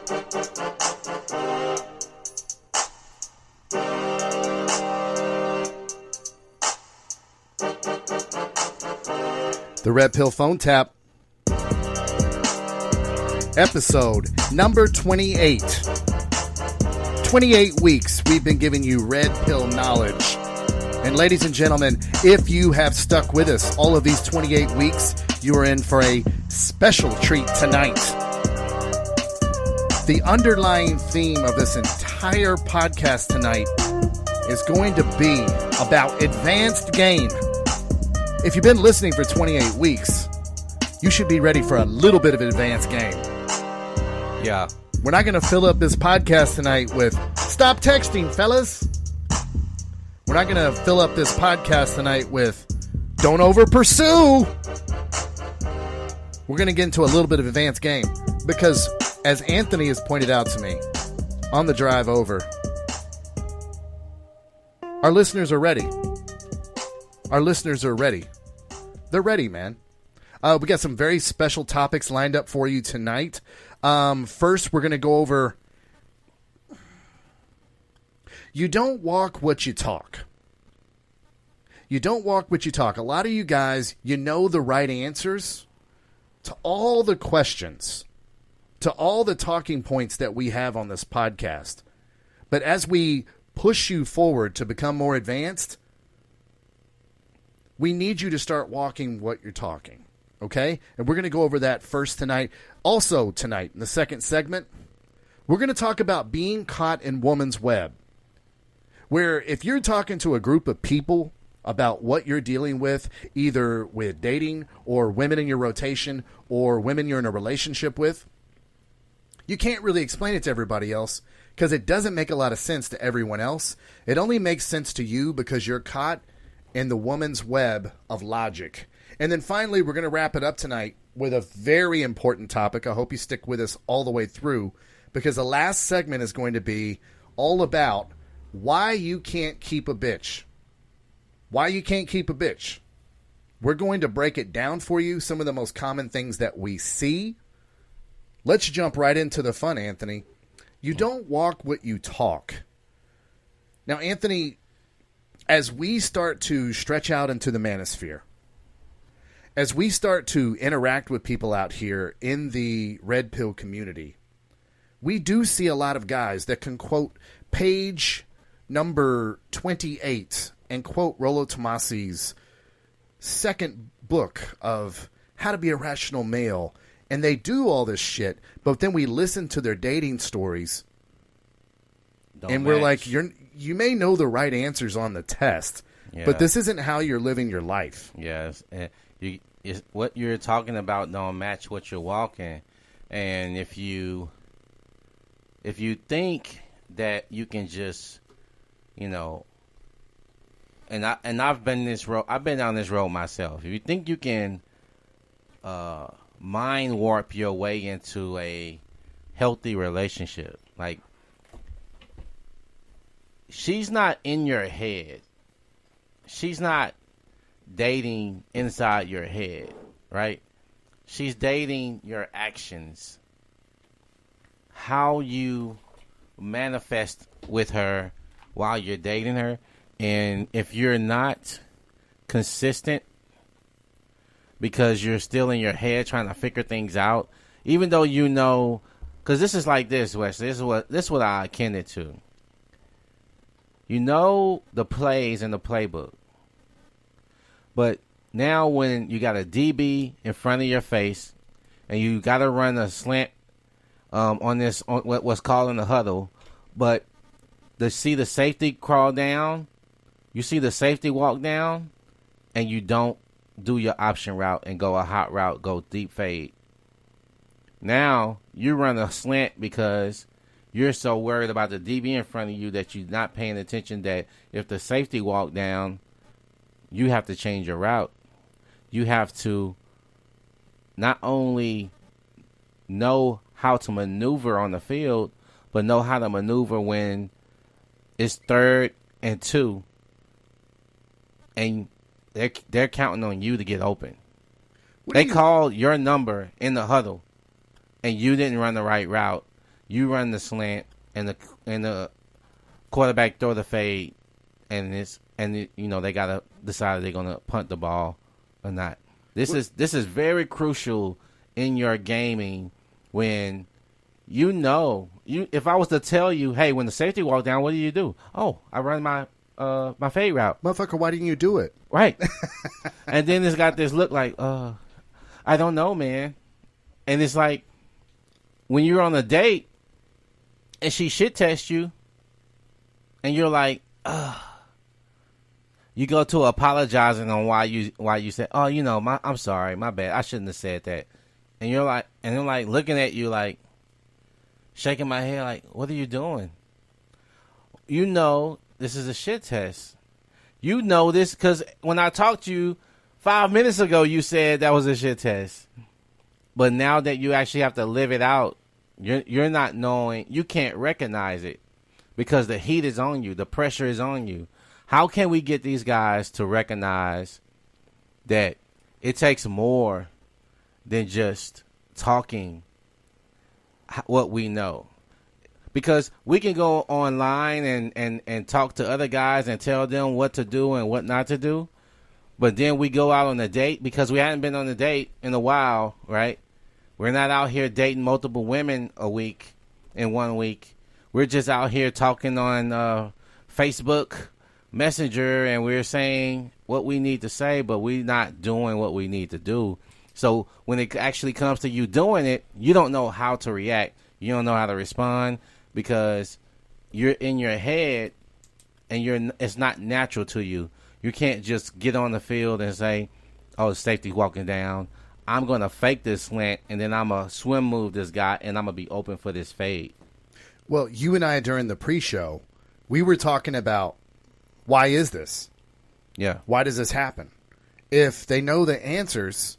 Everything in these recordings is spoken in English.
The Red Pill Phone Tap. Episode number 28. 28 weeks we've been giving you red pill knowledge. And ladies and gentlemen, if you have stuck with us all of these 28 weeks, you are in for a special treat tonight. The underlying theme of this entire podcast tonight is going to be about advanced game. If you've been listening for 28 weeks, you should be ready for a little bit of advanced game. Yeah. We're not going to fill up this podcast tonight with stop texting, fellas. We're not going to fill up this podcast tonight with don't over pursue. We're going to get into a little bit of advanced game because, as Anthony has pointed out to me on the drive over, our listeners are ready. Our listeners are ready. They're ready, man. We got some very special topics lined up for you tonight. First, we're going to go over you don't walk what you talk. You don't walk what you talk. A lot of you guys, you know the right answers to all the questions, to all the talking points that we have on this podcast. But as we push you forward to become more advanced, we need you to start walking what you're talking. Okay? And we're going to go over that first tonight. Also tonight, in the second segment, we're going to talk about being caught in woman's web. Where if you're talking to a group of people about what you're dealing with, either with dating or women in your rotation or women you're in a relationship with, you can't really explain it to everybody else because it doesn't make a lot of sense to everyone else. It only makes sense to you because you're caught in the woman's web of logic. And then finally, we're going to wrap it up tonight with a very important topic. I hope you stick with us all the way through because the last segment is going to be all about why you can't keep a bitch. Why you can't keep a bitch. We're going to break it down for you, some of the most common things that we see. Let's jump right into the fun, Anthony. You don't walk what you talk. Now, Anthony, as we start to stretch out into the manosphere, as we start to interact with people out here in the red pill community, we do see a lot of guys that can quote page number 28 and quote Rollo Tomasi's second book of How to Be a Rational Male. And they do all this shit, but then we listen to their dating stories we're like, you may know the right answers on the test, but this isn't how you're living your life. Yes. What you're talking about don't match what you're walking. And if you think that you can just, and I've been down this road myself. If you think you can mind warp your way into a healthy relationship, like, she's not in your head. She's not dating inside your head, right? She's dating your actions. How you manifest with her while you're dating her. And if you're not consistent because you're still in your head trying to figure things out, even though you know, because this is like this, Wesley. This is what I akin it to. You know the plays in the playbook. But now when you got a DB in front of your face and you got to run a slant on what's called in the huddle, but to see the safety crawl down, you see the safety walk down, and you don't do your option route and go a hot route, go deep fade. Now you run a slant because you're so worried about the DB in front of you that you're not paying attention that if the safety walk down, you have to change your route. You have to not only know how to maneuver on the field, but know how to maneuver when it's 3rd and 2, and they're counting on you to get open. They called your number in the huddle, and you didn't run the right route. you run the slant, and the quarterback throw the fade, and they gotta decide if they're gonna punt the ball or not. This is very crucial in your gaming when if I was to tell you, hey, when the safety walk down, what do? Oh, I run my fade route. Motherfucker, why didn't you do it? Right. And then it's got this look like, I don't know, man. And it's like when you're on a date and she shit tests you and you're like, you go to apologizing on why you said, I'm sorry, my bad. I shouldn't have said that. And you're like, and I'm like looking at you like, shaking my head like, what are you doing? You know this is a shit test. You know this because when I talked to you 5 minutes ago, you said that was a shit test. But now that you actually have to live it out, you're not knowing. You can't recognize it because the heat is on you. The pressure is on you. How can we get these guys to recognize that it takes more than just talking what we know? Because we can go online and talk to other guys and tell them what to do and what not to do. But then we go out on a date because we hadn't been on a date in a while, right? We're not out here dating multiple women in 1 week. We're just out here talking on Facebook Messenger, and we're saying what we need to say, but we're not doing what we need to do. So when it actually comes to you doing it, you don't know how to react. You don't know how to respond because you're in your head and it's not natural to you. You can't just get on the field and say, oh, safety walking down. I'm going to fake this slant, and then I'm going to swim move this guy, and I'm going to be open for this fade. Well, you and I, during the pre-show, we were talking about why is this? Yeah. Why does this happen? If they know the answers,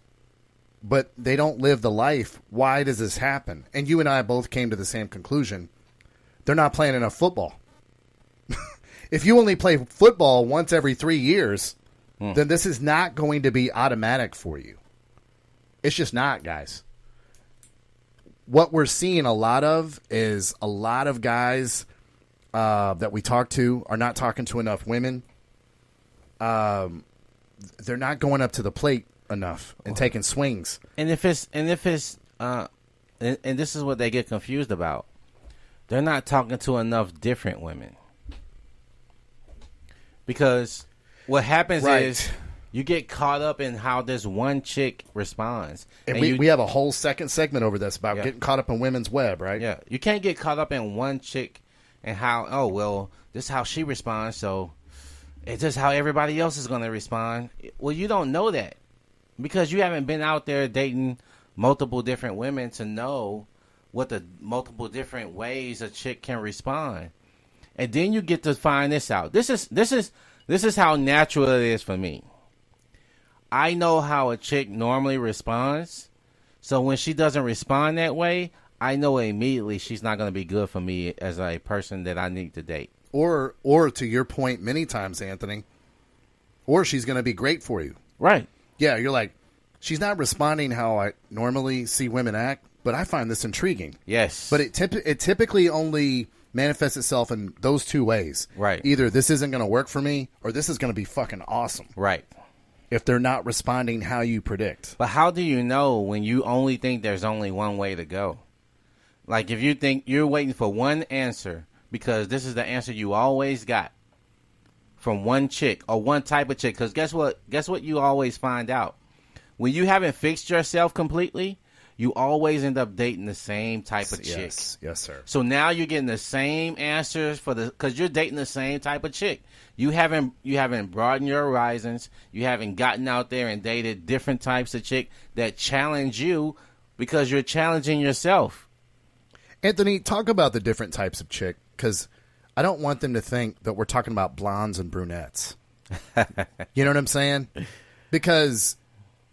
but they don't live the life, why does this happen? And you and I both came to the same conclusion. They're not playing enough football. If you only play football once every 3 years, then this is not going to be automatic for you. It's just not, guys. What we're seeing a lot of is a lot of guys that we talk to are not talking to enough women. They're not going up to the plate enough and taking swings. And if this is what they get confused about. They're not talking to enough different women. Because what happens is you get caught up in how this one chick responds. And we have a whole second segment over this about getting caught up in women's web, right? Yeah. You can't get caught up in one chick and how, this is how she responds, so it's just how everybody else is going to respond. Well, you don't know that because you haven't been out there dating multiple different women to know what the multiple different ways a chick can respond. And then you get to find this out. This is how natural it is for me. I know how a chick normally responds. So when she doesn't respond that way, I know immediately she's not going to be good for me as a person that I need to date. Or to your point many times, Anthony, or she's going to be great for you. Right. Yeah, you're like, she's not responding how I normally see women act, but I find this intriguing. Yes. But it typically only manifests itself in those two ways. Right. Either this isn't going to work for me or this is going to be fucking awesome. Right. If they're not responding how you predict. But how do you know when you only think there's only one way to go? Like if you think you're waiting for one answer because this is the answer you always got from one chick or one type of chick. Because guess what you always find out? When you haven't fixed yourself completely, you always end up dating the same type of chick. Yes, sir. So now you're getting the same answers because you're dating the same type of chick. You haven't broadened your horizons. You haven't gotten out there and dated different types of chick that challenge you because you're challenging yourself. Anthony, talk about the different types of chick because I don't want them to think that we're talking about blondes and brunettes. You know what I'm saying? Because,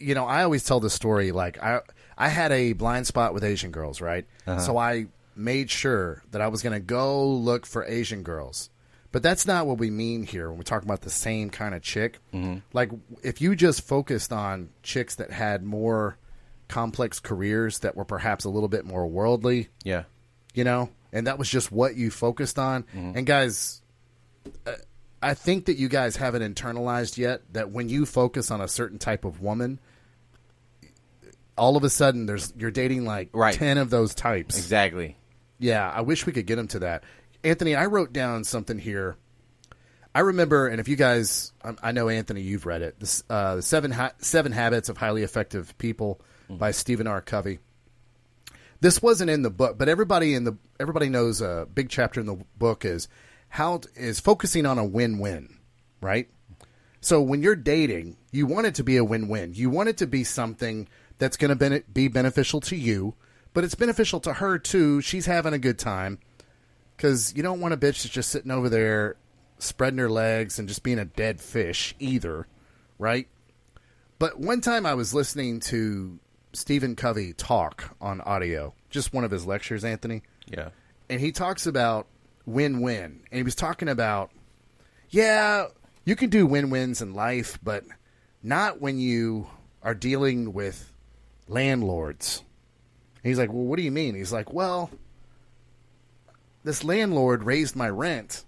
I always tell the story like I had a blind spot with Asian girls, right? Uh-huh. So I made sure that I was going to go look for Asian girls. But that's not what we mean here when we're talking about the same kind of chick. Mm-hmm. Like, if you just focused on chicks that had more complex careers that were perhaps a little bit more worldly, you know, and that was just what you focused on. Mm-hmm. And guys, I think that you guys haven't internalized yet that when you focus on a certain type of woman, all of a sudden you're dating like 10 of those types. Exactly. Yeah, I wish we could get them to that. Anthony, I wrote down something here. I remember, and if you guys, I know, Anthony, you've read it, the Seven Habits of Highly Effective People by Stephen R. Covey. This wasn't in the book, but everybody knows a big chapter in the book is focusing on a win-win, right? So when you're dating, you want it to be a win-win. You want it to be something that's going to be beneficial to you, but it's beneficial to her too. She's having a good time, because you don't want a bitch that's just sitting over there spreading her legs and just being a dead fish either, right? But one time I was listening to Stephen Covey talk on audio, just one of his lectures, Anthony. Yeah. And he talks about win-win. And he was talking about, yeah, you can do win-wins in life, but not when you are dealing with landlords. And he's like, well, what do you mean? He's like, well, this landlord raised my rent.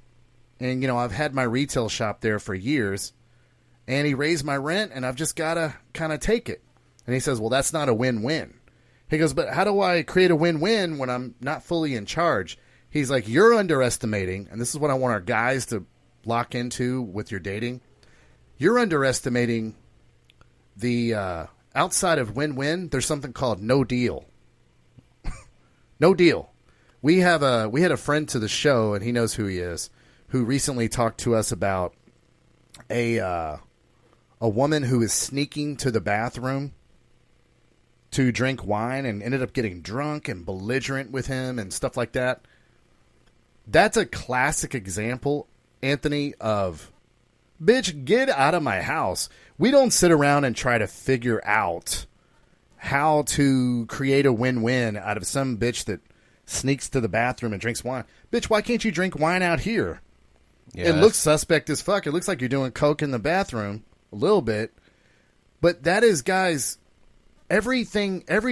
And, you know, I've had my retail shop there for years. And he raised my rent, and I've just got to kind of take it. And he says, well, that's not a win-win. He goes, but how do I create a win-win when I'm not fully in charge? He's like, you're underestimating, and this is what I want our guys to lock into with your dating. You're underestimating the outside of win-win, there's something called no deal. No deal. We had a friend to the show, and he knows who he is, who recently talked to us about a woman who is sneaking to the bathroom to drink wine and ended up getting drunk and belligerent with him and stuff like that. That's a classic example, Anthony, of, bitch, get out of my house. We don't sit around and try to figure out how to create a win-win out of some bitch that sneaks to the bathroom and drinks wine. Bitch, why can't you drink wine out here? Yeah, it looks suspect as fuck. It looks like you're doing coke in the bathroom a little bit. But that is, guys, every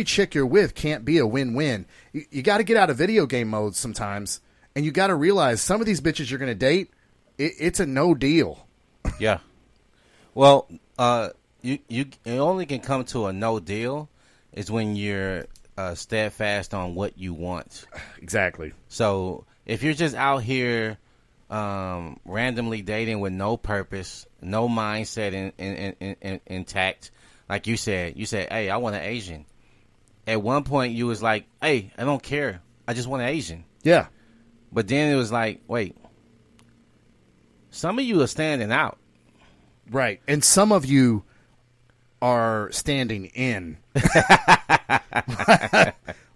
chick you're with can't be a win-win. You got to get out of video game mode sometimes, and you got to realize some of these bitches you're going to date, it's a no deal. Yeah. Well, you only can come to a no deal is when you're steadfast on what you want. Exactly. So if you're just out here randomly dating with no purpose, no mindset intact, like you said, hey, I want an Asian. At one point, you was like, hey, I don't care. I just want an Asian. Yeah. But then it was like, wait, some of you are standing out. Right. And some of you are standing in.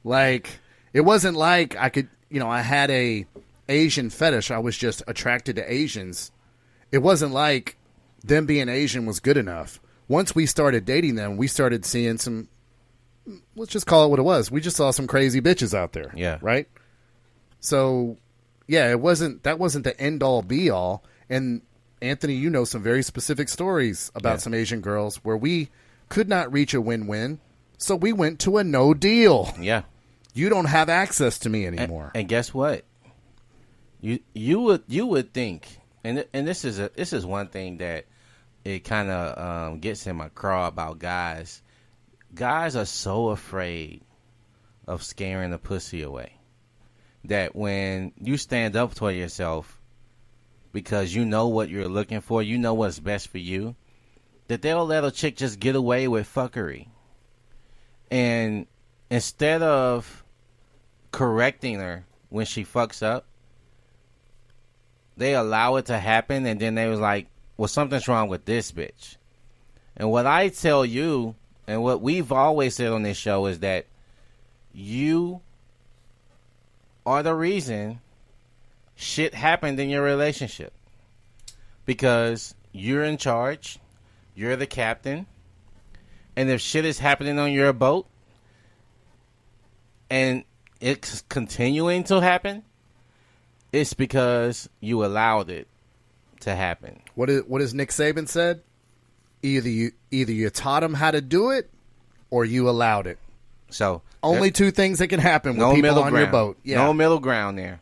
Like, it wasn't like I could, I had a Asian fetish. I was just attracted to Asians. It wasn't like them being Asian was good enough. Once we started dating them, we started seeing some, let's just call it what it was. We just saw some crazy bitches out there. Yeah. Right? So, yeah, that wasn't the end-all, be-all. And, Anthony, you know some very specific stories about some Asian girls where we could not reach a win-win, so we went to a no deal. Yeah. You don't have access to me anymore. And guess what? You would think, and this is one thing that it kind of gets in my craw about guys. Guys are so afraid of scaring the pussy away that when you stand up for yourself because you know what you're looking for, you know what's best for you, that they'll let a chick just get away with fuckery. And instead of correcting her when she fucks up, they allow it to happen, and then they was like, well, something's wrong with this bitch. And what I tell you, and what we've always said on this show, is that you are the reason shit happened in your relationship. Because you're in charge, you're the captain, and if shit is happening on your boat, and it's continuing to happen, it's because you allowed it to happen. What has Nick Saban said? Either you taught him how to do it, or you allowed it. So Only two things that can happen with No people middle on ground. your boat. Yeah. No middle ground there.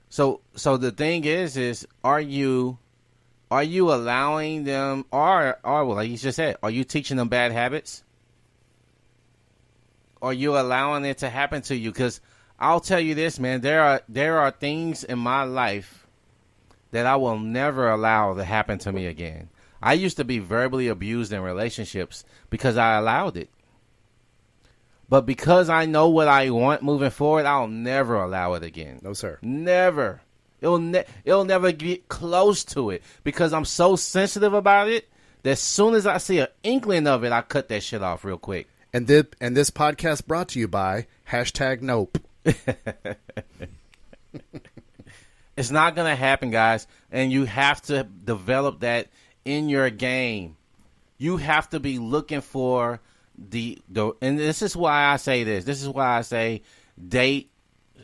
So the thing is are you allowing them, or like you just said, are you teaching them bad habits? Are you allowing it to happen to you? Because I'll tell you this, man, there are things in my life that I will never allow to happen to me again. I used to be verbally abused in relationships because I allowed it. But because I know what I want moving forward, I'll never allow it again. No, sir. Never. It'll never get close to it because I'm so sensitive about it that as soon as I see an inkling of it, I cut that shit off real quick. And this podcast brought to you by #Nope. It's not going to happen, guys. And you have to develop that in your game. You have to be looking for and this is why I say this. This is why I say date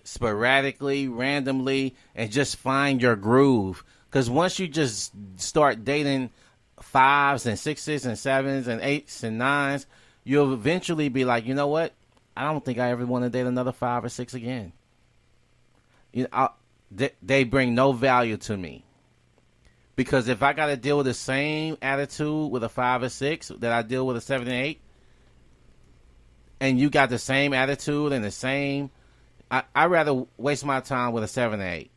sporadically, randomly, and just find your groove. Because once you just start dating 5s and 6s and 7s and 8s and 9s, you'll eventually be like, you know what? I don't think I ever want to date another 5 or 6 again. They bring no value to me. Because if I got to deal with the same attitude with a 5 or 6 that I deal with a 7 and 8, and you got the same attitude and the same, I'd rather waste my time with a 7 or 8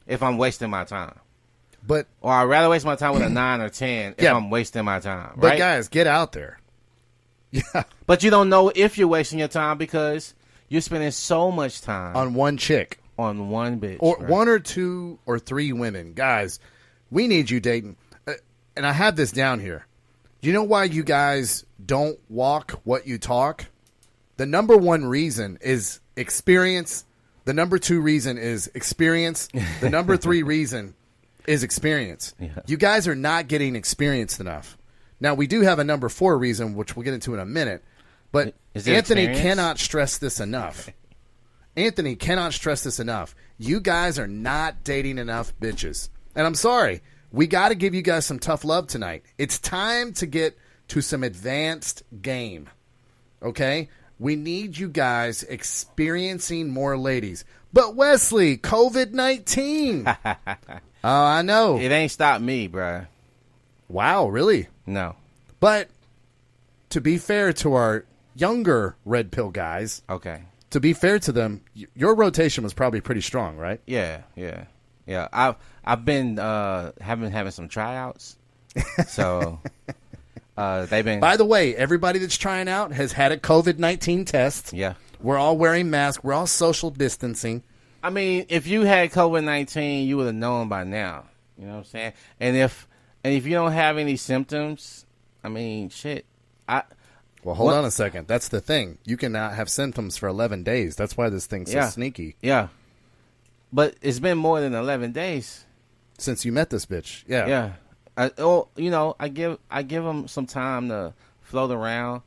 if I'm wasting my time. Or I'd rather waste my time with a 9 or 10 if I'm wasting my time. But right? guys, get out there. Yeah. But you don't know if you're wasting your time because you're spending so much time on one chick. On one bitch. Or right? 1 or 2 or 3 women. Guys, we need you dating. And I have this down here. Do you know why you guys don't walk what you talk? The number 1 reason is experience. The number 2 reason is experience. The number 3 reason is experience. Yeah. You guys are not getting experienced enough. Now, we do have a number 4 reason, which we'll get into in a minute. But Anthony cannot stress this enough. Anthony cannot stress this enough. You guys are not dating enough bitches. And I'm sorry. We got to give you guys some tough love tonight. It's time to get to some advanced game. Okay? We need you guys experiencing more ladies. But Wesley, COVID-19. Oh, I know. It ain't stopped me, bruh. Wow, really? No. But to be fair to our younger red pill guys, okay, to be fair to them, your rotation was probably pretty strong, right? Yeah. I've been having some tryouts, so they've been. By the way, everybody that's trying out has had a COVID-19 test. Yeah, we're all wearing masks. We're all social distancing. I mean, if you had COVID-19, you would have known by now. You know what I'm saying? And if you don't have any symptoms, I mean, shit. Well, hold on a second. That's the thing. You cannot have symptoms for 11 days. That's why this thing's so sneaky. Yeah. But it's been more than 11 days since you met this bitch. Yeah. Yeah. I give them some time to float around.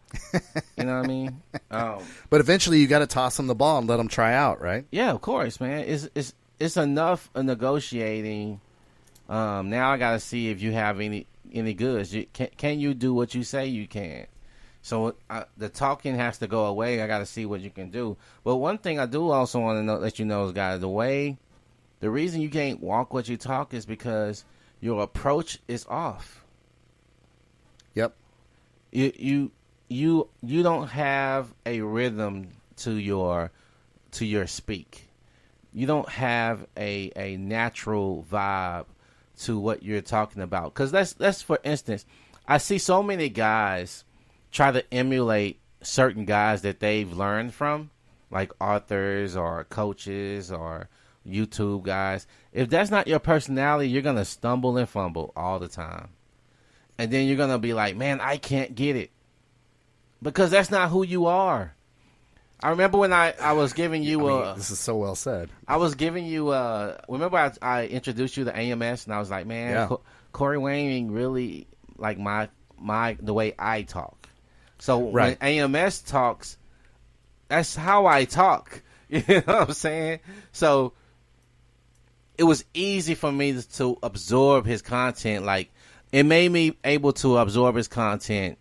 You know what I mean? But eventually, you got to toss them the ball and let them try out, right? Yeah, of course, man. It's enough of negotiating. Now I got to see if you have any goods. Can you do what you say you can? So the talking has to go away. I got to see what you can do. But one thing I do also want to let you know is, guys, the reason you can't walk what you talk is because your approach is off. Yep. You don't have a rhythm to your speak. You don't have a natural vibe to what you're talking about. Because that's for instance, I see so many guys try to emulate certain guys that they've learned from, like authors or coaches or YouTube guys. If that's not your personality, you're going to stumble and fumble all the time. And then you're going to be like, man, I can't get it. Because that's not who you are. I remember when I was giving you this is so well said. I was giving you remember I introduced you to AMS and I was like, man, Corey Wayne ain't really like the way I talk. So when AMS talks, that's how I talk. You know what I'm saying? So it was easy for me to absorb his content. Like, it made me able to absorb his content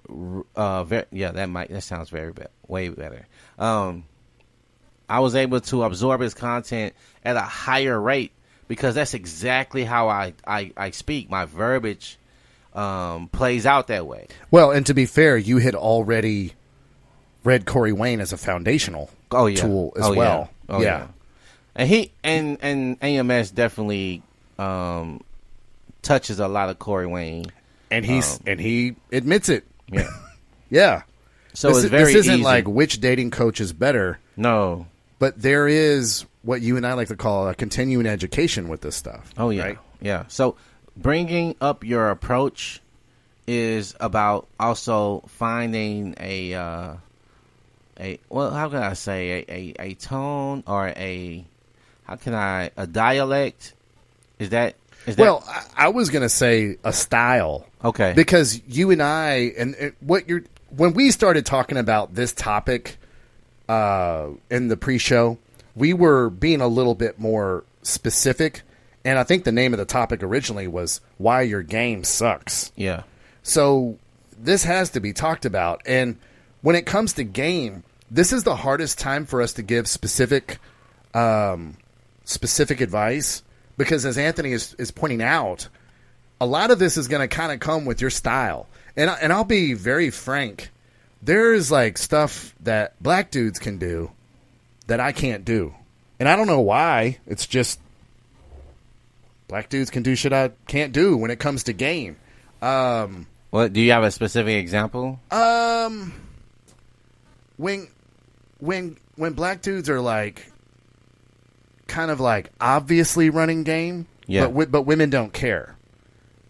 that sounds way better. I was able to absorb his content at a higher rate because that's exactly how I speak. My verbiage plays out that way. Well, and to be fair, you had already read Corey Wayne as a foundational tool as well. Yeah. Yeah. And he and AMS definitely touches a lot of Corey Wayne. And he admits it. Yeah. Yeah. So this isn't easy. Like which dating coach is better. No. But there is what you and I like to call a continuing education with this stuff. Oh, yeah. Right? Yeah. So bringing up your approach is about also finding a how can I say a tone or a dialect? Is that well, I was going to say a style. Okay. Because you and I when we started talking about this topic in the pre-show, we were being a little bit more specific, and I think the name of the topic originally was why your game sucks. Yeah. So this has to be talked about, and when it comes to game, this is the hardest time for us to give specific advice because, as Anthony is pointing out, a lot of this is going to kind of come with your style, and I'll be very frank. There's like stuff that black dudes can do that I can't do. And I don't know why. It's just black dudes can do shit I can't do when it comes to game. Well, do you have a specific example? When black dudes are like kind of like obviously running game, but women don't care.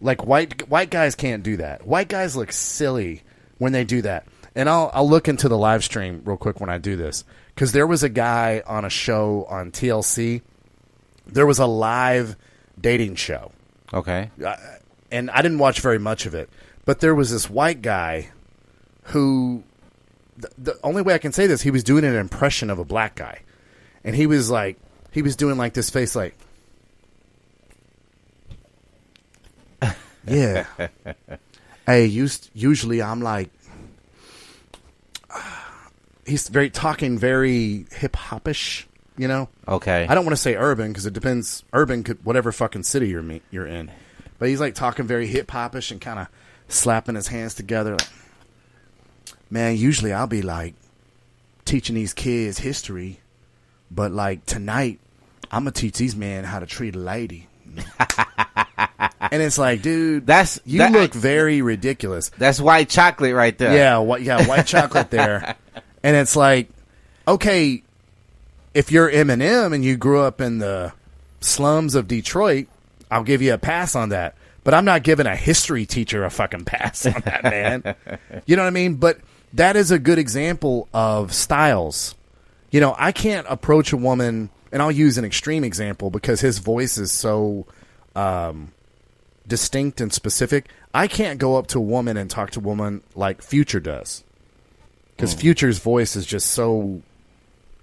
Like white guys can't do that. White guys look silly when they do that. And I'll look into the live stream real quick when I do this. Because there was a guy on a show on TLC. There was a live dating show. Okay. And I didn't watch very much of it. But there was this white guy who, the only way I can say this, he was doing an impression of a black guy. And he was doing like this face like, yeah. Hey, usually I'm like, he's talking very hip hopish, you know. Okay. I don't want to say urban because it depends. Urban could whatever fucking city you're in, but he's like talking very hip hopish and kind of slapping his hands together. Like, man, usually I'll be like teaching these kids history, but like tonight I'm gonna teach these men how to treat a lady. And it's like, dude, you look very ridiculous. That's white chocolate right there. Yeah, white chocolate there. And it's like, okay, if you're Eminem and you grew up in the slums of Detroit, I'll give you a pass on that. But I'm not giving a history teacher a fucking pass on that, man. You know what I mean? But that is a good example of styles. You know, I can't approach a woman, and I'll use an extreme example because his voice is so distinct and specific. I can't go up to a woman and talk to a woman like Future does. Because Future's voice is just so...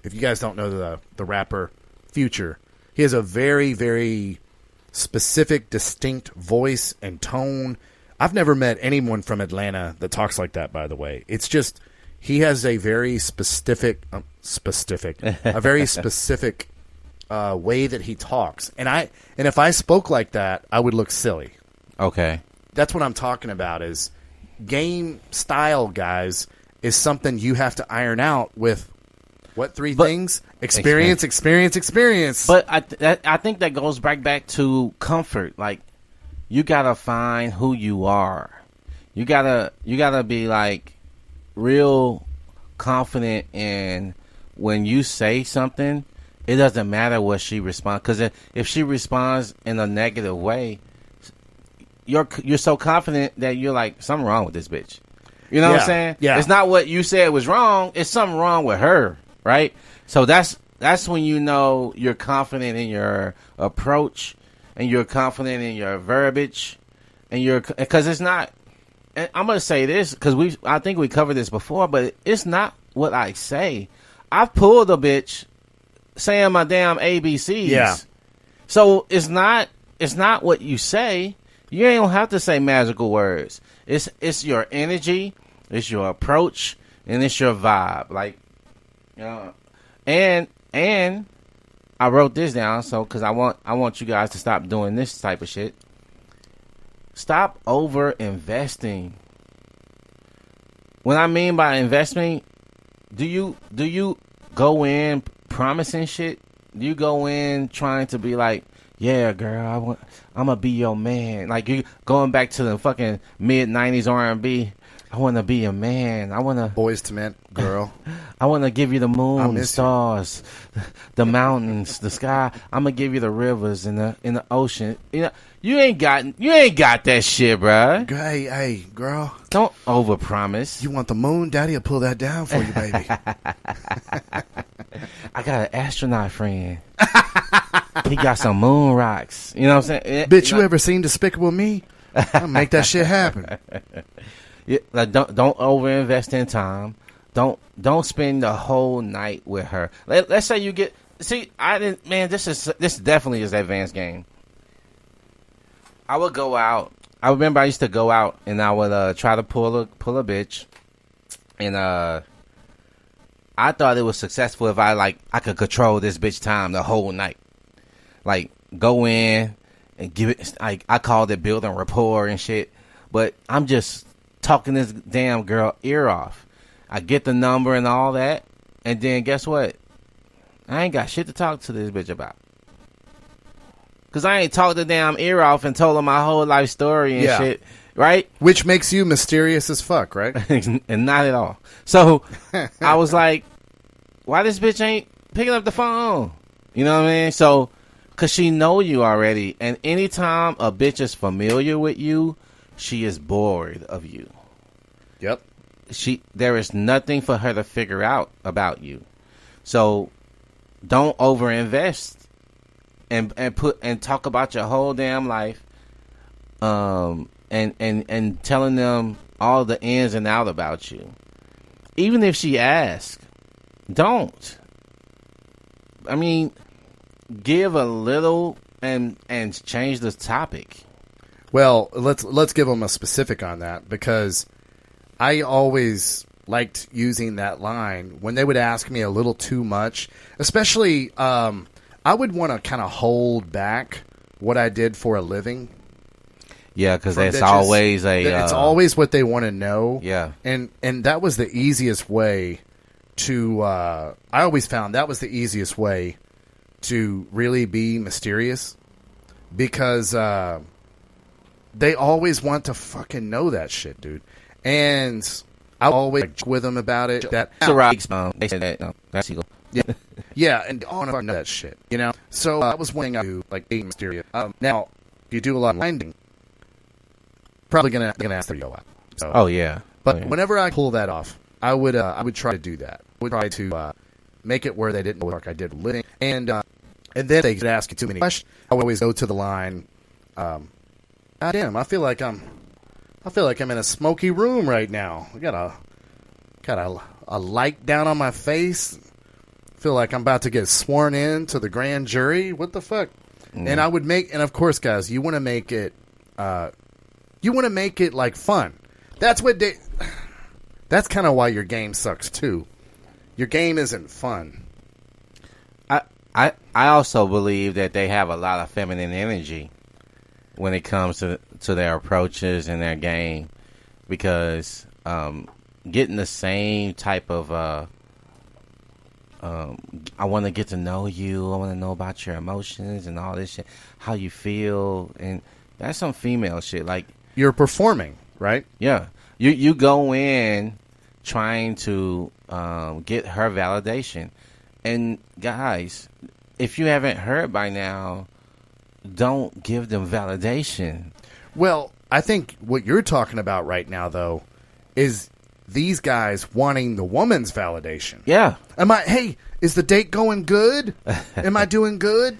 If you guys don't know the rapper Future, he has a very, very specific, distinct voice and tone. I've never met anyone from Atlanta that talks like that, by the way. It's just... He has a very specific way that he talks. And if I spoke like that, I would look silly. Okay. That's what I'm talking about is game style, guys, is something you have to iron out with what three things? Experience. But I think that goes back to comfort. Like, you got to find who you are. You got to be like real confident in when you say something, it doesn't matter what she responds. Because if she responds in a negative way, you're so confident that you're like, something wrong with this bitch. You know what I'm saying? Yeah. It's not what you said was wrong. It's something wrong with her, right? So that's when you know you're confident in your approach and you're confident in your verbiage and because it's not. And I'm gonna say this because I think we covered this before, but it's not what I say. I've pulled a bitch saying my damn ABCs. Yeah. So it's not what you say. You ain't gonna have to say magical words. It's your energy. It's your approach and it's your vibe. Like, you know, and I wrote this down because I want you guys to stop doing this type of shit. Stop over investing. What I mean by investing, do you go in promising shit? Do you go in trying to be like, yeah, girl, I'm gonna be your man? Like you going back to the fucking mid-90s R&B. I want to be a man. I want to Boys to Men, girl. I want to give you the moon, the stars, the mountains, the sky. I'm gonna give you the rivers and the ocean. You know, you ain't got that shit, bro. Hey, girl. Don't overpromise. You want the moon? Daddy will pull that down for you, baby. I got an astronaut friend. He got some moon rocks. You know what I'm saying? Bitch, you ever seen Despicable Me? I'll make that shit happen. Yeah, like don't overinvest in time. Don't spend the whole night with her. Let's say you get I didn't, man. This definitely is advanced game. I would go out. I remember I used to go out and I would try to pull a bitch, and I thought it was successful if I could control this bitch time the whole night. Like go in and give it. I called it building rapport and shit. But I'm just talking this damn girl ear off. I get the number and all that, and then guess what? I ain't got shit to talk to this bitch about. Cause I ain't talked the damn ear off and told her my whole life story and shit, right? Which makes you mysterious as fuck, right? And not at all. So I was like, why this bitch ain't picking up the phone? You know what I mean? So, cause she know you already, and anytime a bitch is familiar with you, she is bored of you. Yep. There is nothing for her to figure out about you. So don't overinvest and talk about your whole damn life. And telling them all the ins and out about you. Even if she asks, don't. I mean, give a little and change the topic. Well, let's give them a specific on that, because I always liked using that line when they would ask me a little too much. Especially, I would want to kind of hold back what I did for a living. Yeah, because it's always it's always what they want to know. Yeah, and that was the easiest way to. I always found that was the easiest way to really be mysterious, because they always want to fucking know that shit, dude. And I always with them about it. That's they said that. That's illegal. Yeah, and all of know that shit, you know. So that was one thing I do, like being mysterious. Now, if you do a lot of blinding, probably gonna ask to go out. So, oh yeah. But whenever I pull that off, I would try to do that. I would try to make it where they didn't know what I did living, and then they could ask you too many questions. I would always go to the line. God damn, I feel like I'm in a smoky room right now. I got a light down on my face. Feel like I'm about to get sworn in to the grand jury. What the fuck? And I would and of course, guys, you want to make it like fun. That's kind of why your game sucks too. Your game isn't fun. I also believe that they have a lot of feminine energy when it comes to their approaches and their game, because getting the same type of I want to get to know you. I want to know about your emotions and all this shit, how you feel, and that's some female shit. Like, you're performing, right? Yeah, you go in trying to get her validation, and guys, if you haven't heard by now, don't give them validation. Well, I think what you're talking about right now, though, is these guys wanting the woman's validation. Yeah. Hey, is the date going good? Am I doing good?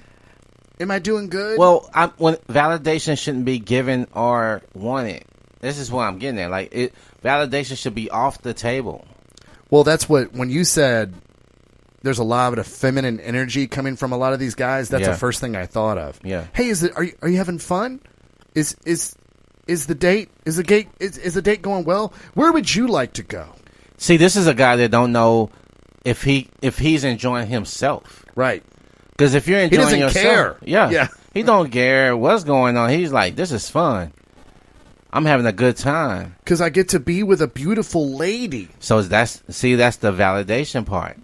Am I doing good? Well, when validation shouldn't be given or wanted. This is what I'm getting at. Like, validation should be off the table. Well, that's when you said there's a lot of feminine energy coming from a lot of these guys. That's the first thing I thought of. Yeah. Hey, are you having fun? Is Is the date going well? Where would you like to go? See, this is a guy that don't know if he's enjoying himself. Right. Because if you're enjoying he doesn't yourself, care. He don't care what's going on. He's like, this is fun. I'm having a good time. Because I get to be with a beautiful lady. So that's the validation part.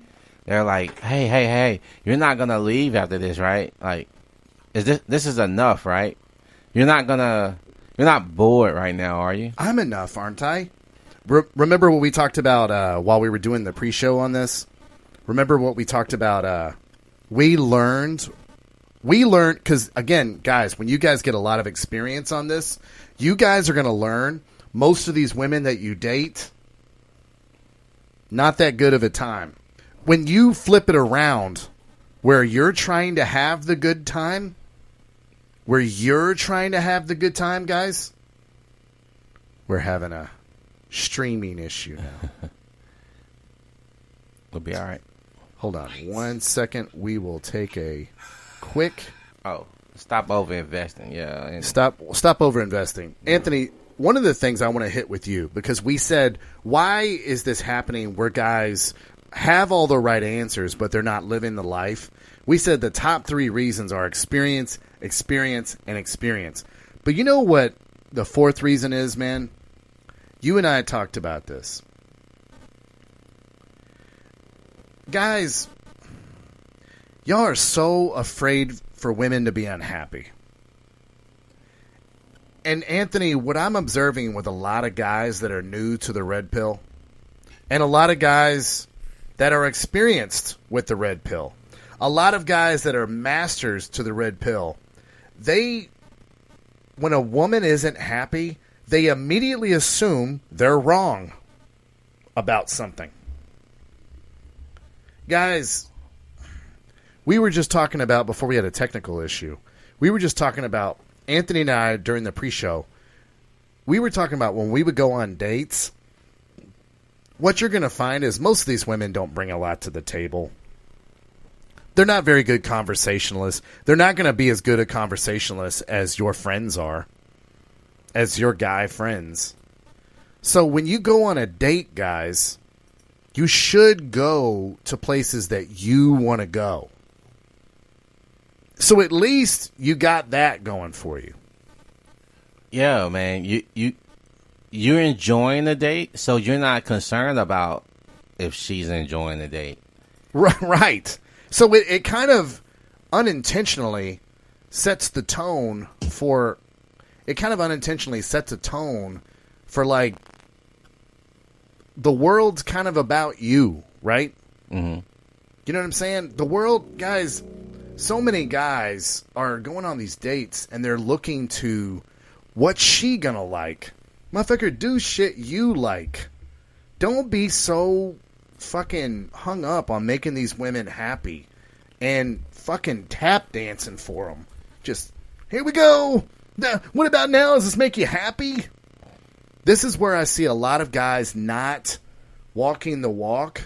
They're like, hey, you're not gonna leave after this, right? Like, this is enough, right? You're not bored right now, are you? I'm enough, aren't I? Remember what we talked about while we were doing the pre-show on this? Remember what we talked about? We learned, because, again, guys, when you guys get a lot of experience on this, you guys are going to learn most of these women that you date, not that good of a time. When you flip it around where you're trying to have the good time, guys, we're having a streaming issue now. We'll be all right. Hold on 1 second. We will take a quick... Stop over-investing. Yeah. And Stop over-investing. Anthony, one of the things I want to hit with you, because we said, why is this happening where guys have all the right answers, but they're not living the life? We said the top 3 reasons are experience, and experience. But you know what the 4th reason is, man? You and I talked about this. Guys, y'all are so afraid for women to be unhappy. And Anthony, what I'm observing with a lot of guys that are new to the red pill, and a lot of guys that are experienced with the red pill, a lot of guys that are masters to the red pill, when a woman isn't happy, they immediately assume they're wrong about something. Guys, we were just talking about, before we had a technical issue, we were just talking about, Anthony and I, during the pre-show, we were talking about when we would go on dates, what you're going to find is most of these women don't bring a lot to the table. They're not very good conversationalists. They're not going to be as good a conversationalist as your friends are, as your guy friends. So when you go on a date, guys, you should go to places that you want to go. So at least you got that going for you. Yeah, man. You're enjoying the date, so you're not concerned about if she's enjoying the date. Right. So it kind of unintentionally sets the tone for... It kind of unintentionally sets a tone for, like, the world's kind of about you, right? Mm-hmm. You know what I'm saying? The world, guys, so many guys are going on these dates and they're looking to, what's she gonna like? Motherfucker, do shit you like. Don't be so fucking hung up on making these women happy and fucking tap dancing for them. Just, here we go. What about now? Does this make you happy? This is where I see a lot of guys not walking the walk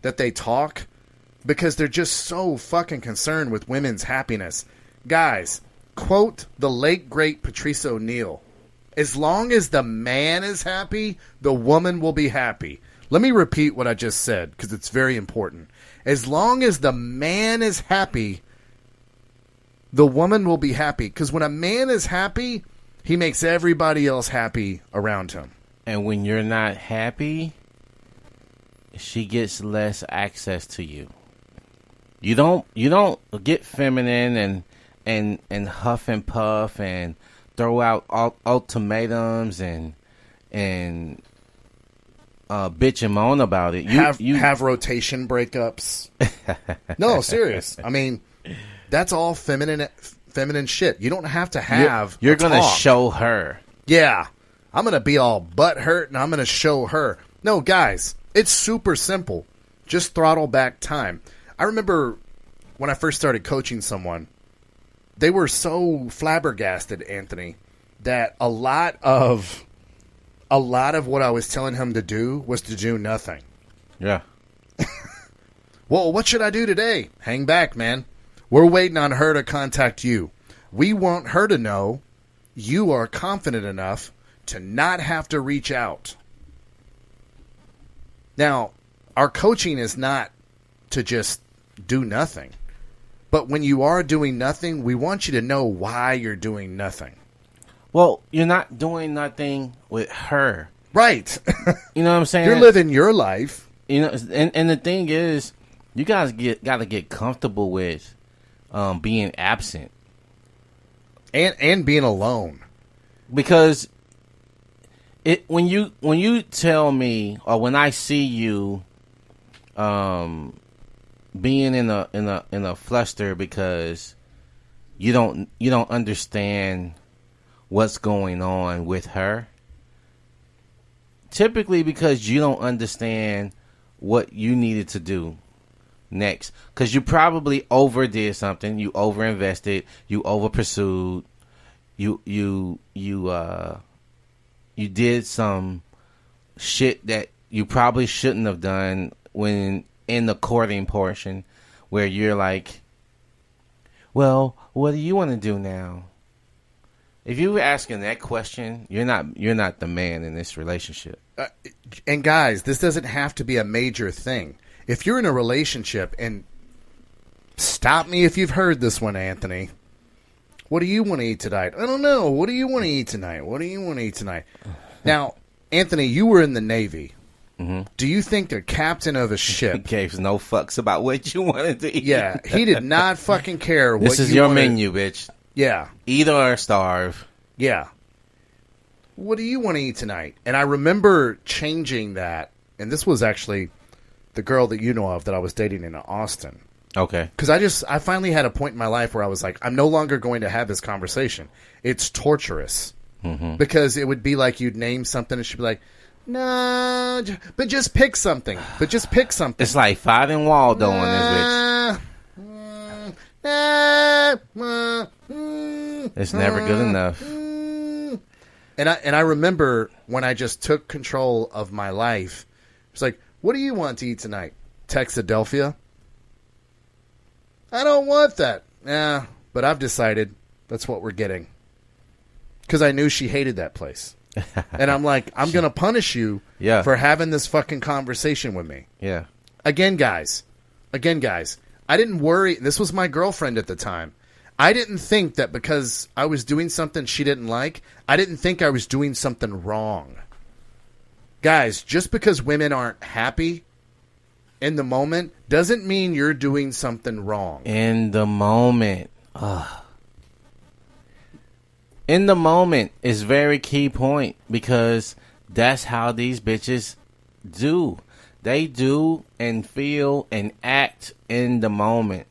that they talk because they're just so fucking concerned with women's happiness. Guys, quote the late, great Patrice O'Neal. As long as the man is happy, the woman will be happy. Let me repeat what I just said because it's very important. As long as the man is happy, the woman will be happy. Because when a man is happy, he makes everybody else happy around him. And when you're not happy, she gets less access to you. You don't get feminine and huff and puff and throw out ultimatums and bitch and moan about it. You have rotation breakups. No, serious. I mean, that's all feminine shit. You don't have to have. You're gonna show her. Yeah, I'm gonna be all butthurt and I'm gonna show her. No, guys, it's super simple. Just throttle back time. I remember when I first started coaching someone, they were so flabbergasted, Anthony, that a lot of what I was telling him to do was to do nothing. Yeah. Well, what should I do today? Hang back, man. We're waiting on her to contact you. We want her to know you are confident enough to not have to reach out. Now, our coaching is not to just do nothing. But when you are doing nothing, we want you to know why you're doing nothing. Well, you're not doing nothing with her. Right. You know what I'm saying? You're living your life. You know, and the thing is, you guys got to get comfortable with being absent. And being alone. Because when you tell me, or when I see you being in a fluster because you don't understand what's going on with her, typically because you don't understand what you needed to do next, because you probably overdid something, you overinvested, you overpursued, you did some shit that you probably shouldn't have done when in the courting portion, where you're like, well, what do you want to do now? If you were asking that question, you're not the man in this relationship. And guys, this doesn't have to be a major thing. If you're in a relationship, and stop me if you've heard this one, Anthony. What do you want to eat tonight? I don't know. What do you want to eat tonight? What do you want to eat tonight? Now, Anthony, you were in the Navy. Mm-hmm. Do you think the captain of a ship gave no fucks about what you wanted to eat? Yeah, he did not fucking care what you wanted. This is your menu, bitch. Yeah. Eat or starve. Yeah. What do you want to eat tonight? And I remember changing that, and this was actually the girl that you know of that I was dating in Austin. Okay. Because I finally had a point in my life where I was like, I'm no longer going to have this conversation. It's torturous. Mm-hmm. Because it would be like you'd name something and she'd be like, no, but just pick something. But just pick something. It's like Finding Waldo on this bitch. It's never good enough. And I remember when I just took control of my life. It's like, what do you want to eat tonight? Texadelphia? I don't want that. Yeah, but I've decided that's what we're getting. Because I knew she hated that place. And I'm like, I'm going to punish you for having this fucking conversation with me. Yeah. Again, guys, I didn't worry. This was my girlfriend at the time. I didn't think that because I was doing something she didn't like, I didn't think I was doing something wrong. Guys, just because women aren't happy in the moment doesn't mean you're doing something wrong. In the moment. Ugh. In the moment is very key point, because that's how these bitches do. They do and feel and act in the moment.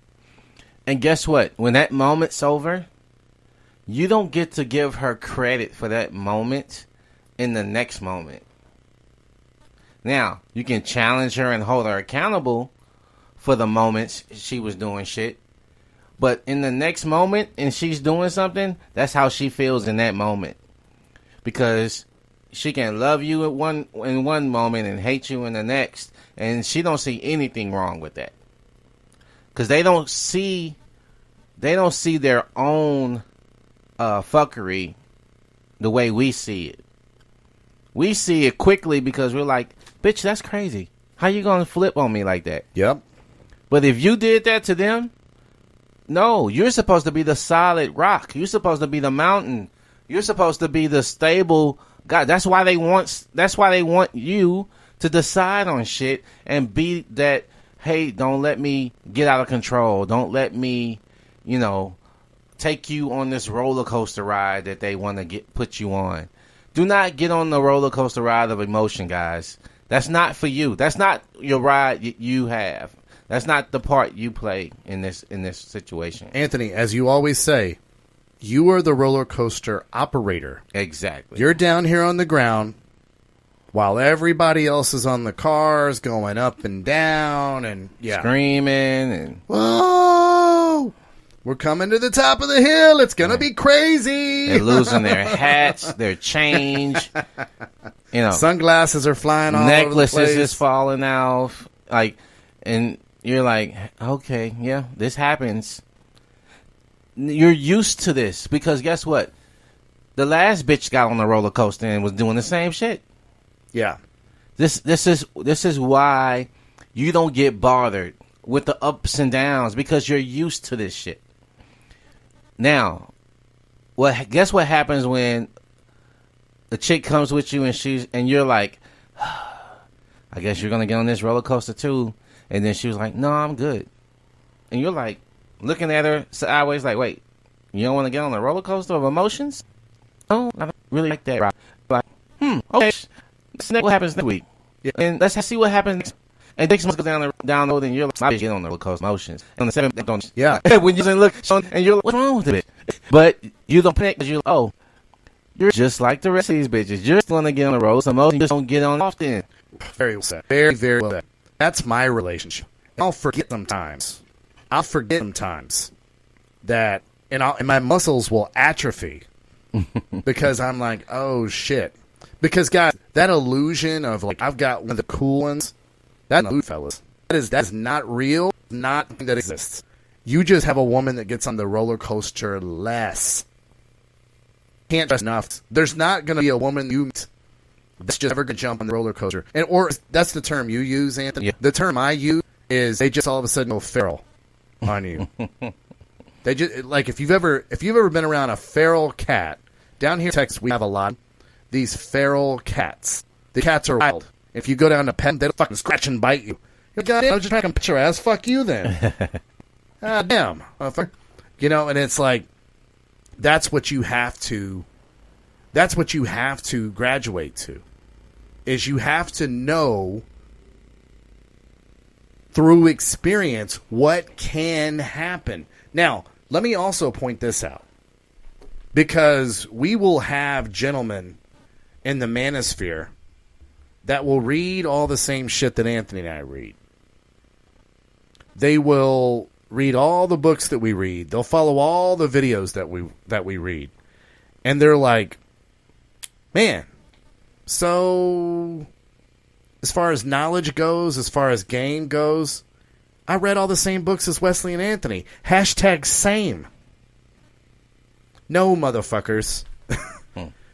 And guess what? When that moment's over, you don't get to give her credit for that moment in the next moment. Now, you can challenge her and hold her accountable for the moments she was doing shit. But in the next moment, and she's doing something, that's how she feels in that moment. Because she can love you in one moment and hate you in the next, and she don't see anything wrong with that. Because they don't see their own fuckery the way we see it. We see it quickly because we're like, bitch, that's crazy. How you gonna flip on me like that? Yep. But if you did that to them, no, you're supposed to be the solid rock. You're supposed to be the mountain. You're supposed to be the stable guy. That's why they want you to decide on shit and be that, hey, don't let me get out of control. Don't let me, take you on this roller coaster ride that they want to put you on. Do not get on the roller coaster ride of emotion, guys. That's not for you. That's not your ride you have. That's not the part you play in this situation. Anthony, as you always say, you are the roller coaster operator. Exactly. You're down here on the ground while everybody else is on the cars going up and down and screaming and whoa! We're coming to the top of the hill. It's gonna be crazy. They're losing their hats, their change. Sunglasses are flying all over the place. Necklaces is falling off. And you're like, okay, yeah, this happens. You're used to this because guess what? The last bitch got on the roller coaster and was doing the same shit. Yeah. This is why you don't get bothered with the ups and downs, because you're used to this shit. Now, guess what happens when the chick comes with you and you're like, I guess you're gonna get on this roller coaster too, and then she was like, no, I'm good, and you're like looking at her sideways like, wait, you don't want to get on the roller coaster of emotions? No, I don't really like that. Like, okay, what happens next week? Yeah. And let's see what happens next. And 6 months go down the road, and you're like, my bitch get on the roller coaster emotions. On the 7th, yeah. When you look, and you're like, what's wrong with it? But you don't panic because you're like, oh, you're just like the rest of these bitches. You're just going to get on the road some emotions. You just don't get on often. Very well said. Very, very well said. That's my relationship. I'll forget sometimes that, and my muscles will atrophy because I'm like, oh shit. Because guys, that illusion of like I've got one of the cool ones, that's not, fellas. That is not real. Not something that exists. You just have a woman that gets on the roller coaster less. Can't trust enough. There's not going to be a woman you meet that's just ever going to jump on the roller coaster. Or that's the term you use, Anthony. Yeah. The term I use is they just all of a sudden go feral on you. They just like if you've ever been around a feral cat. Down here in Texas, we have a lot of these feral cats. The cats are wild. If you go down to pet them, they'll fucking scratch and bite you. You're like, God damn, I'm just trying to pet your ass. Fuck you then. God damn. You know, and it's like, that's what you have to graduate to. Is you have to know through experience what can happen. Now, let me also point this out. Because we will have gentlemen in the manosphere that will read all the same shit that Anthony and I read. They will read all the books that we read. They'll follow all the videos that we read. And they're like, man, so as far as knowledge goes, as far as game goes, I read all the same books as Wesley and Anthony. # same. No, motherfuckers.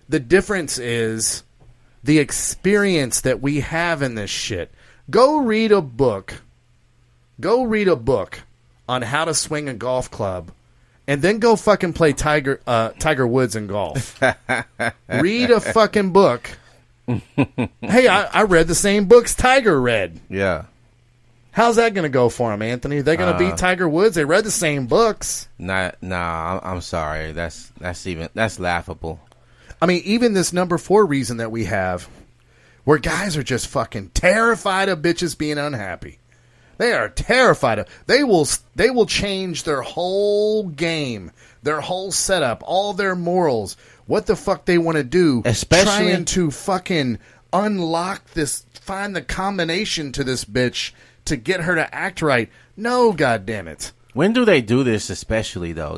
The difference is the experience that we have in this shit. Go read a book on how to swing a golf club, and then go fucking play Tiger Woods in golf. Read a fucking book. Hey, I read the same books Tiger read. Yeah. How's that going to go for him, Anthony? They're going to beat Tiger Woods? They read the same books. Nah, I'm sorry. That's laughable. I mean, even this number 4 reason that we have, where guys are just fucking terrified of bitches being unhappy. They are terrified of. They will change their whole game, their whole setup, all their morals, what the fuck they want to do, especially trying to fucking unlock this, find the combination to this bitch to get her to act right. No, goddammit. When do they do this especially, though?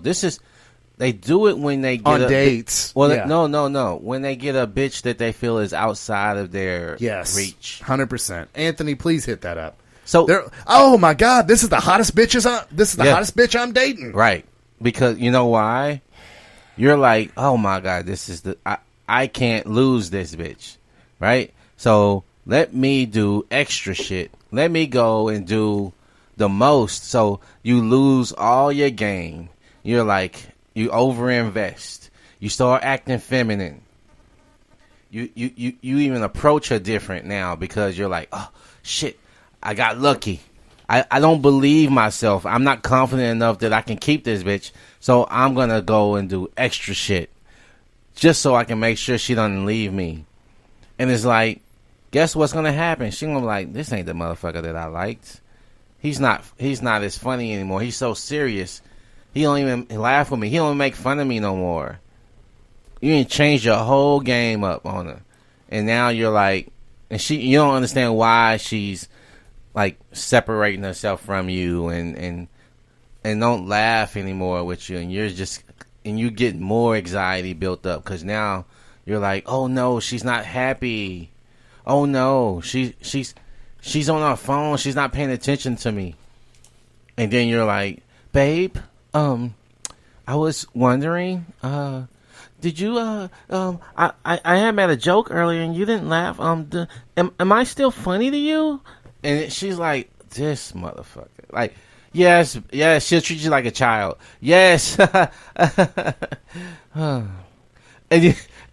They do it when they get on dates. Well, yeah. No. When they get a bitch that they feel is outside of their reach. 100%. Anthony, please hit that up. So, oh my God, this is the hottest bitch hottest bitch I'm dating. Right. Because you know why? You're like, oh my God, this is I can't lose this bitch. Right? So let me do extra shit. Let me go and do the most. So you lose all your game. You're like, you overinvest. You start acting feminine. You even approach her different now because you're like, oh shit, I got lucky. I don't believe myself. I'm not confident enough that I can keep this bitch. So I'm gonna go and do extra shit just so I can make sure she doesn't leave me. And it's like, guess what's gonna happen? She gonna be like, this ain't the motherfucker that I liked. He's not as funny anymore. He's so serious. He don't even laugh with me. He don't even make fun of me no more. You ain't changed your whole game up on her. And now you're like, and you don't understand why she's like separating herself from you and don't laugh anymore with you. And you get more anxiety built up because now you're like, oh no, she's not happy. Oh no, she's on her phone. She's not paying attention to me. And then you're like, babe, I was wondering, did you I had made a joke earlier and you didn't laugh. Am I still funny to you? And she's like, this motherfucker. Like, yes, she'll treat you like a child. Yes. and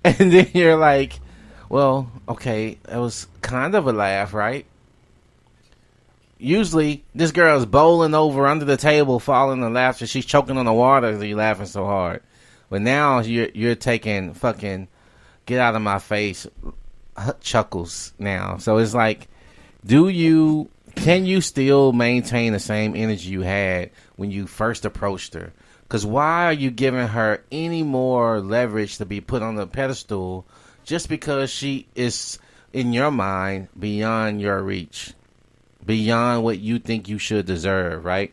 then you're like, well, okay, that was kind of a laugh, right? Usually, this girl is bowling over under the table, falling in laughter. She's choking on the water because you're laughing so hard. But now you're taking fucking get out of my face chuckles now. So it's like, can you still maintain the same energy you had when you first approached her? Because why are you giving her any more leverage to be put on the pedestal just because she is, in your mind, beyond your reach? Beyond what you think you should deserve, right?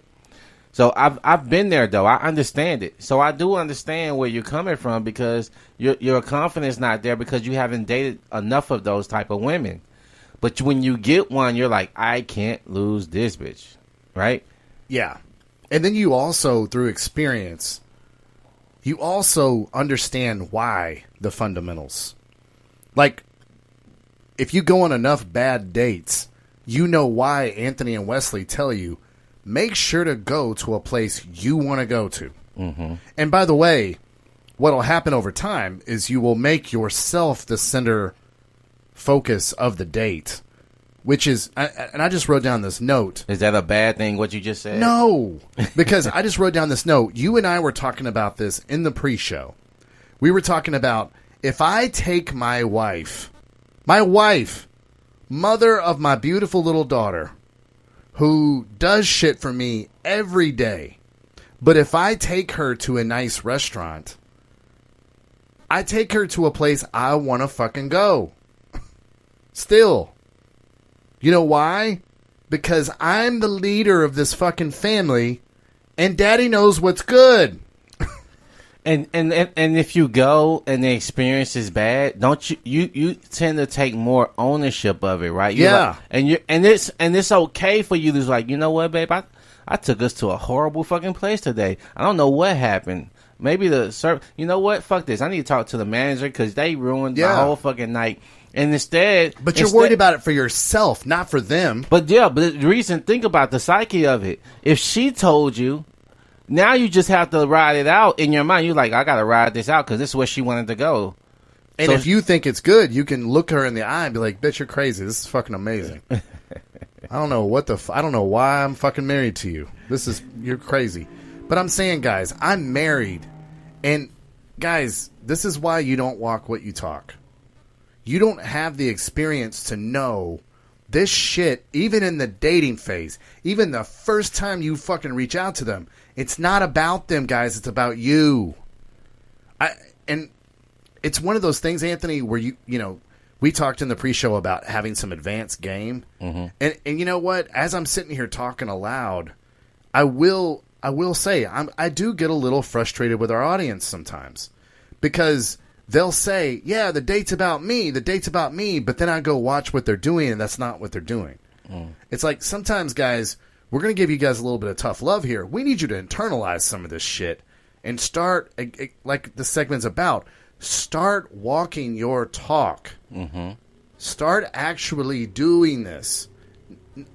So I've been there though. I understand it. So I do understand where you're coming from because your confidence not there because you haven't dated enough of those type of women. But when you get one, you're like, I can't lose this bitch, right? Yeah. And then you also, through experience, you also understand why the fundamentals. Like, if you go on enough bad dates, you know why Anthony and Wesley tell you, make sure to go to a place you want to go to. Mm-hmm. And by the way, what will happen over time is you will make yourself the center focus of the date, which is, and I just wrote down this note. Is that a bad thing, what you just said? No, because I just wrote down this note. You and I were talking about this in the pre-show. We were talking about, if I take my wife, mother of my beautiful little daughter, who does shit for me every day, but if I take her to a nice restaurant, I take her to a place I want to fucking go. Still. You know why? Because I'm the leader of this fucking family, and Daddy knows what's good. And if you go and the experience is bad, don't you tend to take more ownership of it, right? You're yeah. Like, and it's okay for you to like, you know what, babe, I took us to a horrible fucking place today. I don't know what happened. Maybe you know what? Fuck this. I need to talk to the manager because they ruined my whole fucking night. And but you're worried about it for yourself, not for them. But the reason, think about the psyche of it. If she told you, now you just have to ride it out in your mind. You're like, I got to ride this out because this is where she wanted to go. And so if you think it's good, you can look her in the eye and be like, bitch, you're crazy. This is fucking amazing. I don't know I don't know why I'm fucking married to you. You're crazy. But I'm saying, guys, I'm married. And guys, this is why you don't walk what you talk. You don't have the experience to know this shit, even in the dating phase, even the first time you fucking reach out to them. It's not about them, guys. It's about you. And it's one of those things, Anthony, where you know, we talked in the pre-show about having some advanced game. Mm-hmm. And you know what? As I'm sitting here talking aloud, I will say I do get a little frustrated with our audience sometimes because they'll say, yeah, the date's about me, but then I go watch what they're doing, and that's not what they're doing. Mm. It's like sometimes, guys, we're going to give you guys a little bit of tough love here. We need you to internalize some of this shit and start, like the segment's about, start walking your talk. Mm-hmm. Start actually doing this.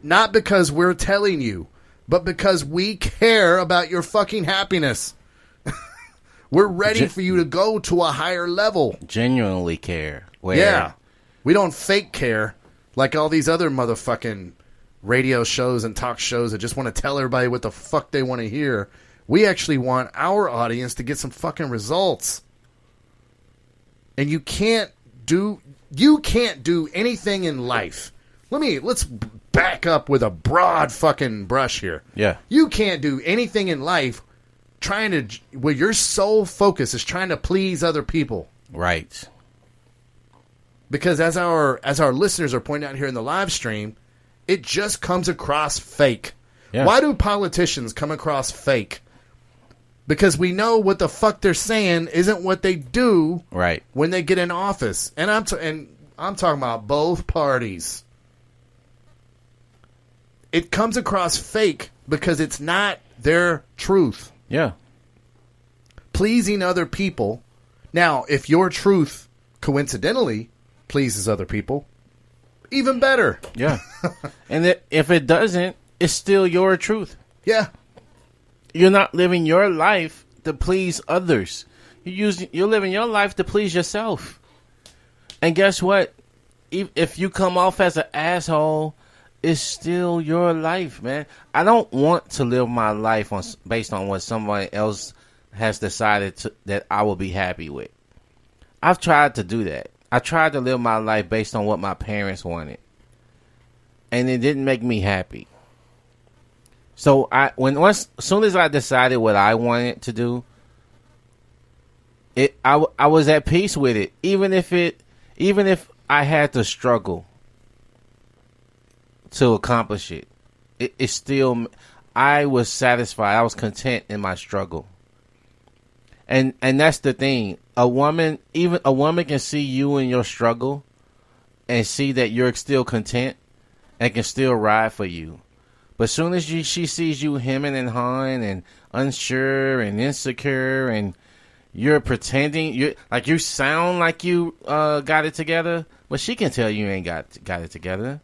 Not because we're telling you, but because we care about your fucking happiness. We're ready for you to go to a higher level. Genuinely care. Yeah. We don't fake care like all these other motherfucking radio shows and talk shows that just want to tell everybody what the fuck they want to hear. We actually want our audience to get some fucking results. And you can't do anything in life. Let's back up with a broad fucking brush here. Yeah. You can't do anything in life where your sole focus is trying to please other people. Right. Because as our listeners are pointing out here in the live stream, it just comes across fake. Yeah. Why do politicians come across fake? Because we know what the fuck they're saying isn't what they do right when they get in office. And I'm talking about both parties. It comes across fake because it's not their truth. Yeah. Pleasing other people Now, if your truth coincidentally pleases other people, even better. Yeah. And if it doesn't, it's still your truth. Yeah. You're not living your life to please others. You're living your life to please yourself. And guess what? If you come off as an asshole, it's still your life, man. I don't want to live my life based on what somebody else has decided that I will be happy with. I've tried to do that. I tried to live my life based on what my parents wanted, and it didn't make me happy. So as soon as I decided what I wanted to do, I was at peace with it, even if I had to struggle to accomplish it. It still, I was satisfied. I was content in my struggle. And that's the thing. A woman can see you in your struggle and see that you're still content and can still ride for you. But as soon as she sees you hemming and hawing and unsure and insecure and you're pretending, you sound like you got it together, but she can tell you ain't got it together.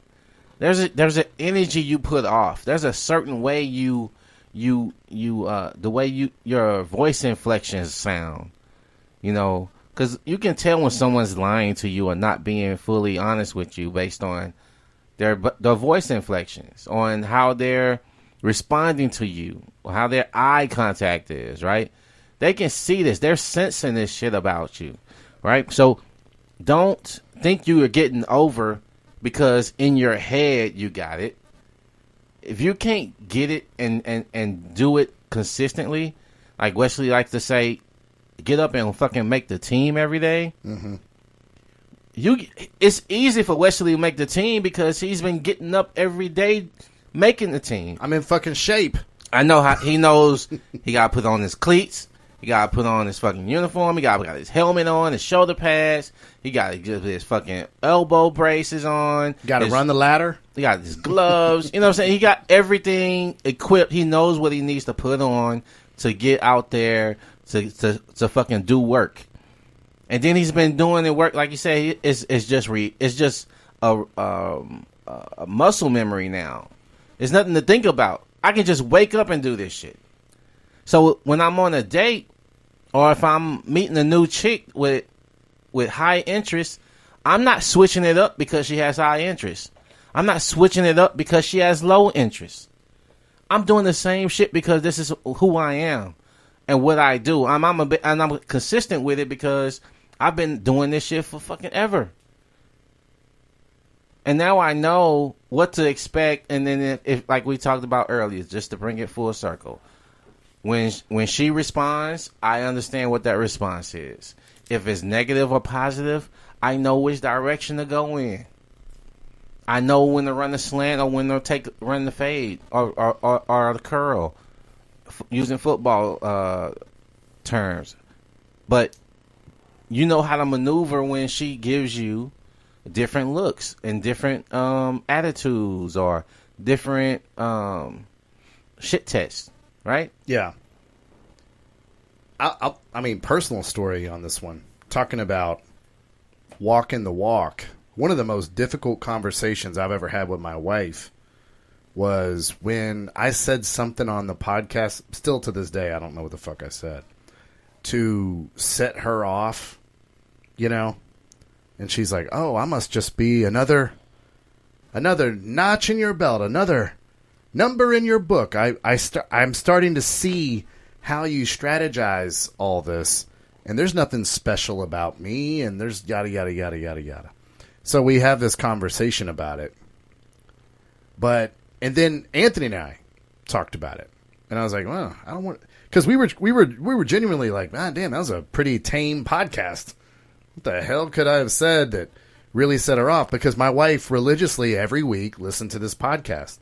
There's an energy you put off. There's a certain way the way your voice inflections sound, because you can tell when someone's lying to you or not being fully honest with you based on their voice inflections, on how they're responding to you, or how their eye contact is, right? They can see this. They're sensing this shit about you, right? So don't think you are getting over because in your head you got it. If you can't get it and do it consistently, like Wesley likes to say, get up and fucking make the team every day. Mm-hmm. It's easy for Wesley to make the team because he's been getting up every day making the team. I'm in fucking shape. I know how he knows he got to put on his cleats. He got to put on his fucking uniform. He got his helmet on, his shoulder pads. He got his fucking elbow braces on. Got to run the ladder. He got his gloves. You know what I'm saying? He got everything equipped. He knows what he needs to put on to get out there to fucking do work. And then he's been doing the work, like you say, it's just a muscle memory now. There's nothing to think about. I can just wake up and do this shit. So when I'm on a date, or if I'm meeting a new chick with high interest, I'm not switching it up because she has high interest. I'm not switching it up because she has low interest. I'm doing the same shit because this is who I am and what I do. I'm consistent with it because I've been doing this shit for fucking ever. And now I know what to expect. And then if like we talked about earlier, just to bring it full circle, when she responds, I understand what that response is. If it's negative or positive, I know which direction to go in. I know when to run the slant or when to run the fade or the curl, using football terms. But you know how to maneuver when she gives you different looks and different attitudes or different shit tests, right? Yeah. I mean, personal story on this one. Talking about walking the walk. One of the most difficult conversations I've ever had with my wife was when I said something on the podcast, still to this day, I don't know what the fuck I said, to set her off, and she's like, oh, I must just be another notch in your belt, another number in your book. I'm starting to see how you strategize all this, and there's nothing special about me, and there's yada, yada, yada, yada, yada. So we have this conversation about it. And then Anthony and I talked about it. And I was like, well, I don't want, because we were genuinely like, man, damn, that was a pretty tame podcast. What the hell could I have said that really set her off? Because my wife religiously every week listened to this podcast.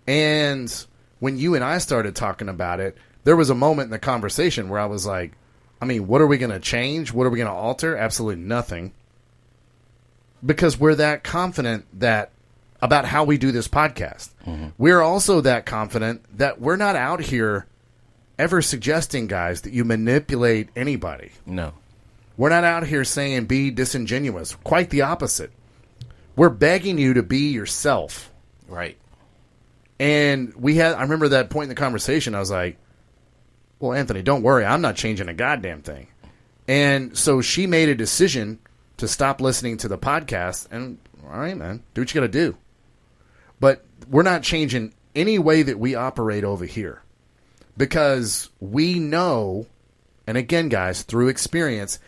And when you and I started talking about it, there was a moment in the conversation where I was like, I mean, what are we going to change? What are we going to alter? Absolutely nothing. Because we're that confident about how we do this podcast. Mm-hmm. We're also that confident that we're not out here ever suggesting, guys, that you manipulate anybody. No. We're not out here saying be disingenuous. Quite the opposite. We're begging you to be yourself. Right. And I remember that point in the conversation, I was like, well, Anthony, don't worry. I'm not changing a goddamn thing. And so she made a decision to stop listening to the podcast. And, all right, man, do what you got to do. But we're not changing any way that we operate over here. Because we know, and again, guys, through experience,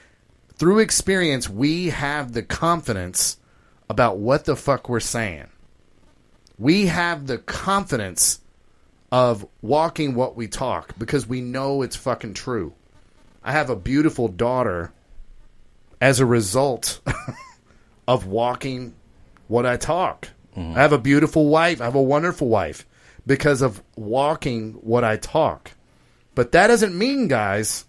we have the confidence about what the fuck we're saying. We have the confidence of walking what we talk because we know it's fucking true. I have a beautiful daughter as a result of walking what I talk. Mm-hmm. I have a beautiful wife. I have a wonderful wife because of walking what I talk. But that doesn't mean, guys,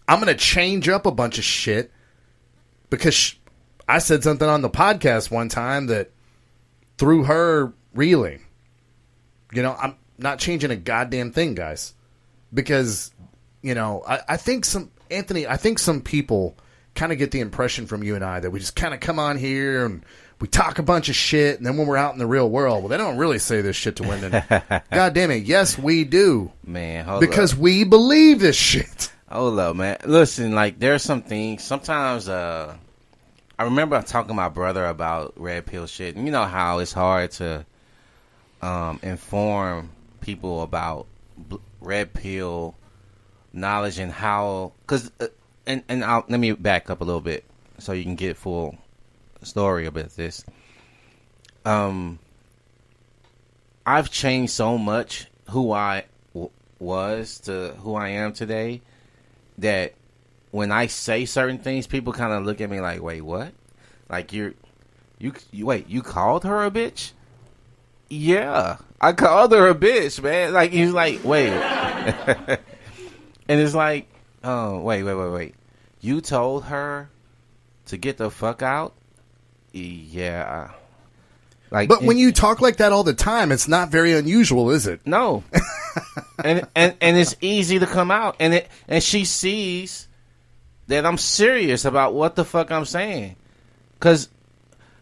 I'm going to change up a bunch of shit because I said something on the podcast one time that threw her reeling. You know, I'm not changing a goddamn thing, guys. Because, you know, I think some people kind of get the impression from you and I that we just kind of come on here and we talk a bunch of shit, and then when we're out in the real world, well, they don't really say this shit to women. God damn it, yes, we do. Man, hold because up. We believe this shit. Hold up, man. Listen, like, there's some things, sometimes, I remember talking to my brother about red pill shit, and you know how it's hard to inform people about red pill knowledge and how, because, let me back up a little bit so you can get full story about this. I've changed so much who I was to who I am today that when I say certain things, people kind of look at me like, wait, what? Like you called her a bitch? Yeah, I called her a bitch, man. Like, he's like, wait. And it's like, oh, wait. You told her to get the fuck out? Yeah. Like, but when you talk like that all the time, it's not very unusual, is it? No. and it's easy to come out, and she sees that I'm serious about what the fuck I'm saying. Because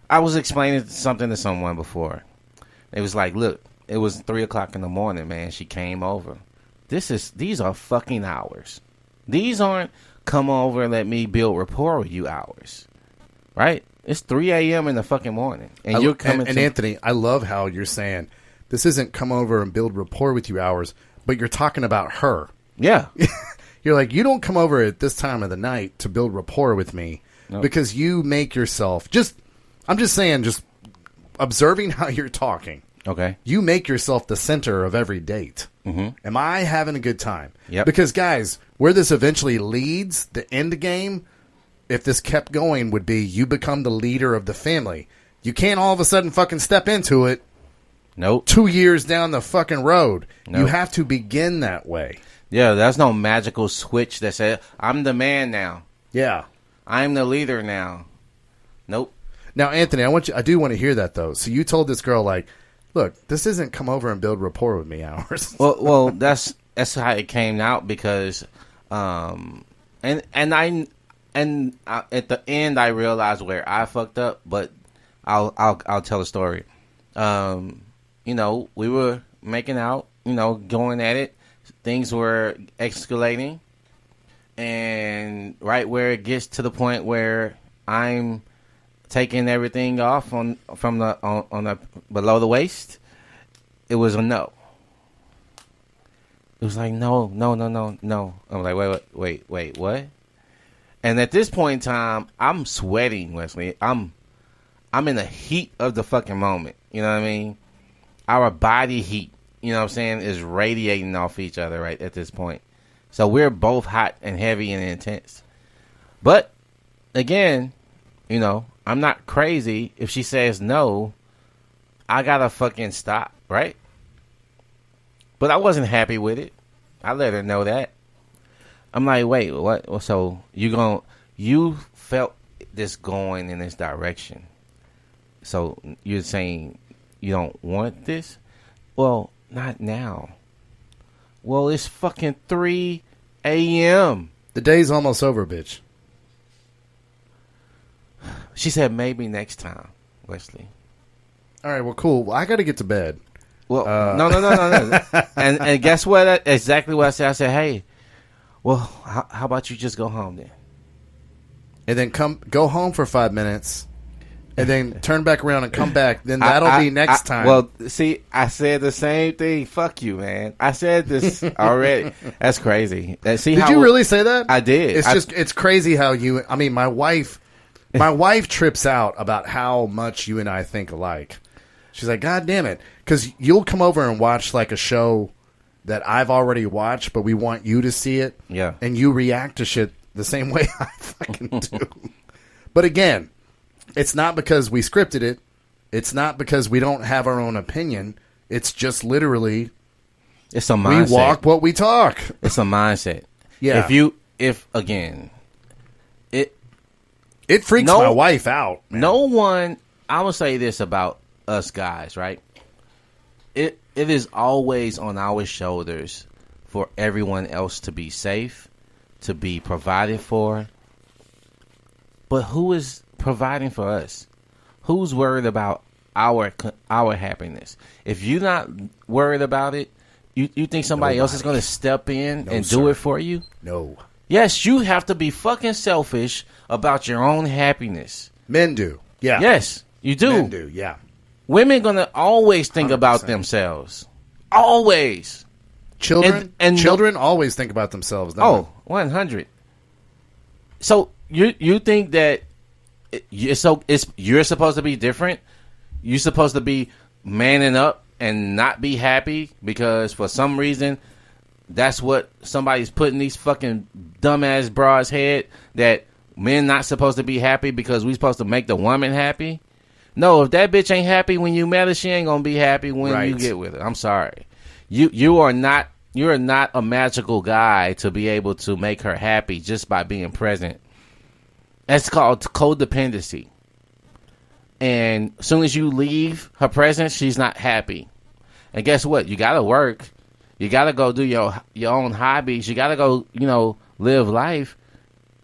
I was explaining something to someone before. It was like, look, it was 3:00 in the morning, man. She came over. These are fucking hours. These aren't come over and let me build rapport with you hours. Right? It's 3 a.m. in the fucking morning. And you're coming and Anthony, I love how you're saying, this isn't come over and build rapport with you hours, but you're talking about her. Yeah. You're like, you don't come over at this time of the night to build rapport with me because you make yourself, I'm just saying, just observing how you're talking. Okay. You make yourself the center of every date. Mm-hmm. Am I having a good time? Yep. Because, guys, where this eventually leads, the end game, if this kept going, would be you become the leader of the family. You can't all of a sudden fucking step into it. Nope. 2 years down the fucking road. Nope. You have to begin that way. Yeah, there's no magical switch that says, I'm the man now. Yeah. I'm the leader now. Nope. Now, Anthony, I do want to hear that, though. So you told this girl, like, look, this isn't come over and build rapport with me hours. well, that's how it came out because, and at the end I realized where I fucked up, but I'll tell a story. You know, we were making out, you know, going at it. Things were escalating, and right where it gets to the point where I'm taking everything off on the below the waist, it was a no. It was like no. I'm like, wait, what? And at this point in time, I'm sweating, Wesley. I'm in the heat of the fucking moment. You know what I mean? Our body heat, you know what I'm saying, is radiating off each other right at this point. So we're both hot and heavy and intense. But again, you know, I'm not crazy. If she says no, I gotta fucking stop, right? But I wasn't happy with it. I let her know that. I'm like, wait, what? So you felt this going in this direction. So you're saying you don't want this? Well, not now. Well, it's fucking 3 a.m. The day's almost over, bitch. She said maybe next time, Wesley. All right, well, cool. Well, I got to get to bed. Well, no. And guess what? Exactly what I said. I said, hey, well, how about you just go home then? And then go home for 5 minutes, and then turn back around and come back. Then that'll be next time. Well, see, I said the same thing. Fuck you, man. I said this already. That's crazy. See, did you really say that? I did. It's crazy how you. I mean, my wife trips out about how much you and I think alike. She's like, God damn it, because you'll come over and watch like a show that I've already watched, but we want you to see it. Yeah, and you react to shit the same way I fucking do. But again, it's not because we scripted it. It's not because we don't have our own opinion. It's just literally, it's a mindset. We walk what we talk. It's a mindset. Yeah. If again, it freaks my wife out. Man. No one. I will say this about us guys, right? It is always on our shoulders for everyone else to be safe, to be provided for. But who is providing for us? Who's worried about our happiness? If you're not worried about it, you think somebody else is going to step in and do it for you? No. Yes, you have to be fucking selfish about your own happiness. Men do. Yeah. Yes, you do. Men do. Yeah. Women gonna always think 100%. About themselves. Always. Children and children always think about themselves. 100. So you think that you're supposed to be different? You're supposed to be manning up and not be happy because for some reason that's what somebody's putting these fucking dumbass broads head, that men not supposed to be happy because we supposed to make the woman happy? No, if that bitch ain't happy when you met her, she ain't gonna be happy when you get with her. I'm sorry. You're not a magical guy to be able to make her happy just by being present. That's called codependency. And as soon as you leave her presence, she's not happy. And guess what? You gotta work. You gotta go do your own hobbies. You gotta go, live life.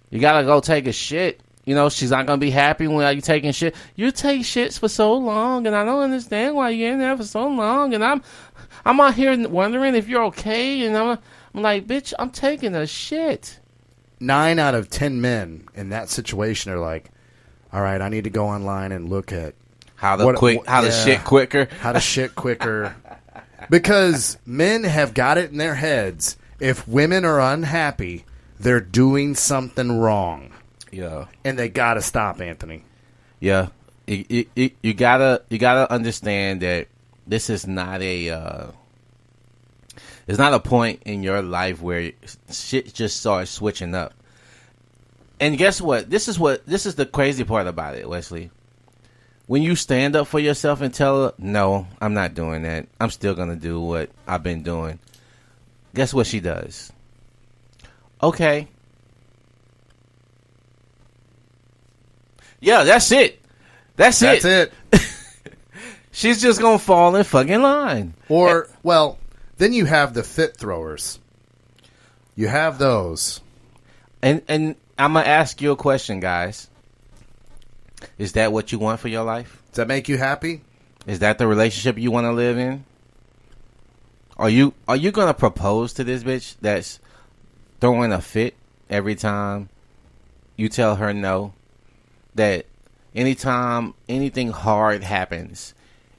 You gotta go take a shit. She's not going to be happy when you taking shit. You take shits for so long, and I don't understand why you're in there for so long. And I'm out here wondering if you're okay. And I'm like, bitch, I'm taking a shit. 9 out of 10 men in that situation are like, all right, I need to go online and look at how to shit quicker. How to shit quicker. Because men have got it in their heads. If women are unhappy, they're doing something wrong. Yeah, and they gotta stop, Anthony. Yeah, you gotta understand that this is not a it's not a point in your life where shit just starts switching up. And guess what? This is the crazy part about it, Wesley. When you stand up for yourself and tell her, no, I'm not doing that. I'm still gonna do what I've been doing. Guess what she does? Okay. Yeah, that's it. That's it. She's just going to fall in fucking line. Or, then you have the fit throwers. You have those. And I'm going to ask you a question, guys. Is that what you want for your life? Does that make you happy? Is that the relationship you want to live in? Are you going to propose to this bitch that's throwing a fit every time you tell her no? That anytime anything hard happens,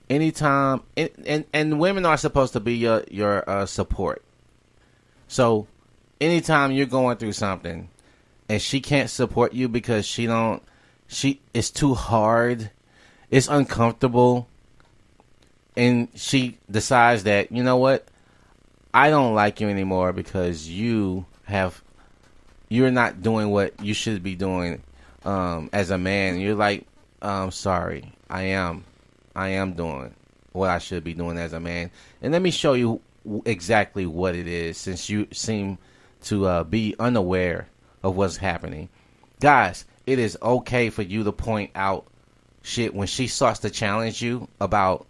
anytime and women are supposed to be your support. So anytime you're going through something and she can't support you because it's too hard, it's uncomfortable, and she decides that, you know what, I don't like you anymore because you're not doing what you should be doing. As a man, you're like, sorry, I am doing what I should be doing as a man. And let me show you exactly what it is, since you seem to be unaware of what's happening. Guys, it is okay for you to point out shit when she starts to challenge you about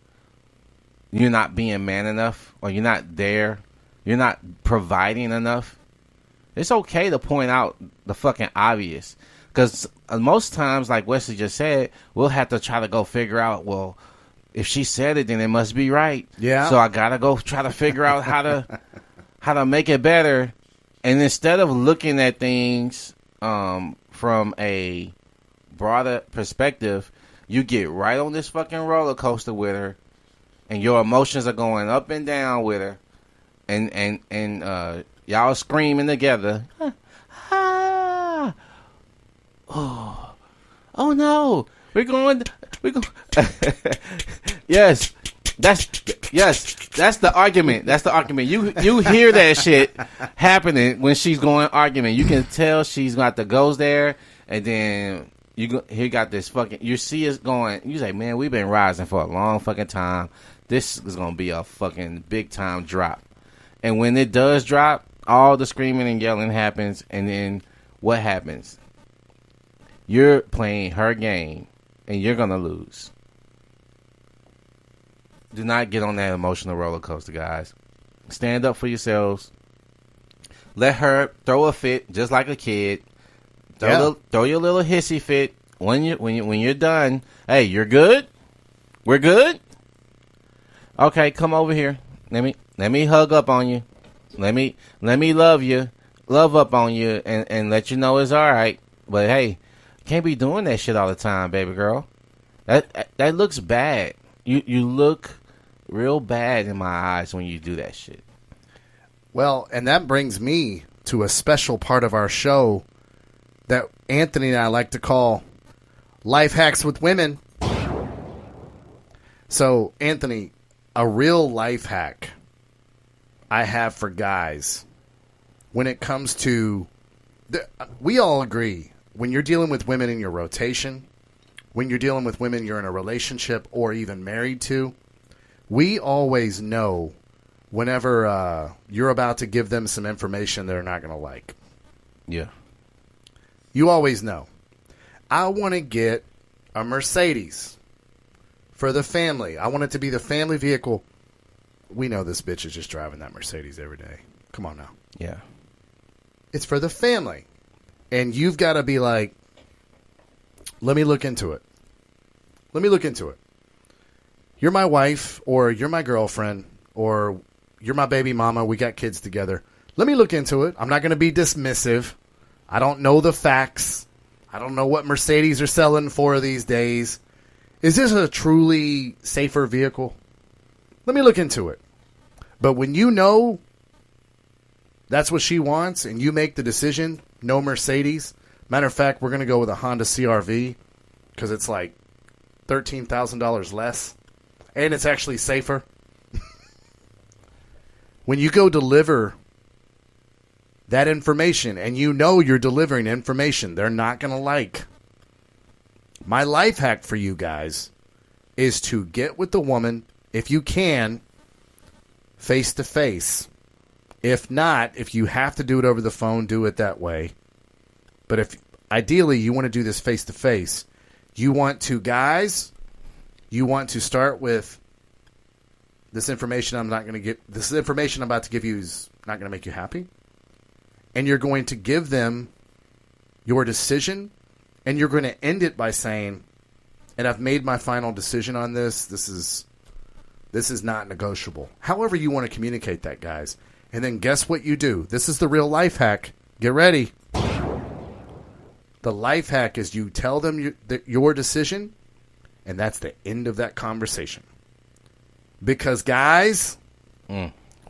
you're not being man enough, or you're not there, you're not providing enough. It's okay to point out the fucking obvious. Because most times, like Wesley just said, we'll have to try to go figure out, well, if she said it, then it must be right. Yeah. So I got to go try to figure out how to make it better. And instead of looking at things from a broader perspective, you get right on this fucking roller coaster with her, and your emotions are going up and down with her, and y'all screaming together. Oh no, we're going. Yes, that's the argument. That's the argument. You hear that shit happening when she's going argument. You can tell she's got the goes there, and then he got this fucking. You see us going. You say, man, we've been rising for a long fucking time. This is gonna be a fucking big time drop. And when it does drop, all the screaming and yelling happens, and then what happens? You're playing her game, and you're gonna lose. Do not get on that emotional roller coaster, guys. Stand up for yourselves. Let her throw a fit, just like a kid. Throw your little hissy fit. When you're done, hey, you're good. We're good. Okay, come over here. Let me hug up on you. Let me love up on you, and let you know it's all right. But hey, can't be doing that shit all the time, baby girl. That looks bad. You look real bad in my eyes when you do that shit. Well, and that brings me to a special part of our show that Anthony and I like to call Life Hacks with Women. So, Anthony, a real life hack I have for guys when it comes to... we all agree, when you're dealing with women in your rotation, when you're dealing with women you're in a relationship or even married to, we always know whenever you're about to give them some information they're not going to like. Yeah. You always know. I want to get a Mercedes for the family. I want it to be the family vehicle. We know this bitch is just driving that Mercedes every day. Come on now. Yeah. It's for the family. And you've got to be like, let me look into it. Let me look into it. You're my wife, or you're my girlfriend, or you're my baby mama. We got kids together. Let me look into it. I'm not going to be dismissive. I don't know the facts. I don't know what Mercedes are selling for these days. Is this a truly safer vehicle? Let me look into it. But when you know that's what she wants and you make the decision, no Mercedes. Matter of fact, we're going to go with a Honda CR-V because it's like $13,000 less. And it's actually safer. When you go deliver that information and you know you're delivering information they're not going to like, my life hack for you guys is to get with the woman, if you can, face to face. If not, if you have to do it over the phone, do it that way. But if ideally you want to do this face to face, you want to start with this information this information I'm about to give you is not going to make you happy. And you're going to give them your decision, and you're going to end it by saying, and I've made my final decision on this. This is not negotiable. However you want to communicate that, guys. And then guess what you do? This is the real life hack. Get ready. The life hack is you tell them your decision, and that's the end of that conversation. Because, guys,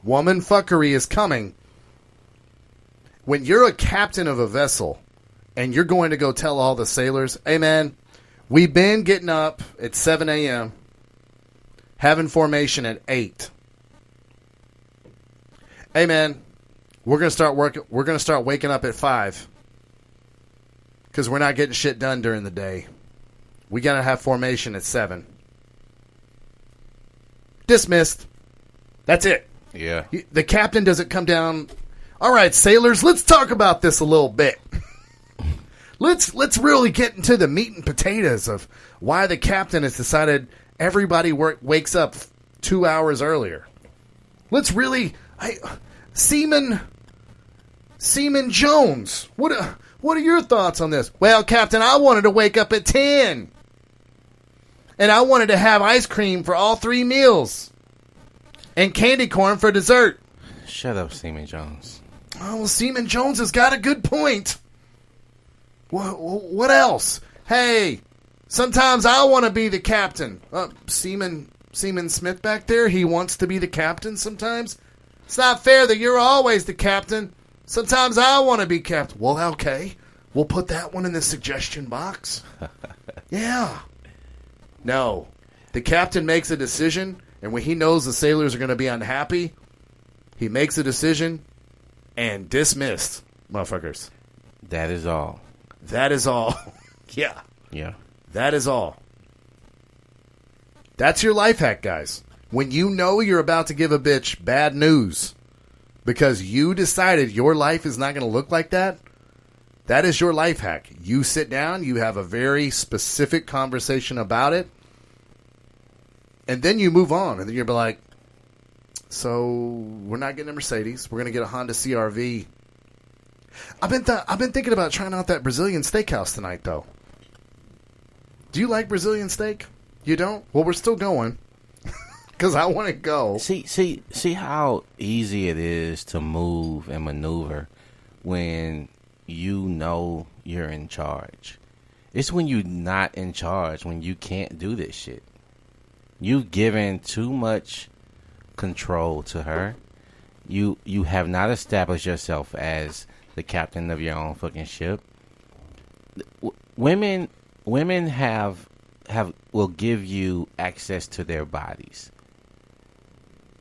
woman fuckery is coming. When you're a captain of a vessel and you're going to go tell all the sailors, hey, man, we've been getting up at 7 a.m., having formation at 8. Hey, man, we're going to start waking up at 5 because we're not getting shit done during the day. We got to have formation at 7. Dismissed. That's it. Yeah. The captain doesn't come down. All right, sailors, let's talk about this a little bit. Let's really get into the meat and potatoes of why the captain has decided everybody wakes up 2 hours earlier. Let's really, Seaman Jones. What What are your thoughts on this? Well, Captain, I wanted to wake up at 10. And I wanted to have ice cream for all 3 meals. And candy corn for dessert. Shut up, Seaman Jones. Oh, well, Seaman Jones has got a good point. What else? Hey, sometimes I want to be the captain. Seaman Smith back there, he wants to be the captain sometimes. It's not fair that you're always the captain. Sometimes I want to be captain. Well, okay. We'll put that one in the suggestion box. Yeah. No. The captain makes a decision, and when he knows the sailors are going to be unhappy, he makes a decision and dismissed, motherfuckers. That is all. That is all. Yeah. Yeah. That is all. That's your life hack, guys. When you know you're about to give a bitch bad news because you decided your life is not going to look like that, that is your life hack. You sit down, you have a very specific conversation about it, and then you move on. And then you'll be like, so we're not getting a Mercedes. We're going to get a Honda CR-V. I've been thinking about trying out that Brazilian steakhouse tonight, though. Do you like Brazilian steak? You don't? Well, we're still going. Because I want to go. See how easy it is to move and maneuver when you know you're in charge. It's when you're not in charge, when you can't do this shit. You've given too much control to her. You have not established yourself as the captain of your own fucking ship. Women will give you access to their bodies.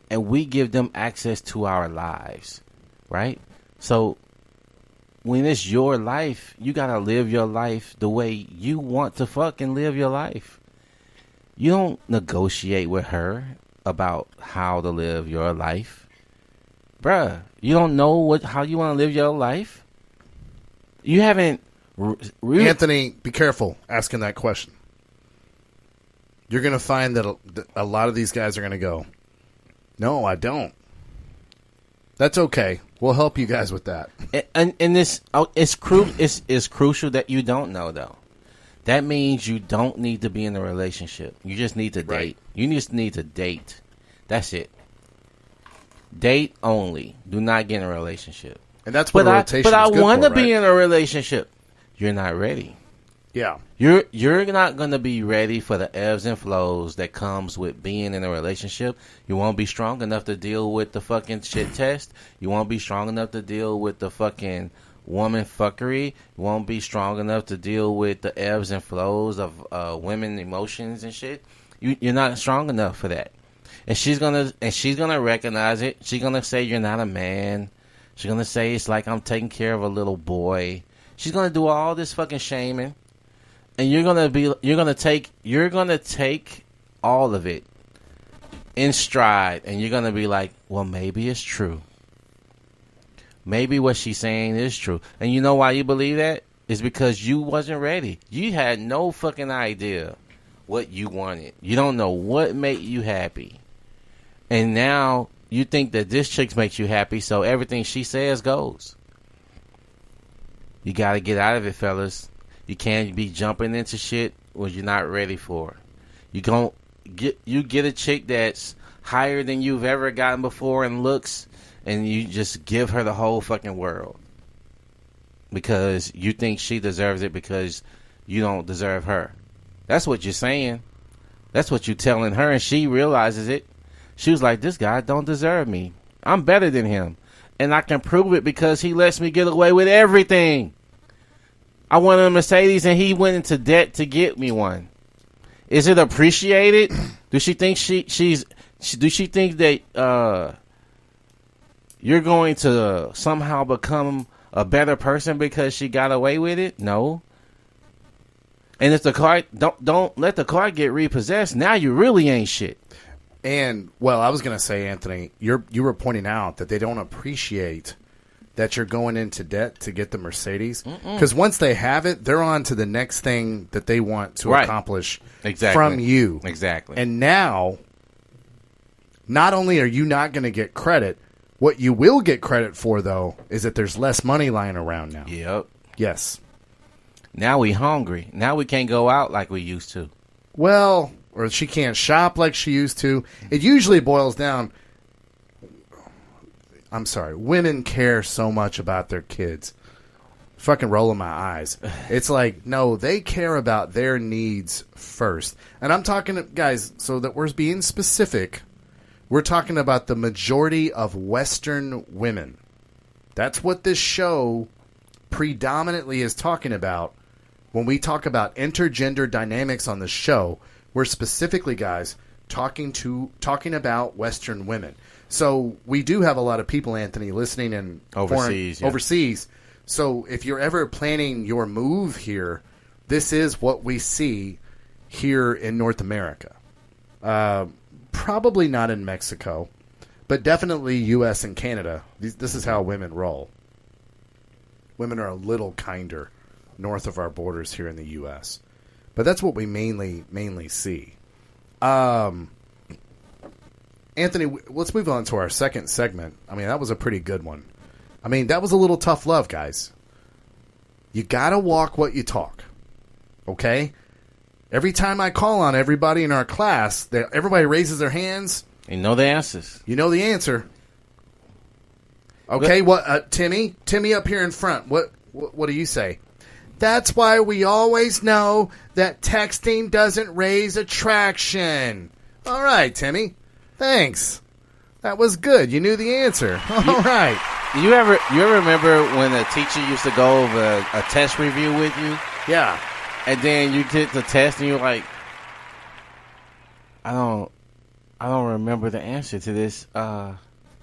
And we give them access to our lives, right? So when it's your life, you gotta live your life the way you want to fucking live your life. You don't negotiate with her about how to live your life. Bruh, you don't know how you want to live your life? You haven't... Anthony, be careful asking that question. You're going to find that a lot of these guys are going to go, no, I don't. That's okay. We'll help you guys with that. And this, it's crucial that you don't know, though. That means you don't need to be in a relationship. You just need to date. Right. You just need to date. That's it. Date only. Do not get in a relationship. And that's what a rotation is good But I want to for, be right? in a relationship. You're not ready. Yeah. You're not going to be ready for the ebbs and flows that comes with being in a relationship. You won't be strong enough to deal with the fucking shit test. You won't be strong enough to deal with the fucking woman fuckery. You won't be strong enough to deal with the ebbs and flows of women emotions and shit. You're not strong enough for that. And she's gonna recognize it. She's gonna say you're not a man. She's gonna say it's like I'm taking care of a little boy. She's gonna do all this fucking shaming. And you're gonna take all of it in stride, and you're gonna be like, well, maybe it's true. Maybe what she's saying is true. And you know why you believe that? It's because you wasn't ready. You had no fucking idea what you wanted. You don't know what made you happy. And now you think that this chick makes you happy, so everything she says goes. You gotta get out of it, fellas. You can't be jumping into shit when you're not ready for. You get a chick that's higher than you've ever gotten before in looks, and you just give her the whole fucking world because you think she deserves it because you don't deserve her. That's what you're saying. That's what you're telling her, and she realizes it. She was like, this guy don't deserve me. I'm better than him, and I can prove it because he lets me get away with everything. I wanted a Mercedes, and he went into debt to get me one. Is it appreciated? Does she think do she think that you're going to somehow become a better person because she got away with it? No. And if the car don't let the car get repossessed, now you really ain't shit. And well, I was going to say, Anthony, you were pointing out that they don't appreciate that you're going into debt to get the Mercedes, because once they have it, they're on to the next thing that they want to accomplish from you. Exactly. And now, not only are you not going to get credit, what you will get credit for, though, is that there's less money lying around now. Yep. Yes. Now we hungry. Now we can't go out like we used to. Well, or she can't shop like she used to. It usually boils down. I'm sorry. Women care so much about their kids. Fucking rolling my eyes. It's like, no, they care about their needs first. And I'm talking, guys, so that we're being specific, we're talking about the majority of Western women. That's what this show predominantly is talking about. When we talk about intergender dynamics on the show, we're specifically, guys, talking about Western women. So we do have a lot of people, Anthony, listening in overseas. So if you're ever planning your move here, this is what we see here in North America. Probably not in Mexico, but definitely U.S. and Canada. This is how women roll. Women are a little kinder north of our borders here in the U.S. But that's what we mainly see. Anthony, let's move on to our second segment. I mean, that was a pretty good one. I mean, that was a little tough love, guys. You got to walk what you talk. Okay? Every time I call on everybody in our class, everybody raises their hands. You know the answers. You know the answer. Okay, what Timmy up here in front. What do you say? That's why we always know that texting doesn't raise attraction. All right, Timmy. Thanks. That was good. You knew the answer. All right. You ever remember when a teacher used to go over a test review with you? Yeah. And then you did the test and you're like, I don't remember the answer to this.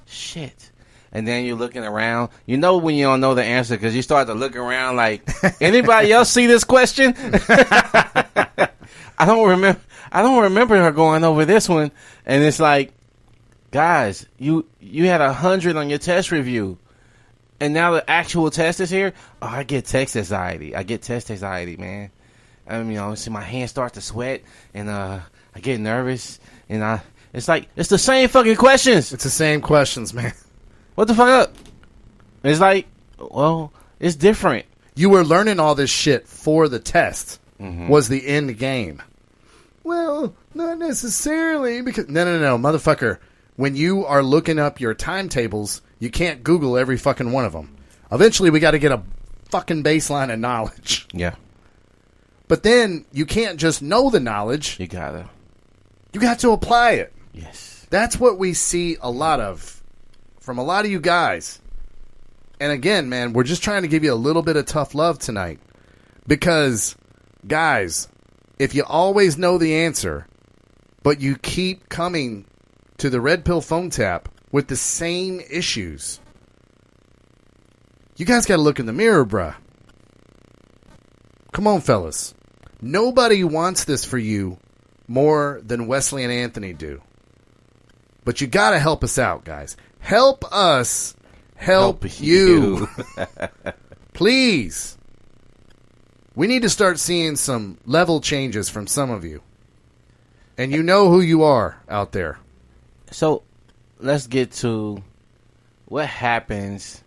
Shit. And then you're looking around. You know when you don't know the answer because you start to look around like, anybody else see this question? I don't remember her going over this one. And it's like, guys, you had 100 on your test review. And now the actual test is here. Oh, I get test anxiety, man. I mean, see my hands start to sweat and I get nervous and it's like it's the same fucking questions. It's the same questions, man. What the fuck up? It's like, well, it's different. You were learning all this shit for the test. Was the end game. Well, not necessarily because no, motherfucker. When you are looking up your timetables, you can't Google every fucking one of them. Eventually, we got to get a fucking baseline of knowledge. Yeah. But then you can't just know the knowledge. You got to apply it. Yes. That's what we see a lot of from a lot of you guys. And again, man, we're just trying to give you a little bit of tough love tonight. Because, guys, if you always know the answer, but you keep coming to the Red Pill phone tap with the same issues, you guys got to look in the mirror, bruh. Come on, fellas. Nobody wants this for you more than Wesley and Anthony do. But you got to help us out, guys. Help us help you. Please. We need to start seeing some level changes from some of you. And you know who you are out there. So, let's get to what happens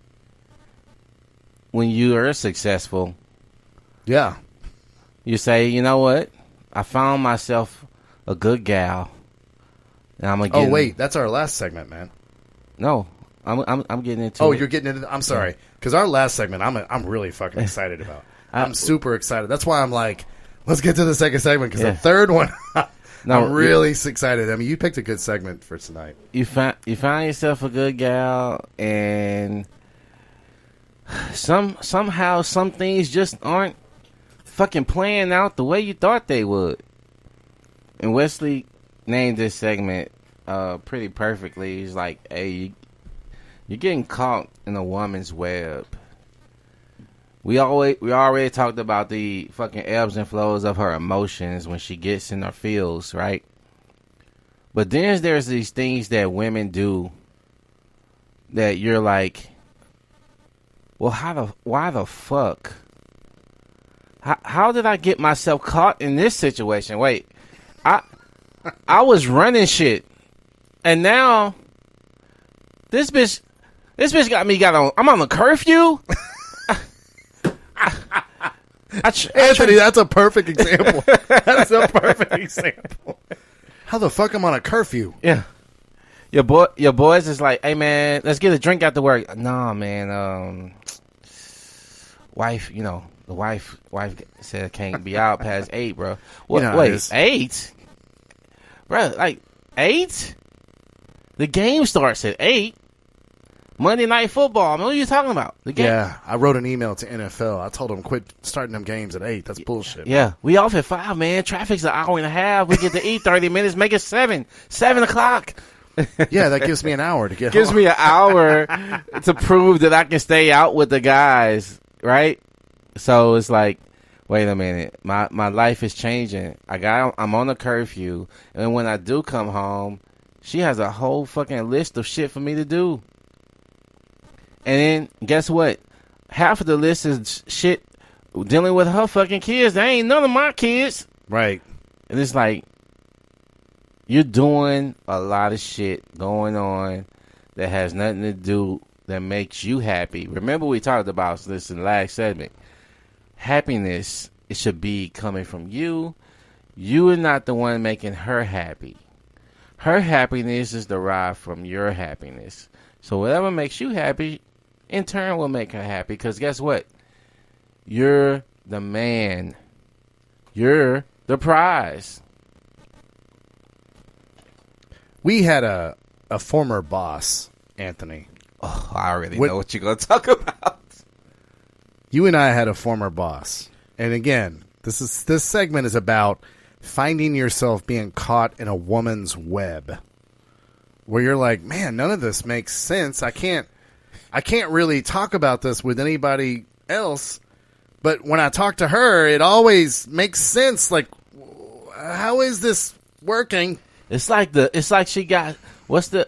when you are successful. Yeah. You say, you know what? I found myself a good gal. And I'm gonna Oh, wait. That's our last segment, man. No. I'm getting into Oh, you're getting into I'm sorry. Because our last segment, I'm really fucking excited about. I'm super excited. That's why I'm like, let's get to the second segment. Because the third one, I'm really excited. I mean, you picked a good segment for tonight. You find yourself a good gal, and somehow some things just aren't fucking playing out the way you thought they would. And Wesley named this segment pretty perfectly. He's like, hey, you're getting caught in a woman's web. We already talked about the fucking ebbs and flows of her emotions when she gets in her feels, right? But then there's these things that women do that you're like, well, why the fuck? How did I get myself caught in this situation? Wait, I was running shit, and now this bitch got on. I'm on a curfew. Anthony, that's a perfect example. That's a perfect example. How the fuck I'm on a curfew? Yeah. Your boys is like, hey man, let's get a drink after work. Nah, man. Wife, the wife said I can't be out past 8, bro. What? Wait, 8, bro? Like 8? The game starts at 8. Monday Night Football. I mean, what are you talking about? The game. Yeah, I wrote an email to NFL. I told them quit starting them games at 8. That's bullshit. Yeah, we off at 5, man. Traffic's an hour and a half. We get to eat 30 minutes. Make it 7 o'clock. Yeah, that gives me an hour to get gives home. me an hour to prove that I can stay out with the guys, right? So it's like, wait a minute, my life is changing. I'm on a curfew, and when I do come home, she has a whole fucking list of shit for me to do. And then guess what? Half of the list is shit dealing with her fucking kids. They ain't none of my kids, right? And it's like, you're doing a lot of shit going on that has nothing to do that makes you happy. Remember we talked about this in the last segment. Happiness, it should be coming from you. You are not the one making her happy. Her happiness is derived from your happiness. So whatever makes you happy, in turn will make her happy. Because guess what? You're the man. You're the prize. We had a former boss, Anthony. Oh, I already know what you're going to talk about. You and I had a former boss. And again, this segment is about finding yourself being caught in a woman's web. Where you're like, man, none of this makes sense. I can't really talk about this with anybody else. But when I talk to her, it always makes sense. Like, how is this working? It's like she got, what's the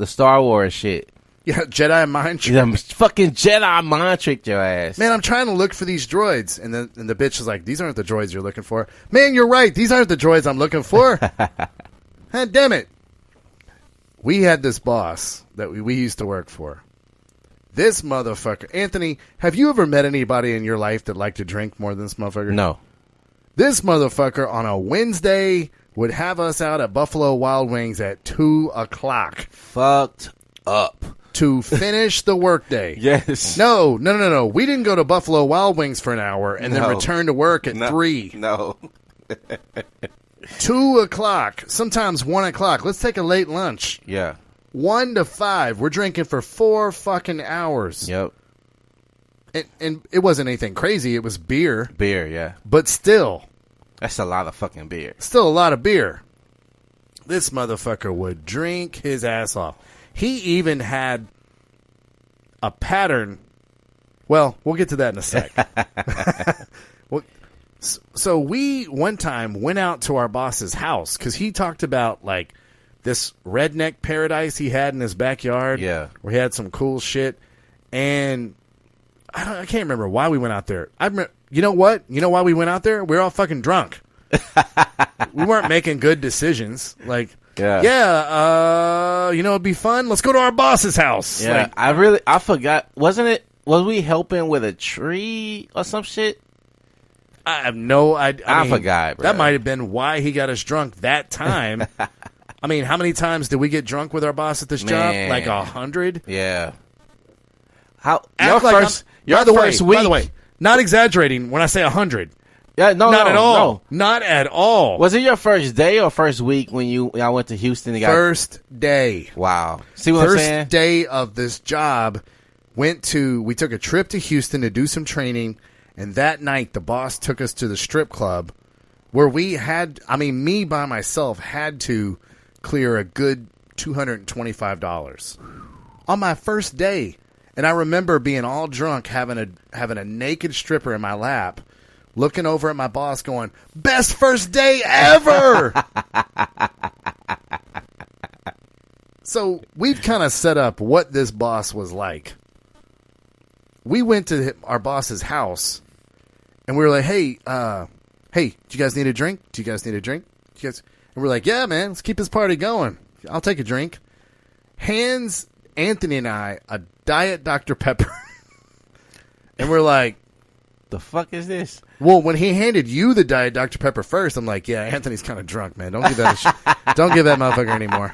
Star Wars shit? Yeah, Jedi mind trick. Yeah, fucking Jedi mind tricked your ass. Man, I'm trying to look for these droids. And the bitch is like, these aren't the droids you're looking for. Man, you're right. These aren't the droids I'm looking for. God damn it. We had this boss that we used to work for. This motherfucker. Anthony, have you ever met anybody in your life that liked to drink more than this motherfucker? No. This motherfucker on a Wednesday would have us out at Buffalo Wild Wings at 2 o'clock. Fucked up. To finish the workday. Yes. No. We didn't go to Buffalo Wild Wings for an hour and then return to work at 3. No. 2 o'clock. Sometimes 1 o'clock. Let's take a late lunch. Yeah. 1 to 5. We're drinking for 4 fucking hours. Yep. And it wasn't anything crazy. It was beer. Beer, yeah. But still. That's a lot of fucking beer. Still a lot of beer. This motherfucker would drink his ass off. He even had a pattern. Well, we'll get to that in a sec. So we one time went out to our boss's house because he talked about like this redneck paradise he had in his backyard. Yeah. Where he had some cool shit. And I can't remember why we went out there. You know what? You know why we went out there? We were all fucking drunk. We weren't making good decisions. Like, it'd be fun. Let's go to our boss's house. Yeah, like, I forgot. Was we helping with a tree or some shit? I have no idea. I forgot, bro. That might have been why he got us drunk that time. I mean, how many times did we get drunk with our boss at this job? Like 100? Yeah. How? By the way, not exaggerating when I say 100. Yeah, not at all. No. Not at all. Was it your first day or first week when y'all went to Houston? First day. Wow. See what I'm saying? First day of this job, we took a trip to Houston to do some training, and that night the boss took us to the strip club where me by myself had to clear a good $225 on my first day. And I remember being all drunk, having a naked stripper in my lap, looking over at my boss going, best first day ever! So we've kind of set up what this boss was like. We went to our boss's house, and we were like, hey, do you guys need a drink? Do you guys need a drink? And we're like, yeah, man, let's keep this party going. I'll take a drink. Hands Anthony and I a Diet Dr. Pepper. And we're like, The fuck is this? Well, when he handed you the Diet Dr. Pepper first, I'm like, yeah, Anthony's kind of drunk, man. Don't give that don't give that motherfucker anymore.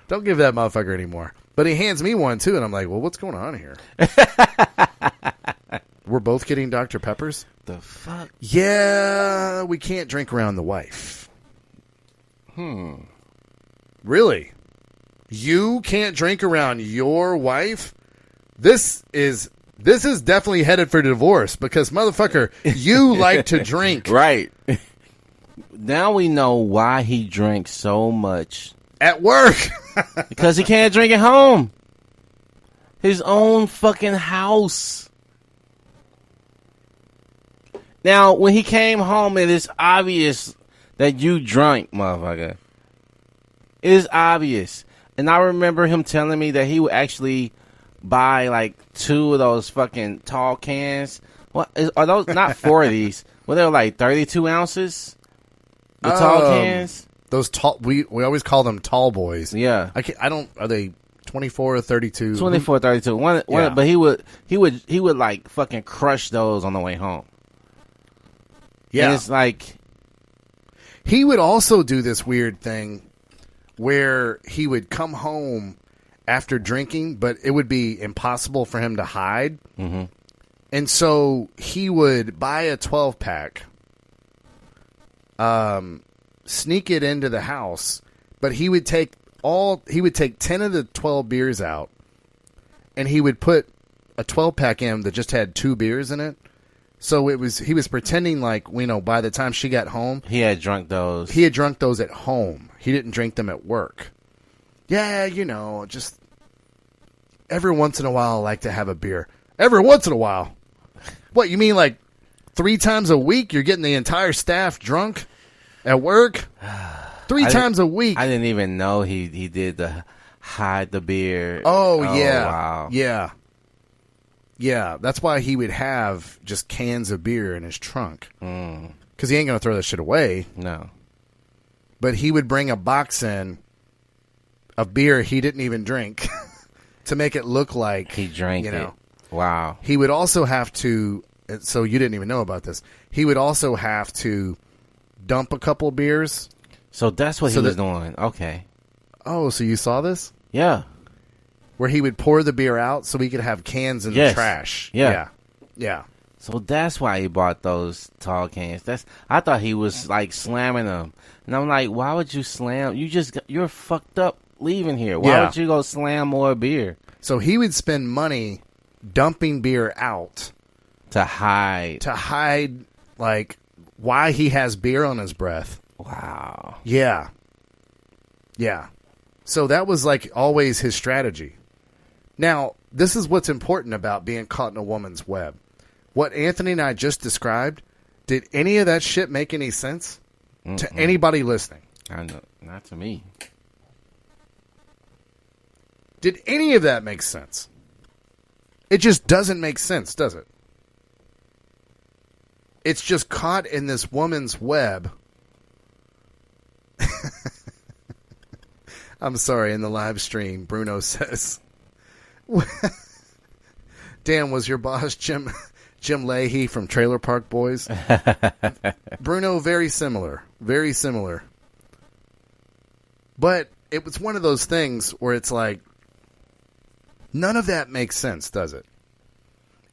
Don't give that motherfucker anymore. But he hands me one, too, and I'm like, well, what's going on here? We're both getting Dr. Peppers? The fuck? Yeah, we can't drink around the wife. Really? You can't drink around your wife? This is definitely headed for divorce because, motherfucker, you like to drink. Right. Now we know why he drinks so much. At work. Because he can't drink at home. His own fucking house. Now, when he came home, it is obvious that you drank, motherfucker. It is obvious. And I remember him telling me that he would actually buy like 2 of those fucking tall cans. What are those? Not 4 of these. Well, they were like 32 ounces. The tall cans. Those tall. We always call them tall boys. Yeah. I don't. Are they 24 or 32? 24, 32. One, but he would like fucking crush those on the way home. Yeah. And it's like he would also do this weird thing where he would come home after drinking, but it would be impossible for him to hide. Mm-hmm. And so he would buy a 12-pack, sneak it into the house, but he would take 10 of the 12 beers out, and he would put a 12-pack in that just had 2 beers in it. So he was pretending like, by the time she got home, he had drunk those. He had drunk those at home. He didn't drink them at work. Yeah, just every once in a while I like to have a beer. Every once in a while. What, you mean like 3 times a week you're getting the entire staff drunk at work? 3 times a week. I didn't even know he did the hide the beer. Oh yeah. Wow. Yeah. Yeah, that's why he would have just cans of beer in his trunk. Because he ain't going to throw that shit away. No. But he would bring a box in of beer he didn't even drink to make it look like he drank it. Wow. He would also have to, so you didn't even know about this, he would also have to dump a couple beers. So that's what he was doing. Okay. Oh, so you saw this? Yeah. Where he would pour the beer out so he could have cans in the trash. Yeah. Yeah. So that's why he bought those tall cans. I thought he was like slamming them. And I'm like, why would you slam? You're fucked up leaving here. Why would you go slam more beer? So he would spend money dumping beer out. To hide, like, why he has beer on his breath. Wow. Yeah. Yeah. So that was like always his strategy. Now, this is what's important about being caught in a woman's web. What Anthony and I just described, did any of that shit make any sense to anybody listening? I know, not to me. Did any of that make sense? It just doesn't make sense, does it? It's just caught in this woman's web. I'm sorry, in the live stream, Bruno says, damn, was your boss Jim Leahy from Trailer Park Boys? Bruno, very similar. Very similar. But it was one of those things where it's like, none of that makes sense, does it?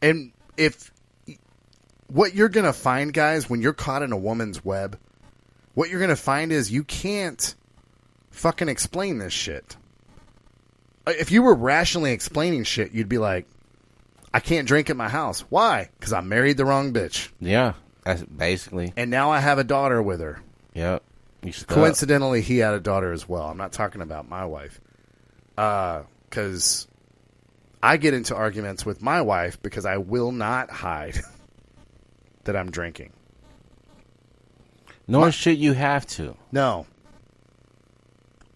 And if what you're going to find, guys, when you're caught in a woman's web, what you're going to find is you can't fucking explain this shit. If you were rationally explaining shit, you'd be like, I can't drink at my house. Why? Because I married the wrong bitch. Yeah, that's basically. And now I have a daughter with her. Yep. Coincidentally, he had a daughter as well. I'm not talking about my wife. Because I get into arguments with my wife because I will not hide that I'm drinking. Nor should you have to. No.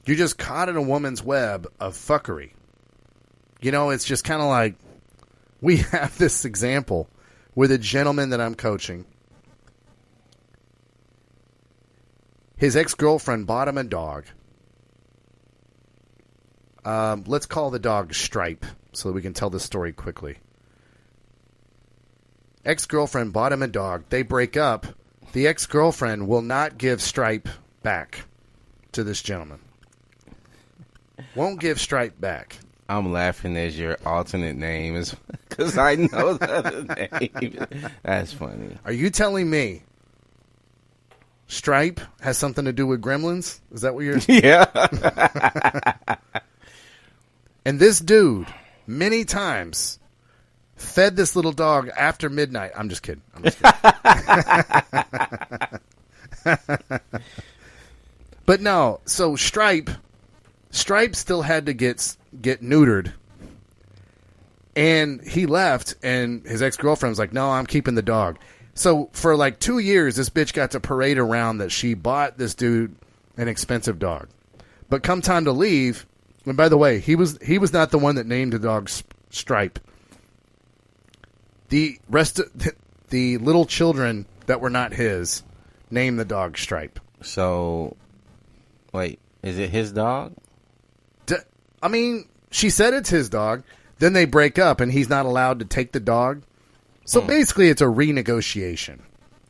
You're just caught in a woman's web of fuckery. It's just kind of like, we have this example with a gentleman that I'm coaching. His ex-girlfriend bought him a dog. Let's call the dog Stripe so that we can tell this story quickly. Ex-girlfriend bought him a dog. They break up. The ex-girlfriend will not give Stripe back to this gentleman. Won't give Stripe back. I'm laughing as your alternate name is because I know the other name. That's funny. Are you telling me Stripe has something to do with Gremlins? Is that what you're... Yeah. And this dude, many times, fed this little dog after midnight. I'm just kidding. But no, so Stripe still had to get neutered. And he left, and his ex-girlfriend was like, no, I'm keeping the dog. So for like 2 years, this bitch got to parade around that she bought this dude an expensive dog. But come time to leave, and by the way, he was not the one that named the dog Stripe. The rest of the little children that were not his named the dog Stripe. So, wait, is it his dog? I mean, she said it's his dog. Then they break up, and he's not allowed to take the dog. So basically, it's a renegotiation.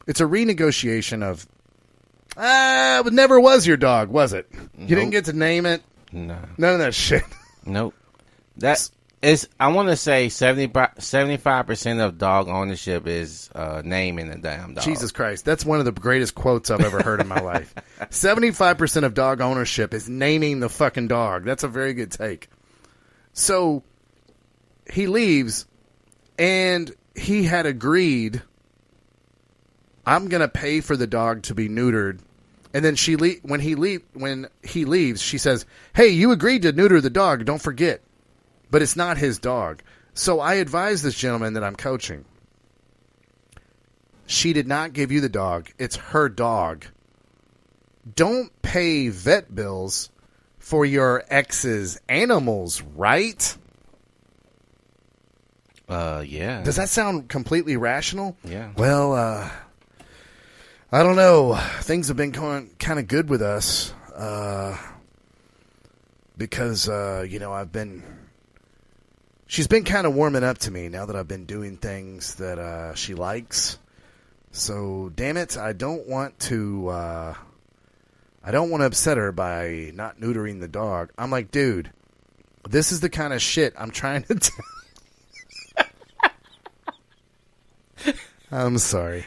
It's a renegotiation of, it never was your dog, was it? You didn't get to name it? No. None of that shit. Nope. That is, I want to say 75% of dog ownership is naming the damn dog. Jesus Christ. That's one of the greatest quotes I've ever heard in my life. 75% of dog ownership is naming the fucking dog. That's a very good take. So he leaves, and he had agreed, I'm going to pay for the dog to be neutered. And then when he leaves, she says, hey, you agreed to neuter the dog. Don't forget. But it's not his dog. So I advise this gentleman that I'm coaching. She did not give you the dog. It's her dog. Don't pay vet bills for your ex's animals, right? Yeah. Does that sound completely rational? Yeah. Well, I don't know. Things have been going kind of good with us because, she's been kind of warming up to me now that I've been doing things that she likes. So, damn it, I don't want to upset her by not neutering the dog. I'm like, dude, this is the kind of shit I'm trying to tell. I'm sorry.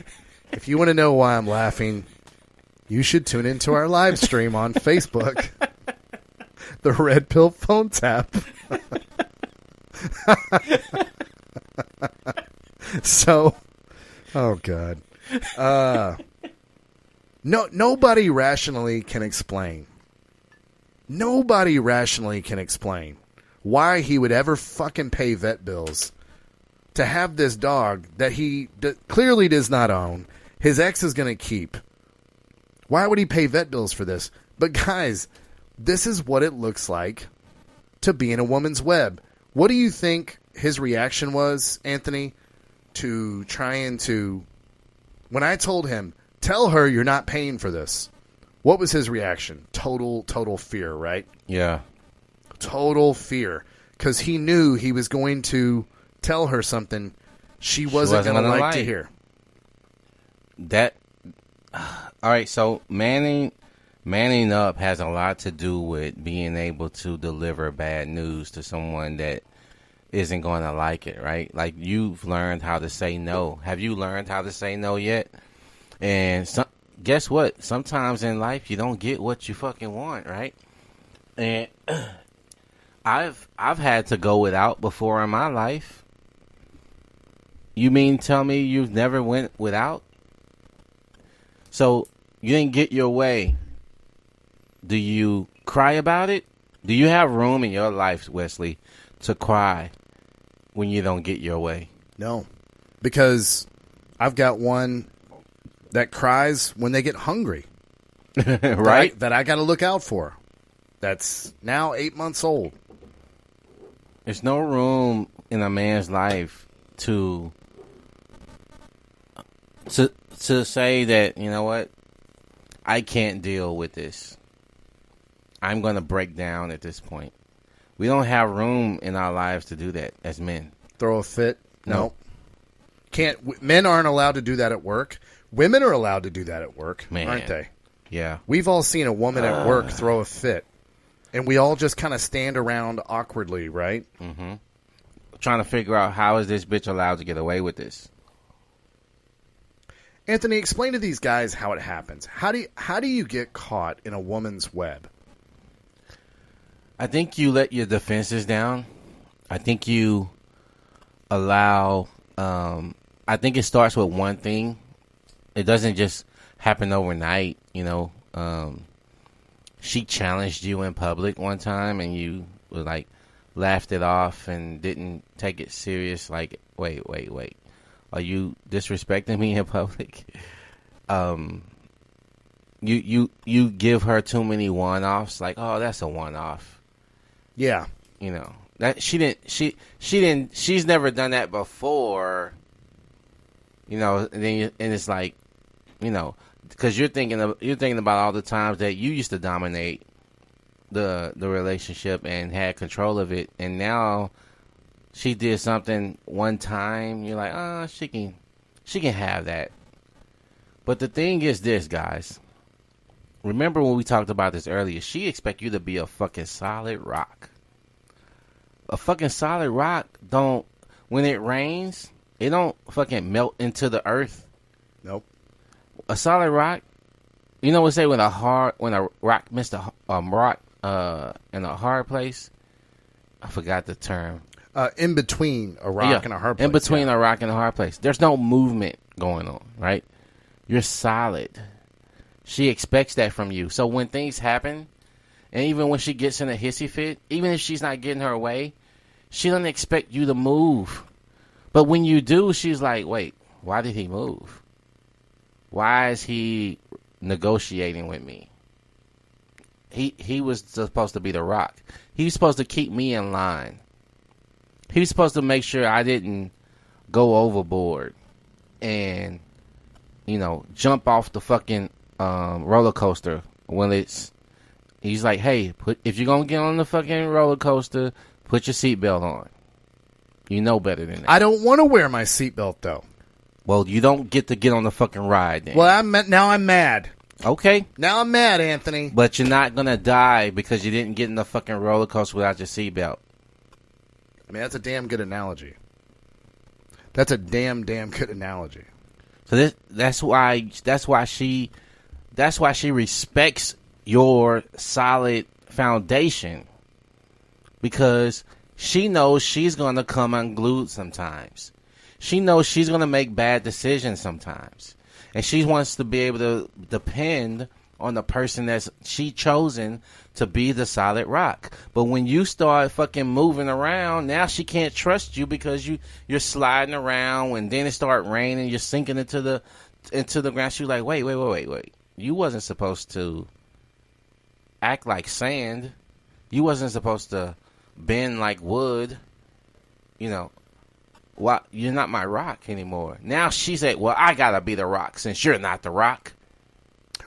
If you want to know why I'm laughing, you should tune into our live stream on Facebook. The Red Pill Phone Tap. So, oh God. Nobody rationally can explain. Nobody rationally can explain why he would ever fucking pay vet bills to have this dog that he clearly does not own. His ex is going to keep. Why would he pay vet bills for this? But guys, this is what it looks like to be in a woman's web. What do you think his reaction was, Anthony, to trying to... When I told him, tell her you're not paying for this, what was his reaction? Total fear, right? Yeah. Total fear. Because he knew he was going to tell her something she wasn't going to like to hear. All right, so manning up has a lot to do with being able to deliver bad news to someone that isn't going to like it, right? Like, you've learned how to say no. Have you learned how to say no yet? And guess what? Sometimes in life you don't get what you fucking want, right? And I've had to go without before in my life. You mean tell me you've never went without? So you didn't get your way. Do you cry about it? Do you have room in your life, Wesley, to cry when you don't get your way? No, because I've got one that cries when they get hungry. Right? That I got to look out for. That's now 8 months old. There's no room in a man's life to say that, you know what, I can't deal with this. I'm going to break down at this point. We don't have room in our lives to do that as men. Throw a fit? No. Men aren't allowed to do that at work. Women are allowed to do that at work, Man. aren't they? Yeah. We've all seen a woman at work throw a fit, and we all just kind of stand around awkwardly, right? Mm-hmm. Trying to figure out how is this bitch allowed to get away with this. Anthony, explain to these guys how it happens. How do you get caught in a woman's web? I think you let your defenses down. I think you allow. I think it starts with one thing. It doesn't just happen overnight. You know, she challenged you in public one time, and you were like laughed it off and didn't take it serious. Like, wait. Are you disrespecting me in public? You give her too many one-offs. Like, oh, that's a one-off. Yeah, You know that she didn't. She's never done that before. You know, and it's like, you know, because you're thinking about all the times that you used to dominate the relationship and had control of it, and now she did something one time, you're like, she can have that. But the thing is this, guys. Remember when we talked about this earlier? She expect you to be a fucking solid rock. A fucking solid rock when it rains, it don't fucking melt into the earth. Nope. A solid rock, you know what they say when a rock missed a rock in a hard place? I forgot the term. In between a rock and a hard place. In between a rock and a hard place. There's no movement going on, right? You're solid. She expects that from you. So when things happen, and even when she gets in a hissy fit, even if she's not getting her way, she doesn't expect you to move. But when you do, she's like, wait, why did he move? Why is he negotiating with me? He was supposed to be the rock. He was supposed to keep me in line. He was supposed to make sure I didn't go overboard and, you know, jump off the fucking roller coaster when he's like, hey, if you're going to get on the fucking roller coaster, put your seatbelt on. You know better than that. I don't want to wear my seatbelt, though. Well, you don't get to get on the fucking ride then. Well, now I'm mad. Okay. Now I'm mad, Anthony. But you're not going to die because you didn't get in the fucking roller coaster without your seatbelt. I mean, that's a damn good analogy. That's a damn good analogy. So that's why she respects your solid foundation, because she knows she's going to come unglued sometimes. She knows she's going to make bad decisions sometimes. And she wants to be able to depend on the person that's she chosen to be the solid rock. But when you start fucking moving around, now she can't trust you because you're sliding around, and then it start raining, you're sinking into the ground. She's like, wait. You wasn't supposed to act like sand. You wasn't supposed to bend like wood. You know, why you're not my rock anymore. Now she said, well, I gotta be the rock since you're not the rock.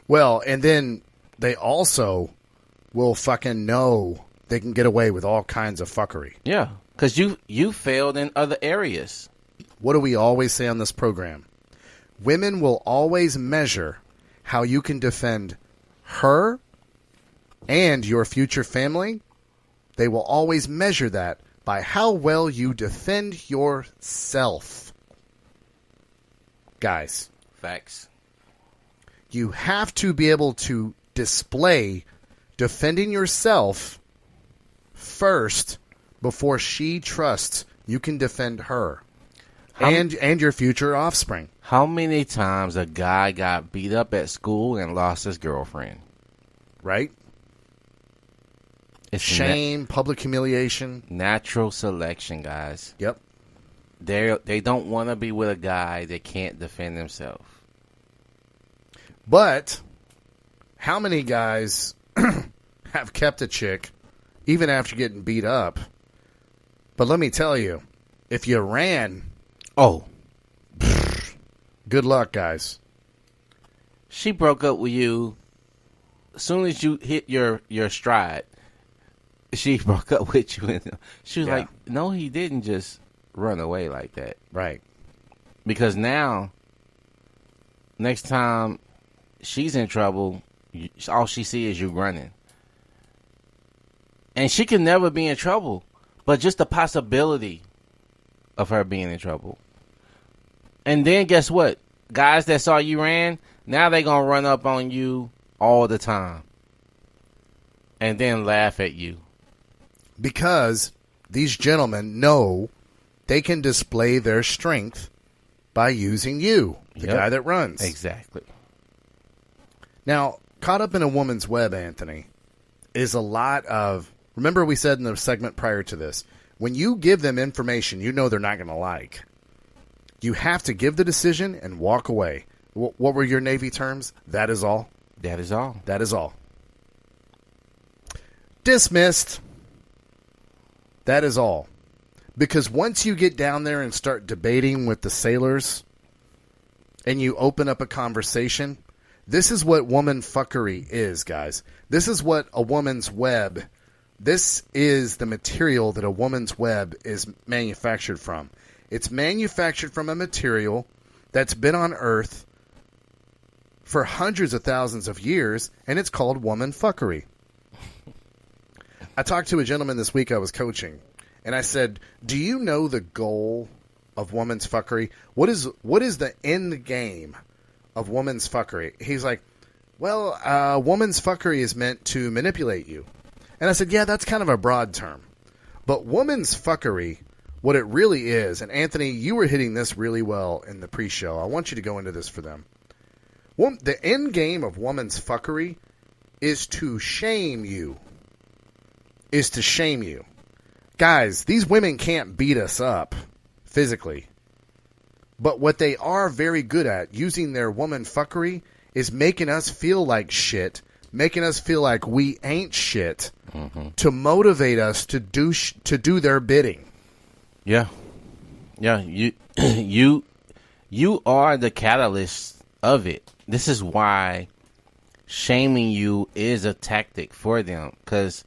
Well, and then they also will fucking know they can get away with all kinds of fuckery. Yeah, because you failed in other areas. What do we always say on this program? Women will always measure how you can defend her and your future family. They will always measure that by how well you defend yourself. Guys. Facts. You have to be able to display defending yourself first before she trusts you can defend her and your future offspring. How many times a guy got beat up at school and lost his girlfriend? Right? It's shame, public humiliation. Natural selection, guys. Yep. They don't want to be with a guy that can't defend himself. But how many guys have kept a chick even after getting beat up? But let me tell you, if you ran, good luck, guys. She broke up with you as soon as you hit your stride. She broke up with you, and she was like, "No, he didn't just run away like that." Right. Because now, next time she's in trouble, all she sees is you running. And she can never be in trouble, but just the possibility of her being in trouble. And then guess what? Guys that saw you ran, now they going to run up on you all the time. And then laugh at you. Because these gentlemen know they can display their strength by using you, the guy that runs. Exactly. Now, caught up in a woman's web, Anthony, is a lot of... Remember we said in the segment prior to this, when you give them information you know they're not going to like, you have to give the decision and walk away. What were your Navy terms? That is all? That is all. That is all. Dismissed. That is all. Because once you get down there and start debating with the sailors and you open up a conversation, this is what woman fuckery is, guys. This is what a woman's web, this is the material that a woman's web is manufactured from. It's manufactured from a material that's been on Earth for hundreds of thousands of years, and it's called woman fuckery. I talked to a gentleman this week I was coaching, and I said, do you know the goal of woman's fuckery? What is the end game of woman's fuckery? He's like, well, woman's fuckery is meant to manipulate you. And I said, yeah, that's kind of a broad term. But woman's fuckery, what it really is, and Anthony, you were hitting this really well in the pre-show. I want you to go into this for them. The end game of woman's fuckery is to shame you. Is to shame you. Guys, these women can't beat us up physically. But what they are very good at, using their woman fuckery, is making us feel like shit, making us feel like we ain't shit, to motivate us to do their bidding. Yeah. Yeah, you are the catalyst of it. This is why shaming you is a tactic for them, because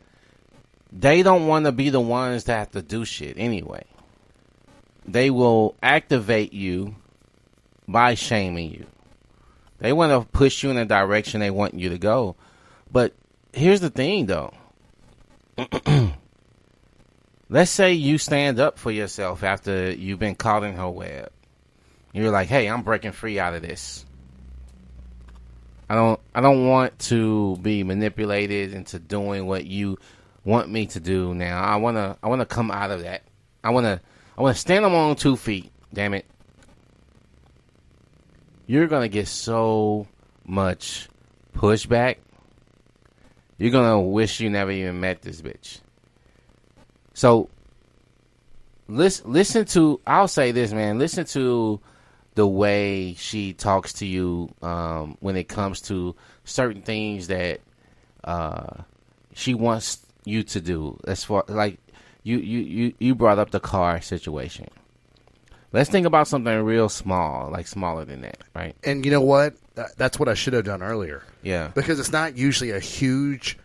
they don't want to be the ones that have to do shit anyway. They will activate you by shaming you. They want to push you in the direction they want you to go. But here's the thing, though. Let's say you stand up for yourself after you've been caught in her web. You're like, hey, I'm breaking free out of this. I don't want to be manipulated into doing what you want me to do now. I wanna come out of that. I wanna stand on my own 2 feet, damn it. You're gonna get so much pushback. You're gonna wish you never even met this bitch. So listen to, I'll say this, man, listen to the way she talks to you when it comes to certain things that she wants you to do. As far like you brought up the car situation. Let's think about something real small, like smaller than that, right? And you know what? That's what I should have done earlier. Yeah. Because it's not usually a huge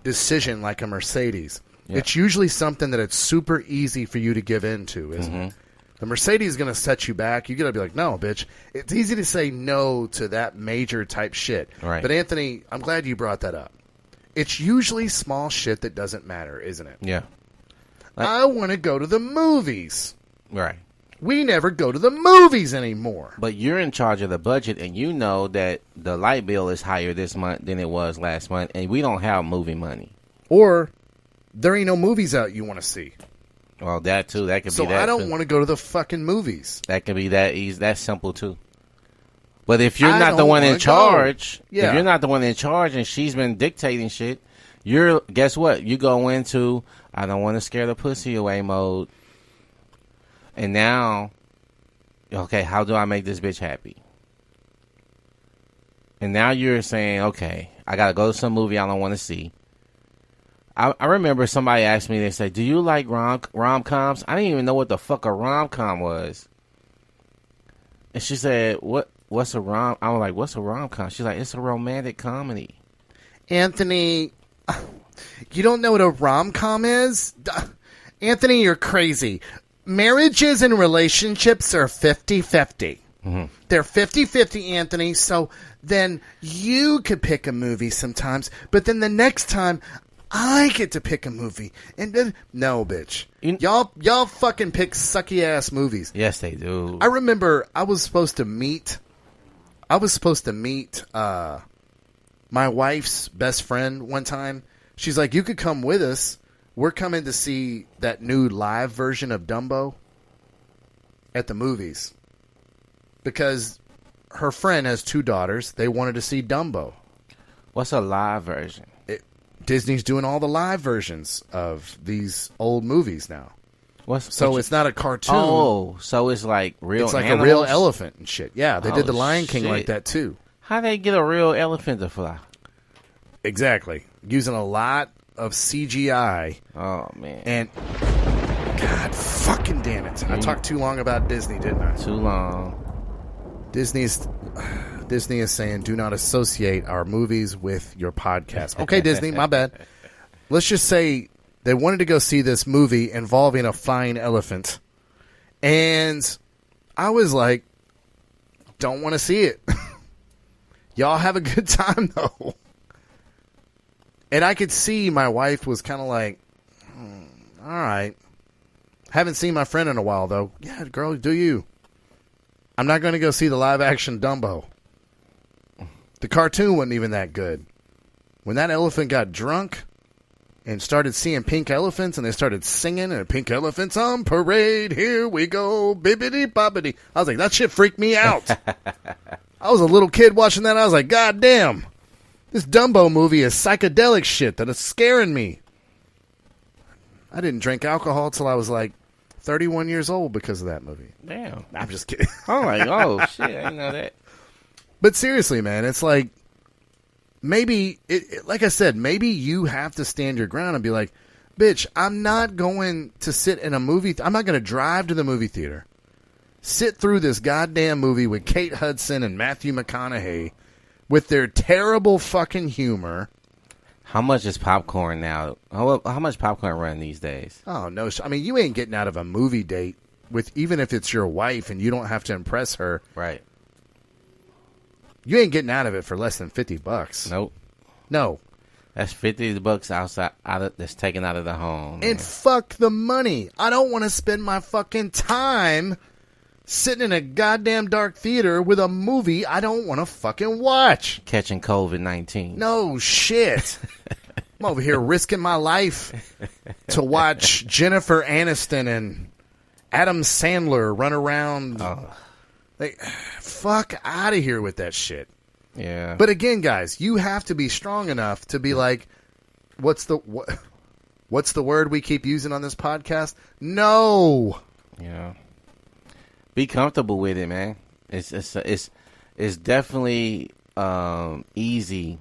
decision like a Mercedes. Yeah. It's usually something that it's super easy for you to give into, isn't it? The Mercedes is going to set you back. You got to be like, no, bitch. It's easy to say no to that major type shit. Right. But Anthony, I'm glad you brought that up. It's usually small shit that doesn't matter, isn't it? Yeah. I want to go to the movies. Right. We never go to the movies anymore. But you're in charge of the budget, and you know that the light bill is higher this month than it was last month, and we don't have movie money. Or there ain't no movies out you want to see. Well, that too. That could be that. So I don't want to go to the fucking movies. That could be that easy. That's simple too. But if you're not the one in charge, if you're not the one in charge, and she's been dictating shit, guess what? You go into I don't want to scare the pussy away mode. And now, okay, how do I make this bitch happy? And now you're saying, okay, I got to go to some movie I don't want to see. I remember somebody asked me, they said, do you like rom-coms? I didn't even know what the fuck a rom-com was. And she said, what's a rom? I was like, what's a rom-com? She's like, it's a romantic comedy. Anthony, you don't know what a rom-com is? Anthony, you're crazy. Marriages and relationships are 50-50. They're 50-50, Anthony, so then you could pick a movie sometimes, but then the next time I get to pick a movie. And then, no, bitch. Y'all fucking pick sucky-ass movies. Yes, they do. I remember I was supposed to meet my wife's best friend one time. She's like, you could come with us. We're coming to see that new live version of Dumbo at the movies. Because her friend has 2 daughters. They wanted to see Dumbo. What's a live version? Disney's doing all the live versions of these old movies now. It's not a cartoon. Oh, so it's like real It's like animals? a real elephant and shit. Yeah, they did the Oh, Lion King shit. like that too. How they get a real elephant to fly? Exactly. Using a lot of CGI. Oh, man. And, God fucking damn it. I talked too long about Disney, didn't I? Too long. Disney is saying, do not associate our movies with your podcast. Okay, Disney, my bad. Let's just say they wanted to go see this movie involving a flying elephant. And I was like, don't want to see it. Y'all have a good time, though. And I could see my wife was kind of like, all right. Haven't seen my friend in a while, though. Yeah, girl, do you. I'm not going to go see the live-action Dumbo. The cartoon wasn't even that good. When that elephant got drunk and started seeing pink elephants and they started singing, and pink elephants on parade, here we go, bibbidi-bobbidi. I was like, that shit freaked me out. I was a little kid watching that. I was like, God damn. This Dumbo movie is psychedelic shit that is scaring me. I didn't drink alcohol till I was like 31 years old because of that movie. Damn. I'm just kidding. I'm like, oh, shit, I didn't know that. But seriously, man, it's like, maybe, like I said, maybe you have to stand your ground and be like, bitch, I'm not going to sit in a movie. I'm not going to drive to the movie theater, sit through this goddamn movie with Kate Hudson and Matthew McConaughey with their terrible fucking humor. How much is popcorn now? How much popcorn run these days? Oh, no. I mean, you ain't getting out of a movie date with, even if it's your wife and you don't have to impress her. Right. You ain't getting out of it for less than $50. Nope. No. That's $50 outside that's taken out of the home. And fuck the money. I don't want to spend my fucking time sitting in a goddamn dark theater with a movie I don't want to fucking watch. Catching COVID-19. No shit. I'm over here risking my life to watch Jennifer Aniston and Adam Sandler run around. Like, fuck out of here with that shit. Yeah. But again, guys, you have to be strong enough to be like, what's the word we keep using on this podcast? No. Yeah. Be comfortable with it, man. It's definitely easy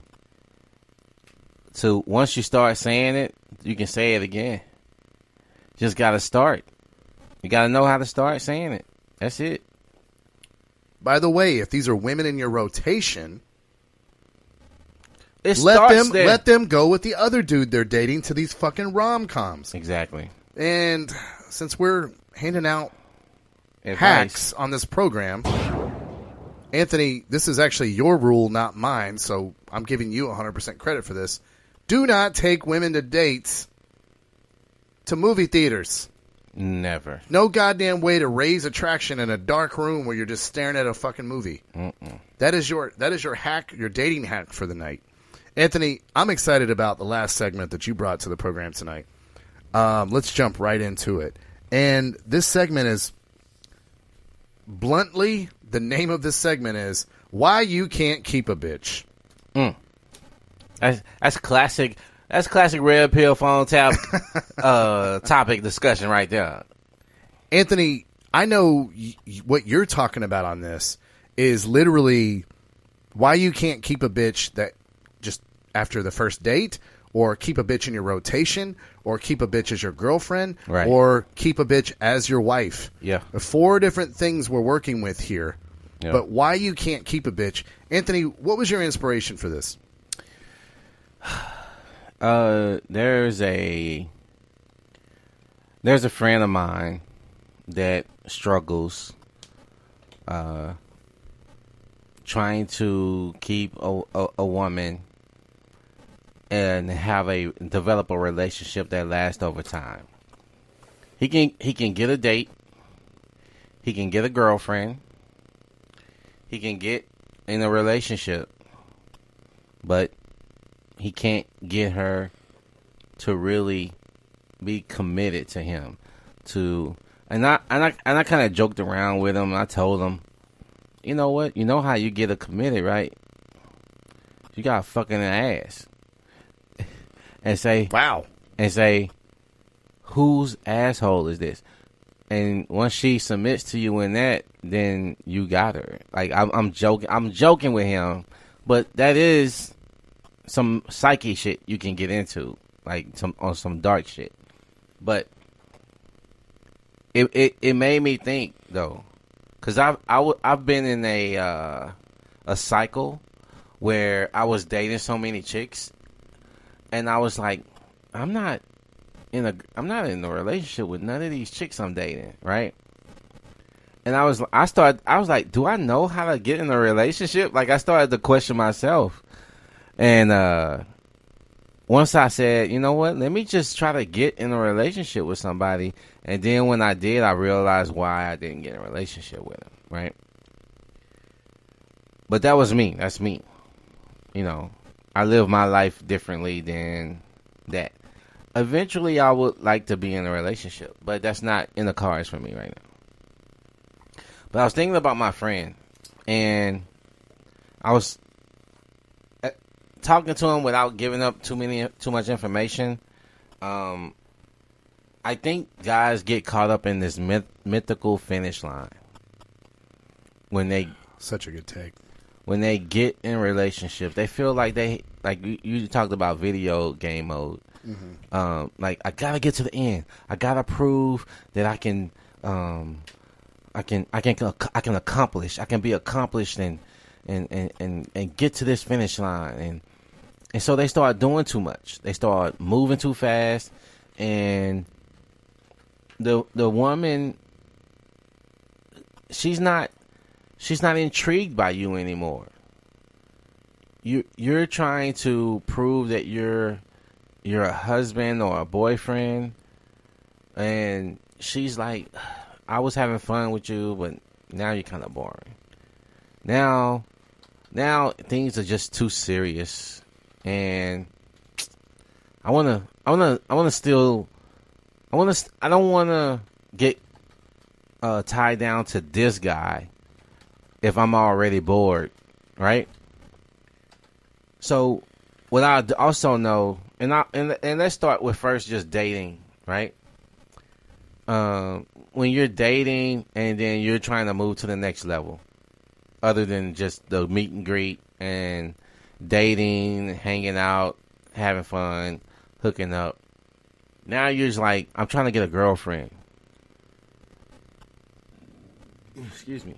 to, once you start saying it, you can say it again. Just got to start. You got to know how to start saying it. That's it. By the way, if these are women in your rotation, let them go with the other dude they're dating to these fucking rom-coms. Exactly. And since we're handing out Advice. hacks on this program, Anthony, this is actually your rule, not mine, so I'm giving you 100% credit for this. Do not take women to dates to movie theaters. Never. No goddamn way to raise attraction in a dark room where you're just staring at a fucking movie. Mm-mm. That is your hack, your dating hack for the night. Anthony, I'm excited about the last segment that you brought to the program tonight. Let's jump right into it. And this segment is, bluntly, the name of this segment is Why You Can't Keep a Bitch. That's classic. That's classic red pill phone tap topic discussion right there. Anthony, I know what you're talking about on this is literally why you can't keep a bitch that just after the first date, or keep a bitch in your rotation, or keep a bitch as your girlfriend, right, or keep a bitch as your wife. Yeah. 4 different things we're working with here. Yeah. But why you can't keep a bitch. Anthony, what was your inspiration for this? There's a friend of mine that struggles trying to keep a woman and develop a relationship that lasts over time. He can get a date. He can get a girlfriend. He can get in a relationship, but he can't get her to really be committed to him. And I kind of joked around with him. I told him, you know what? You know how you get a committed, right? You got fucking an ass. And say, wow. And say, whose asshole is this? And once she submits to you in that, then you got her. Like I'm joking with him, but that is some psyche shit you can get into, like some dark shit. But it made me think though, because I've been in a cycle where I was dating so many chicks, and I was like, I'm not in a relationship with none of these chicks I'm dating, right? And I was like, do I know how to get in a relationship? Like, I started to question myself. And once I said, you know what, let me just try to get in a relationship with somebody. And then when I did, I realized why I didn't get in a relationship with them, right? But that was me. That's me. You know, I live my life differently than that. Eventually, I would like to be in a relationship, but that's not in the cards for me right now. But I was thinking about my friend, and I was talking to him without giving up too much information. I think guys get caught up in this mythical finish line when they such a good take. When they get in relationships, they feel like you talked about video game mode. Mm-hmm. Like, I gotta get to the end. I gotta prove that I can accomplish. I can be accomplished and get to this finish line. And so they start doing too much. They start moving too fast, and the woman, she's not intrigued by you anymore. You're trying to prove that you're a husband or a boyfriend, and she's like, I was having fun with you, but now you're kind of boring. Now things are just too serious, and I don't want to get tied down to this guy if I'm already bored, right? So what I also know, and let's start with first just dating, right? When you're dating and then you're trying to move to the next level, other than just the meet and greet and dating, hanging out, having fun, hooking up. Now you're just like, I'm trying to get a girlfriend. Excuse me.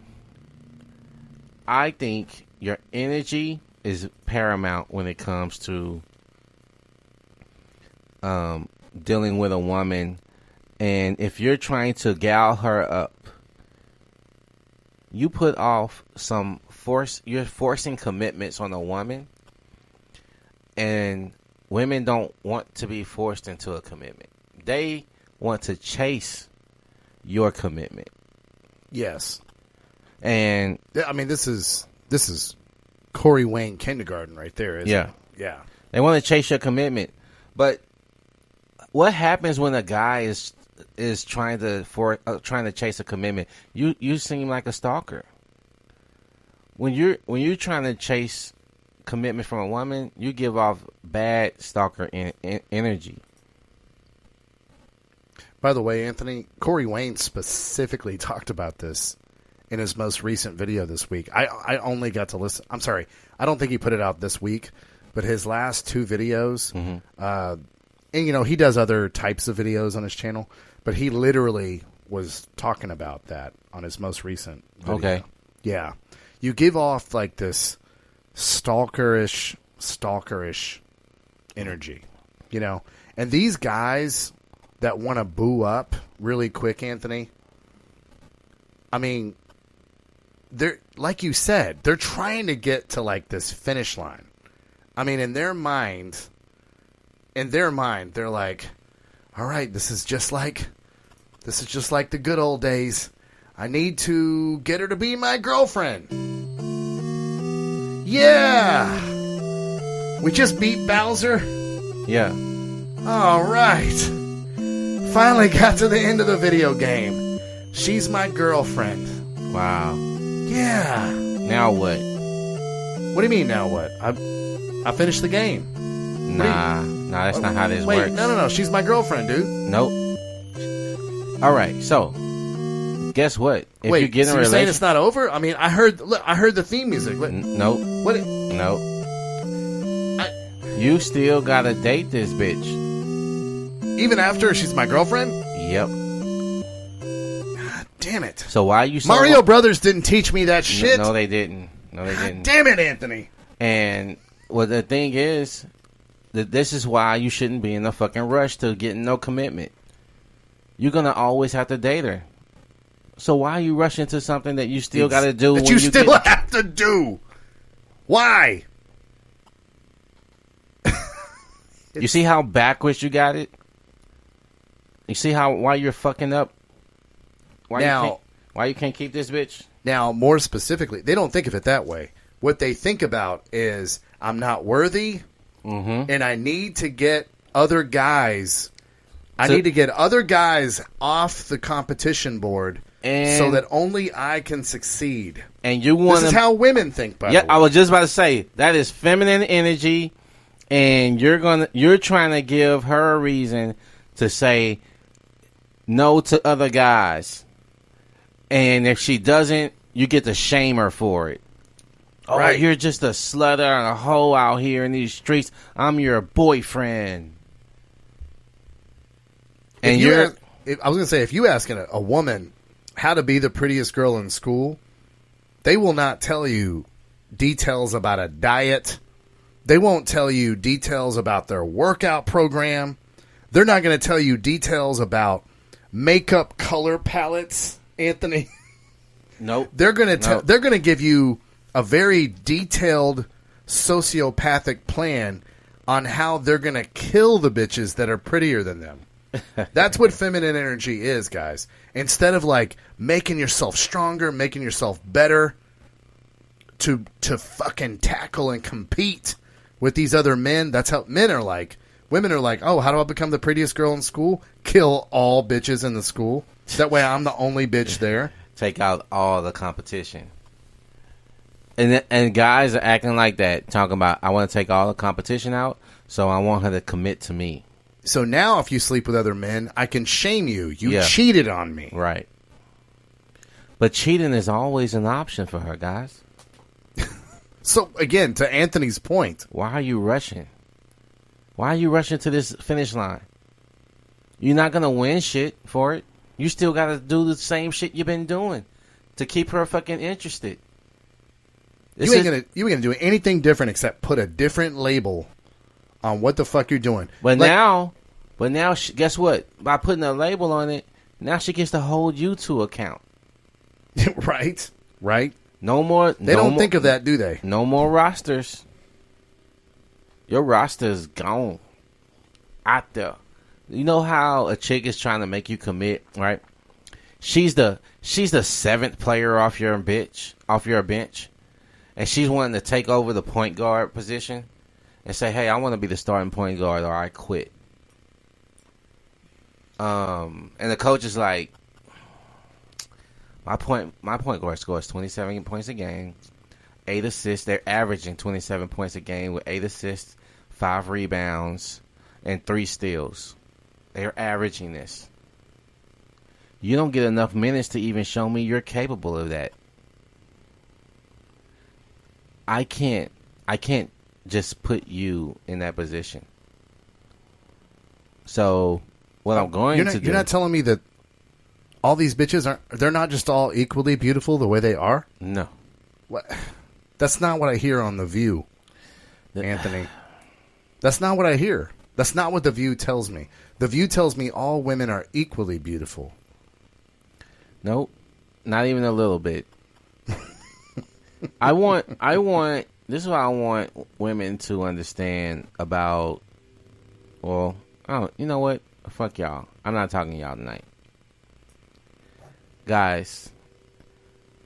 I think your energy is paramount when it comes to dealing with a woman. And if you're trying to gal her up, you put off you're forcing commitments on a woman. And women don't want to be forced into a commitment. They want to chase your commitment. Yes. And I mean, this is Corey Wayne kindergarten right there, isn't it? Yeah. They want to chase your commitment. But what happens when a guy is trying to chase a commitment? You seem like a stalker. When you're trying to chase commitment from a woman, you give off bad stalker energy. By the way, Anthony, Corey Wayne specifically talked about this in his most recent video this week. I only got to listen. I'm sorry. I don't think he put it out this week, but his last two videos, and he does other types of videos on his channel, but he literally was talking about that on his most recent video. Okay. Yeah. You give off like this stalkerish energy, and these guys that want to boo up really quick, Anthony, I mean, they're like you said, they're trying to get to like this finish line. I mean, in their mind, they're like, all right, this is just like the good old days. I need to get her to be my girlfriend. Yeah. We just beat Bowser. Yeah. All right. Finally got to the end of the video game. She's my girlfriend. Wow. Yeah. Now what? What do you mean now what? I finished the game. Nah, that's not how this works. No. She's my girlfriend, dude. Nope. All right, so guess what? If Wait, you get in so a you're saying relationship, it's not over? I mean, I heard the theme music. nope. What? Nope. You still gotta date this bitch. Even after she's my girlfriend? Yep. God damn it. So why you so Mario Brothers didn't teach me that shit. No, they didn't. No, they didn't. Damn it, Anthony. And well, the thing is, that this is why you shouldn't be in a fucking rush to getting no commitment. You're gonna always have to date her. So why are you rushing to something that you still got to do? That you still have to do. Why? You see how backwards you got it? You see why you're fucking up? Why you can't keep this bitch? Now, more specifically, they don't think of it that way. What they think about is, I'm not worthy, and I need to get other guys. I need to get other guys off the competition board so that only I can succeed. And you want This is how women think, by the way. I was just about to say, that is feminine energy, and you're trying to give her a reason to say no to other guys. And if she doesn't, you get to shame her for it. Oh, right. You're just a slutter and a hoe out here in these streets. I'm your boyfriend. And I was going to say, if you ask a woman how to be the prettiest girl in school, they will not tell you details about a diet. They won't tell you details about their workout program. They're not going to tell you details about makeup color palettes, Anthony. Nope. They're going to give you a very detailed sociopathic plan on how they're going to kill the bitches that are prettier than them. That's what feminine energy is, guys. Instead of like making yourself stronger, making yourself better to fucking tackle and compete with these other men, that's how men are like. Women are like, oh, how do I become the prettiest girl in school? Kill all bitches in the school. That way I'm the only bitch there. Take out all the competition. And guys are acting like that, talking about, I want to take all the competition out, so I want her to commit to me. So now if you sleep with other men, I can shame you. You Yeah. cheated on me. Right. But cheating is always an option for her, guys. So, again, to Anthony's point. Why are you rushing? Why are you rushing to this finish line? You're not going to win shit for it. You still got to do the same shit you've been doing to keep her fucking interested. You ain't gonna do anything different except put a different label on what the fuck you're doing. But now, guess what? By putting a label on it, now she gets to hold you to account. Right. No more. They don't think of that, do they? No more rosters. Your roster's gone out there. You know how a chick is trying to make you commit, right? She's the seventh player off your bench, and she's wanting to take over the point guard position and say, "Hey, I want to be the starting point guard, or I quit." And the coach is like, My point guard scores 27 points a game, 8 assists. They're averaging 27 points a game with 8 assists, 5 rebounds, and 3 steals. They're averaging this. You don't get enough minutes to even show me you're capable of that. I can't just put you in that position. So what I'm going to do... You're not telling me that all these bitches they're not just all equally beautiful the way they are? No. What? That's not what I hear on The View, Anthony. That's not what I hear. That's not what The View tells me. The View tells me all women are equally beautiful. Nope. Not even a little bit. I want. This is what I want women to understand about. Well, you know what? Fuck y'all. I'm not talking to y'all tonight, guys.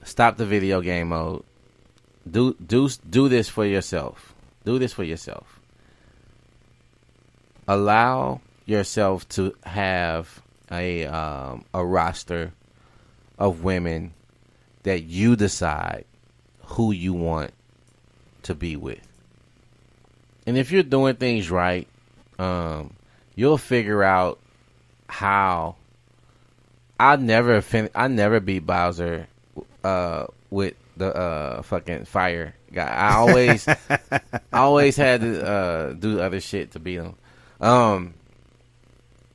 Stop the video game mode. Do this for yourself. Do this for yourself. Allow yourself to have a roster of women that you decide who you want to be with. And if you're doing things right, you'll figure out how. I never beat Bowser with the fucking fire guy. I always had to do other shit to beat him.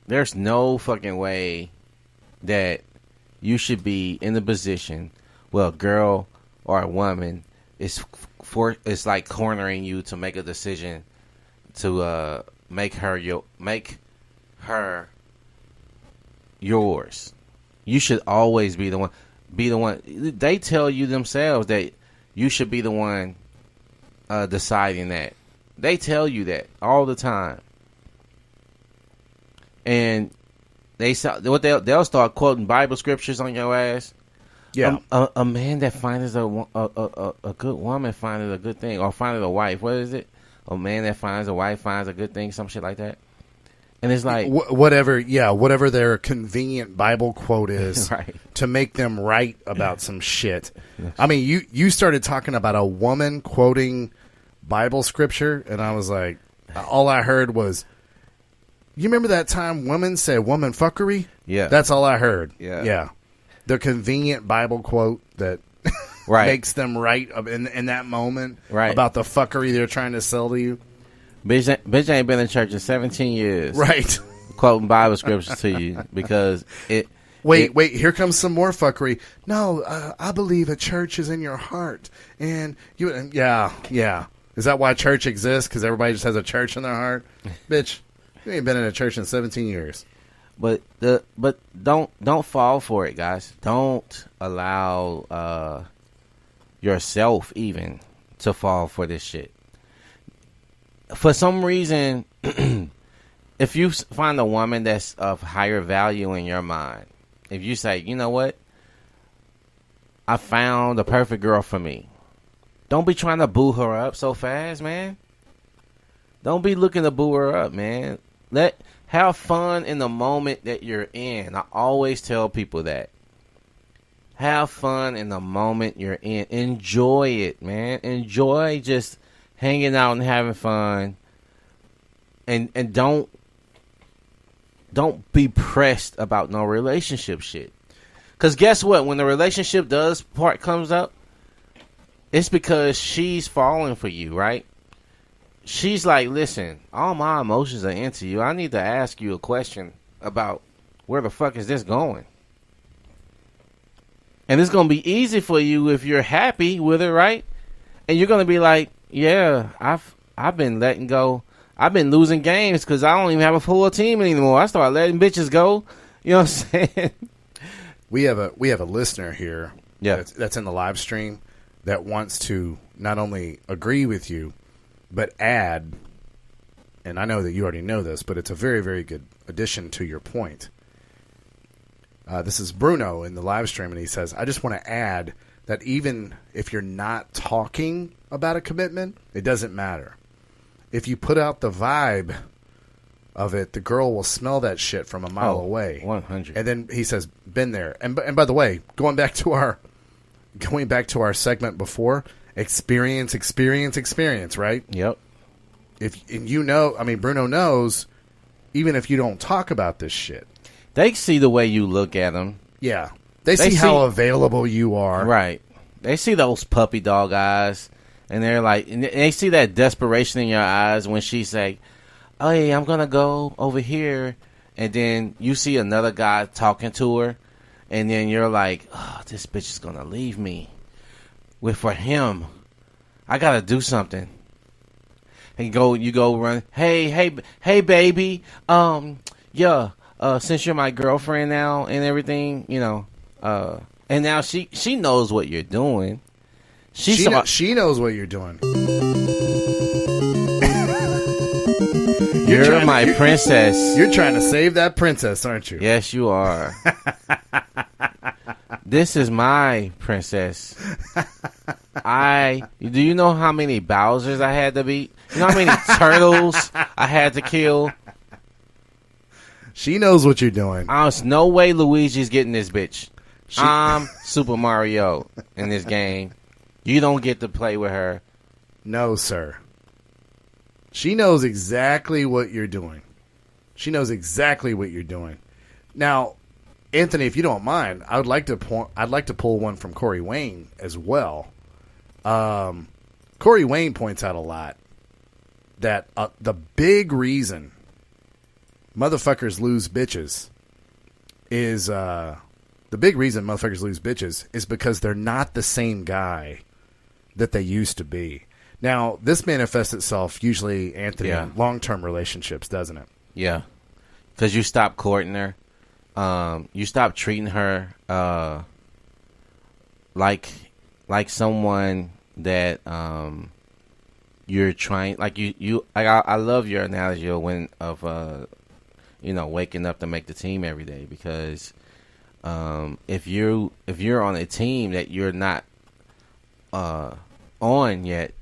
There's no fucking way that you should be in the position where a girl or a woman is like cornering you to make a decision to make her yours. You should always be the one. They tell you themselves that you should be the one deciding that. They tell you that all the time. And they'll start quoting Bible scriptures on your ass. Yeah, a man that finds a good woman finds a good thing, or finds a wife. What is it? A man that finds a wife finds a good thing, some shit like that. And it's like whatever their convenient Bible quote is, right, to make them right about some shit. I mean, you started talking about a woman quoting Bible scripture, and I was like, all I heard was, you remember that time women said woman fuckery? Yeah. That's all I heard. Yeah. The convenient Bible quote that right. makes them right in that moment, right, about the fuckery they're trying to sell to you. Bitch ain't been in church in 17 years. Right. Quoting Bible scriptures to you because it... Wait, here comes some more fuckery. No, I believe a church is in your heart. And you... Yeah. Is that why church exists? Because everybody just has a church in their heart? Bitch, you ain't been in a church in 17 years. But don't fall for it, guys. Don't allow yourself even to fall for this shit. For some reason, if you find a woman that's of higher value in your mind, if you say, you know what, I found the perfect girl for me, don't be trying to boo her up so fast, man. Don't be looking to boo her up, man. Have fun in the moment that you're in. I always tell people that. Have fun in the moment you're in. Enjoy it, man. Enjoy just hanging out and having fun, and don't be pressed about no relationship shit. Because guess what? When the relationship part comes up, it's because she's falling for you, right? She's like, listen, all my emotions are into you. I need to ask you a question about where the fuck is this going? And it's going to be easy for you if you're happy with it, right? And you're going to be like, yeah, I've been letting go. I've been losing games because I don't even have a full team anymore. I started letting bitches go. You know what I'm saying? We have a listener here, yeah, that's in the live stream that wants to not only agree with you, but add, and I know that you already know this, but it's a very, very good addition to your point. This is Bruno in the live stream, and he says, I just want to add that even if you're not talking about a commitment, it doesn't matter. If you put out the vibe of it, the girl will smell that shit from a mile away. 100. And then he says, been there. And by the way, going back to our segment before, experience, right? Yep. Bruno knows, even if you don't talk about this shit, they see the way you look at them. Yeah. They see how available you are. Right. They see those puppy dog eyes, and they're like, and they see that desperation in your eyes when she say, oh, hey, I'm going to go over here. And then you see another guy talking to her, and then you're like, oh, this bitch is going to leave me. For him, I got to do something. And you go run, hey, baby, since you're my girlfriend now and everything, and now she knows what you're doing. She knows what you're doing. You're my princess. You're trying to save that princess, aren't you? Yes, you are. This is my princess. Do you know how many Bowsers I had to beat? You know how many turtles I had to kill? She knows what you're doing. There's no way Luigi's getting this bitch. I'm Super Mario in this game. You don't get to play with her. No, sir. She knows exactly what you're doing. She knows exactly what you're doing. Now, Anthony, if you don't mind, I'd like to pull one from Corey Wayne as well. Corey Wayne points out a lot that the big reason motherfuckers lose bitches is because they're not the same guy that they used to be. Now, this manifests itself usually, Anthony, in long-term relationships, doesn't it? Yeah, because you stop courting her. You stop treating her like someone that you're trying. Like you. I love your analogy of waking up to make the team every day, because if you're on a team that you're not on yet,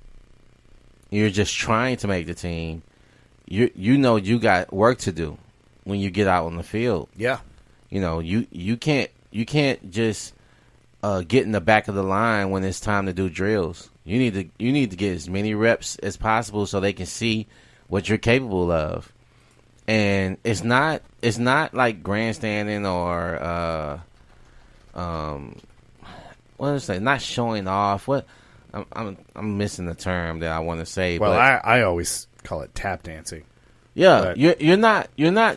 you're just trying to make the team. You know you got work to do when you get out on the field. Yeah. You can't just get in the back of the line when it's time to do drills. You need to get as many reps as possible so they can see what you're capable of. And it's not like grandstanding or what is it? Not showing off. What I'm missing the term that I want to say. Well, but I always call it tap dancing. Yeah, you're not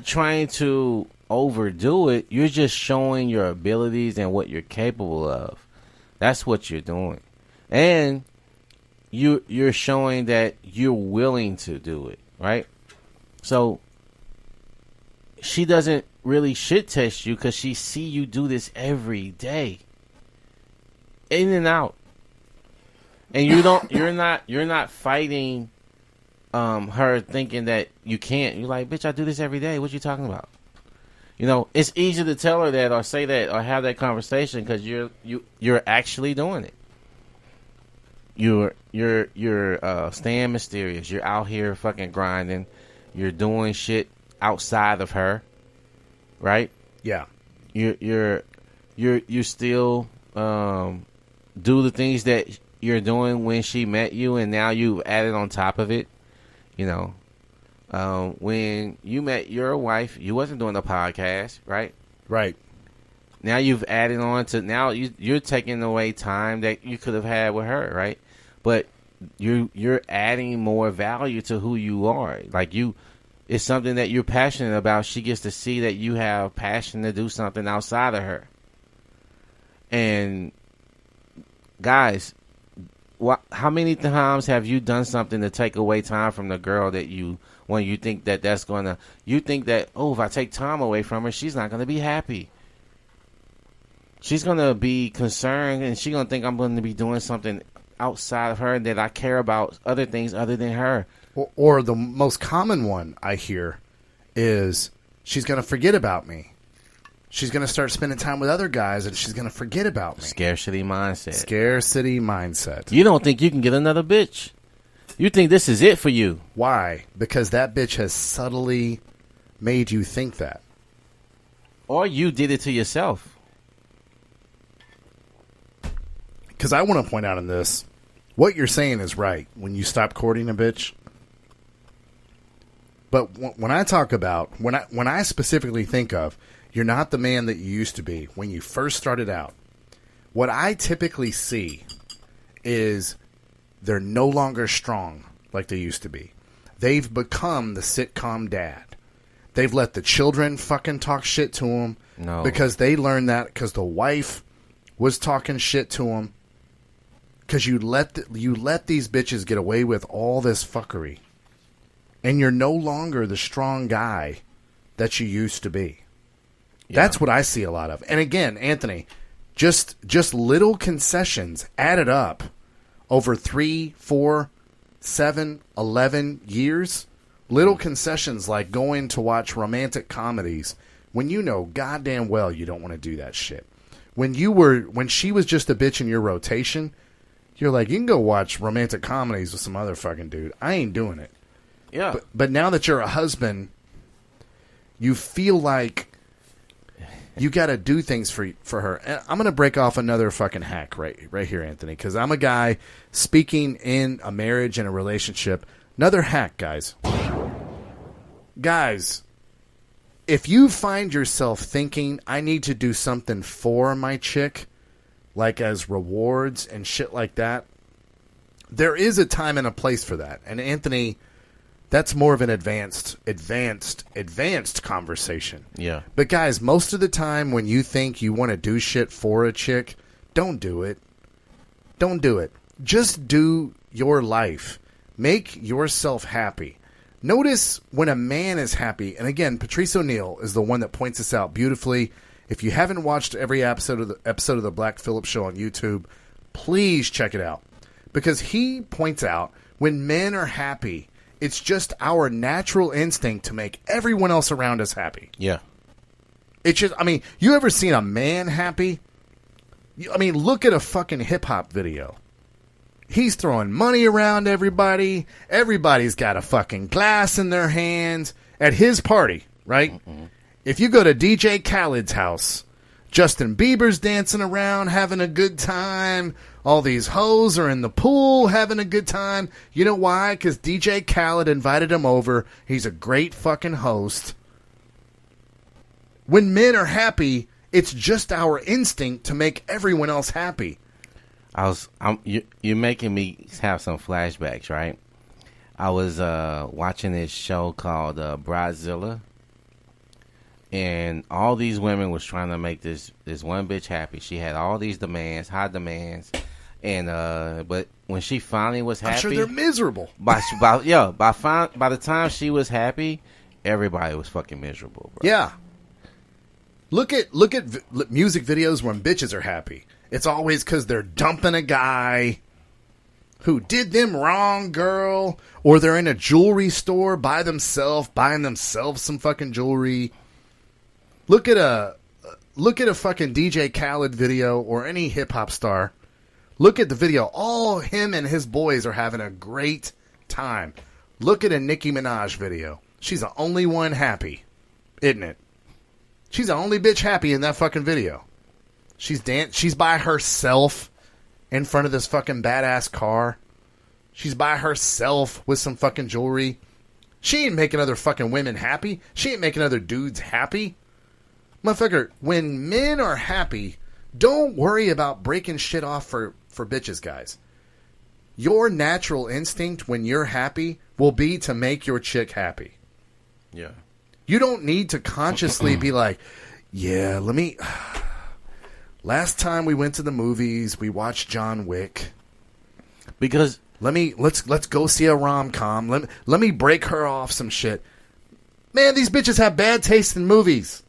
trying to overdo it. You're just showing your abilities and what you're capable of. That's what you're doing, and you're showing that you're willing to do it, right? So she doesn't really shit test you because she see you do this every day, in and out, and you're not fighting her thinking that you can't. You're like, bitch, I do this every day. What you talking about? It's easy to tell her that or say that or have that conversation because you're actually doing it. You're staying mysterious. You're out here fucking grinding. You're doing shit outside of her, right? Yeah. You still do the things that you're doing when she met you, and now you've added on top of it. When you met your wife, you wasn't doing a podcast, right? Right. Now you've added on to, now you're taking away time that you could have had with her, right? But you're adding more value to who you are. Like it's something that you're passionate about. She gets to see that you have passion to do something outside of her. And guys, how many times have you done something to take away time from the girl that when you think that's gonna, you think that, oh, if I take time away from her, she's not gonna be happy. She's gonna be concerned, and she's gonna think I'm gonna be doing something outside of her and that I care about other things other than her. Or the most common one I hear is she's gonna forget about me. She's going to start spending time with other guys, and she's going to forget about me. Scarcity mindset. Scarcity mindset. You don't think you can get another bitch. You think this is it for you. Why? Because that bitch has subtly made you think that. Or you did it to yourself. Because I want to point out in this, what you're saying is right when you stop courting a bitch. But when I talk about, when I specifically think of, you're not the man that you used to be when you first started out. What I typically see is they're no longer strong like they used to be. They've become the sitcom dad. They've let the children fucking talk shit to them because they learned that because the wife was talking shit to them. Because you let these bitches get away with all this fuckery. And you're no longer the strong guy that you used to be. Yeah. That's what I see a lot of. And again, Anthony, just little concessions added up over 3, 4, 7, 11 years. Little concessions like going to watch romantic comedies when you know goddamn well you don't want to do that shit. When she was just a bitch in your rotation, you're like, you can go watch romantic comedies with some other fucking dude. I ain't doing it. Yeah. But now that you're a husband, you feel like you got to do things for her. And I'm going to break off another fucking hack right here, Anthony, because I'm a guy speaking in a marriage and a relationship. Another hack, guys. Guys, if you find yourself thinking, I need to do something for my chick, like as rewards and shit like that, there is a time and a place for that. And Anthony, that's more of an advanced conversation. Yeah. But guys, most of the time when you think you want to do shit for a chick, don't do it. Don't do it. Just do your life. Make yourself happy. Notice when a man is happy, and again, Patrice O'Neal is the one that points this out beautifully. If you haven't watched every episode of the Black Phillip Show on YouTube, please check it out. Because he points out when men are happy, it's just our natural instinct to make everyone else around us happy. Yeah. It's just, I mean, you ever seen a man happy? I mean, look at a fucking hip-hop video. He's throwing money around everybody. Everybody's got a fucking glass in their hands at his party, right? Mm-hmm. If you go to DJ Khaled's house, Justin Bieber's dancing around, having a good time. All these hoes are in the pool having a good time. You know why? Because DJ Khaled invited him over. He's a great fucking host. When men are happy, it's just our instinct to make everyone else happy. You're making me have some flashbacks, right? I was watching this show called Bridezilla, and all these women was trying to make this one bitch happy. She had all these demands, high demands, and but when she finally was happy, I'm sure they're miserable. By the time she was happy, everybody was fucking miserable, bro. Yeah. Look at music videos when bitches are happy. It's always because they're dumping a guy who did them wrong, girl. Or they're in a jewelry store buying themselves some fucking jewelry. Look at a fucking DJ Khaled video or any hip-hop star. Look at the video. All him and his boys are having a great time. Look at a Nicki Minaj video. She's the only one happy, isn't it? She's the only bitch happy in that fucking video. She's by herself in front of this fucking badass car. She's by herself with some fucking jewelry. She ain't making other fucking women happy. She ain't making other dudes happy. Motherfucker, when men are happy, don't worry about breaking shit off for bitches, guys. Your natural instinct when you're happy will be to make your chick happy. Yeah. You don't need to consciously be like, yeah, last time we went to the movies, we watched John Wick. Because let's go see a rom-com. Let me break her off some shit. Man, these bitches have bad taste in movies.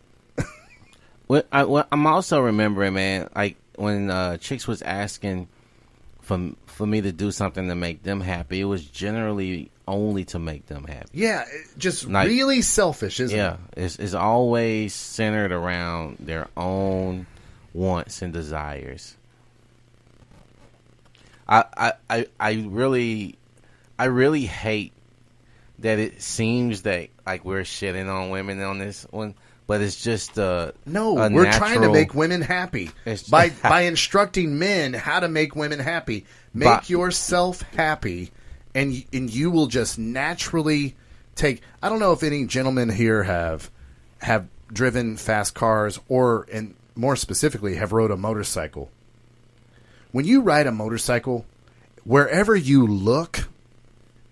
I'm also remembering, man, like when chicks was asking for me to do something to make them happy, it was generally only to make them happy. Yeah, just like, really selfish, isn't it? Yeah, it's always centered around their own wants and desires. I really hate that it seems that like we're shitting on women on this one, but it's just we're trying to make women happy by instructing men how to make women happy. Make yourself happy, and you will just naturally take. I don't know if any gentlemen here have driven fast cars or, and more specifically, have rode a motorcycle. When you ride a motorcycle, wherever you look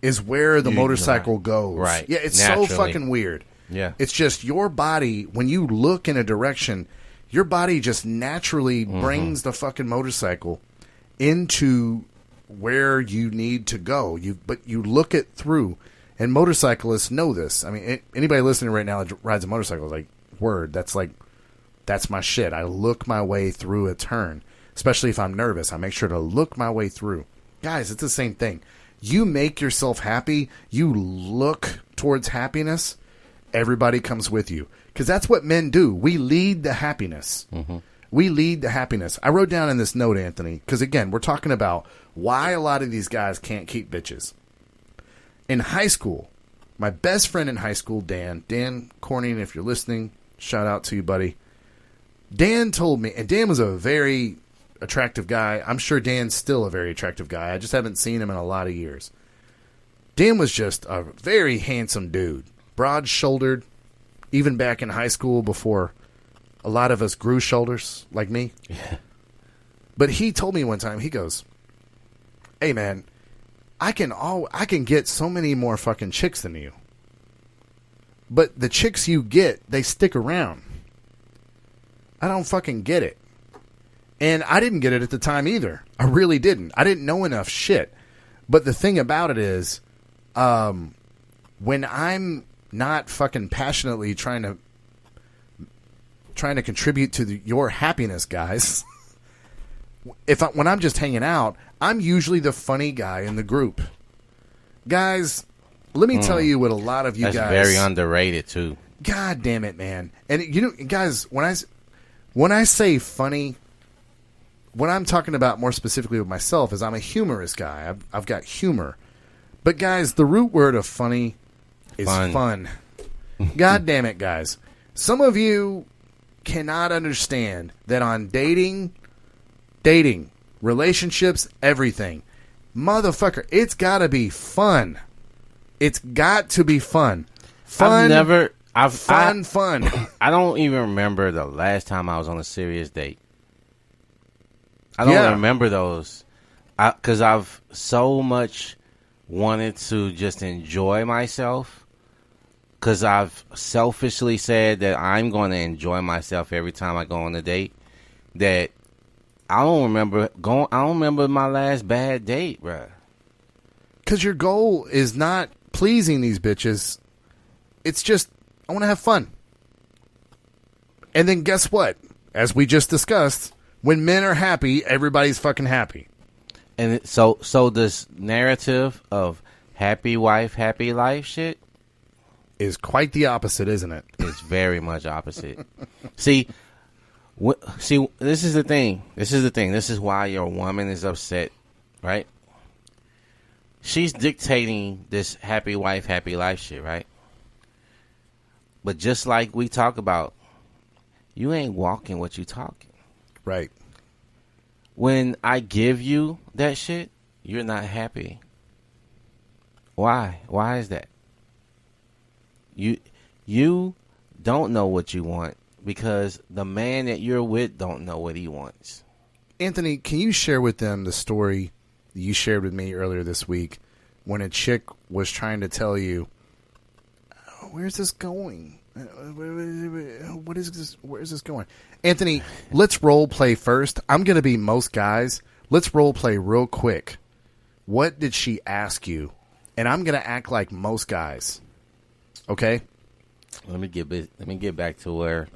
is where the motorcycle goes. Right. Yeah, it's naturally. So fucking weird. Yeah. It's just your body, when you look in a direction, your body just naturally brings the fucking motorcycle into where you need to go. But you look it through. And motorcyclists know this. I mean, anybody listening right now that rides a motorcycle is like, word, that's my shit. I look my way through a turn. Especially if I'm nervous. I make sure to look my way through. Guys, it's the same thing. You make yourself happy, you look towards happiness, everybody comes with you. Because that's what men do. We lead to happiness. Mm-hmm. We lead to happiness. I wrote down in this note, Anthony, because again, we're talking about why a lot of these guys can't keep bitches. In high school, my best friend in high school, Dan Corning, if you're listening, shout out to you, buddy. Dan told me, and Dan was a very attractive guy. I'm sure Dan's still a very attractive guy. I just haven't seen him in a lot of years. Dan was just a very handsome dude. Broad-shouldered, even back in high school before a lot of us grew shoulders like me. Yeah. But he told me one time, he goes, hey, man, I can get so many more fucking chicks than you. But the chicks you get, they stick around. I don't fucking get it. And I didn't get it at the time either. I really didn't. I didn't know enough shit. But the thing about it is, when I'm not fucking passionately trying to contribute to your happiness, guys, when I'm just hanging out, I'm usually the funny guy in the group. Guys, let me tell you what a lot of you That's guys... very underrated, too. God damn it, man. And, you know, guys, when I say funny... What I'm talking about more specifically with myself is I'm a humorous guy. I've got humor. But, guys, the root word of funny is fun. God damn it, guys. Some of you cannot understand that on dating, relationships, everything. Motherfucker, it's got to be fun. It's got to be fun. Fun. Fun. I don't even remember the last time I was on a serious date. I don't remember those because I've so much wanted to just enjoy myself because I've selfishly said that I'm going to enjoy myself every time I go on a date that I don't remember my last bad date, bruh. Because your goal is not pleasing these bitches. It's just, I want to have fun. And then guess what? As we just discussed... When men are happy, everybody's fucking happy. And so this narrative of happy wife, happy life shit is quite the opposite, isn't it? It's very much opposite. See, this is the thing. This is why your woman is upset, right? She's dictating this happy wife, happy life shit, right? But just like we talk about, you ain't walking what you talking. Right. When I give you that shit, you're not happy. Why? Why is that? You don't know what you want because the man that you're with don't know what he wants. Anthony, can you share with them the story you shared with me earlier this week when a chick was trying to tell you, where's this going? What is this? Where is this going? Anthony, let's role play first. I'm going to be most guys. Let's role play real quick. What did she ask you? And I'm going to act like most guys. Okay? Let me get back to where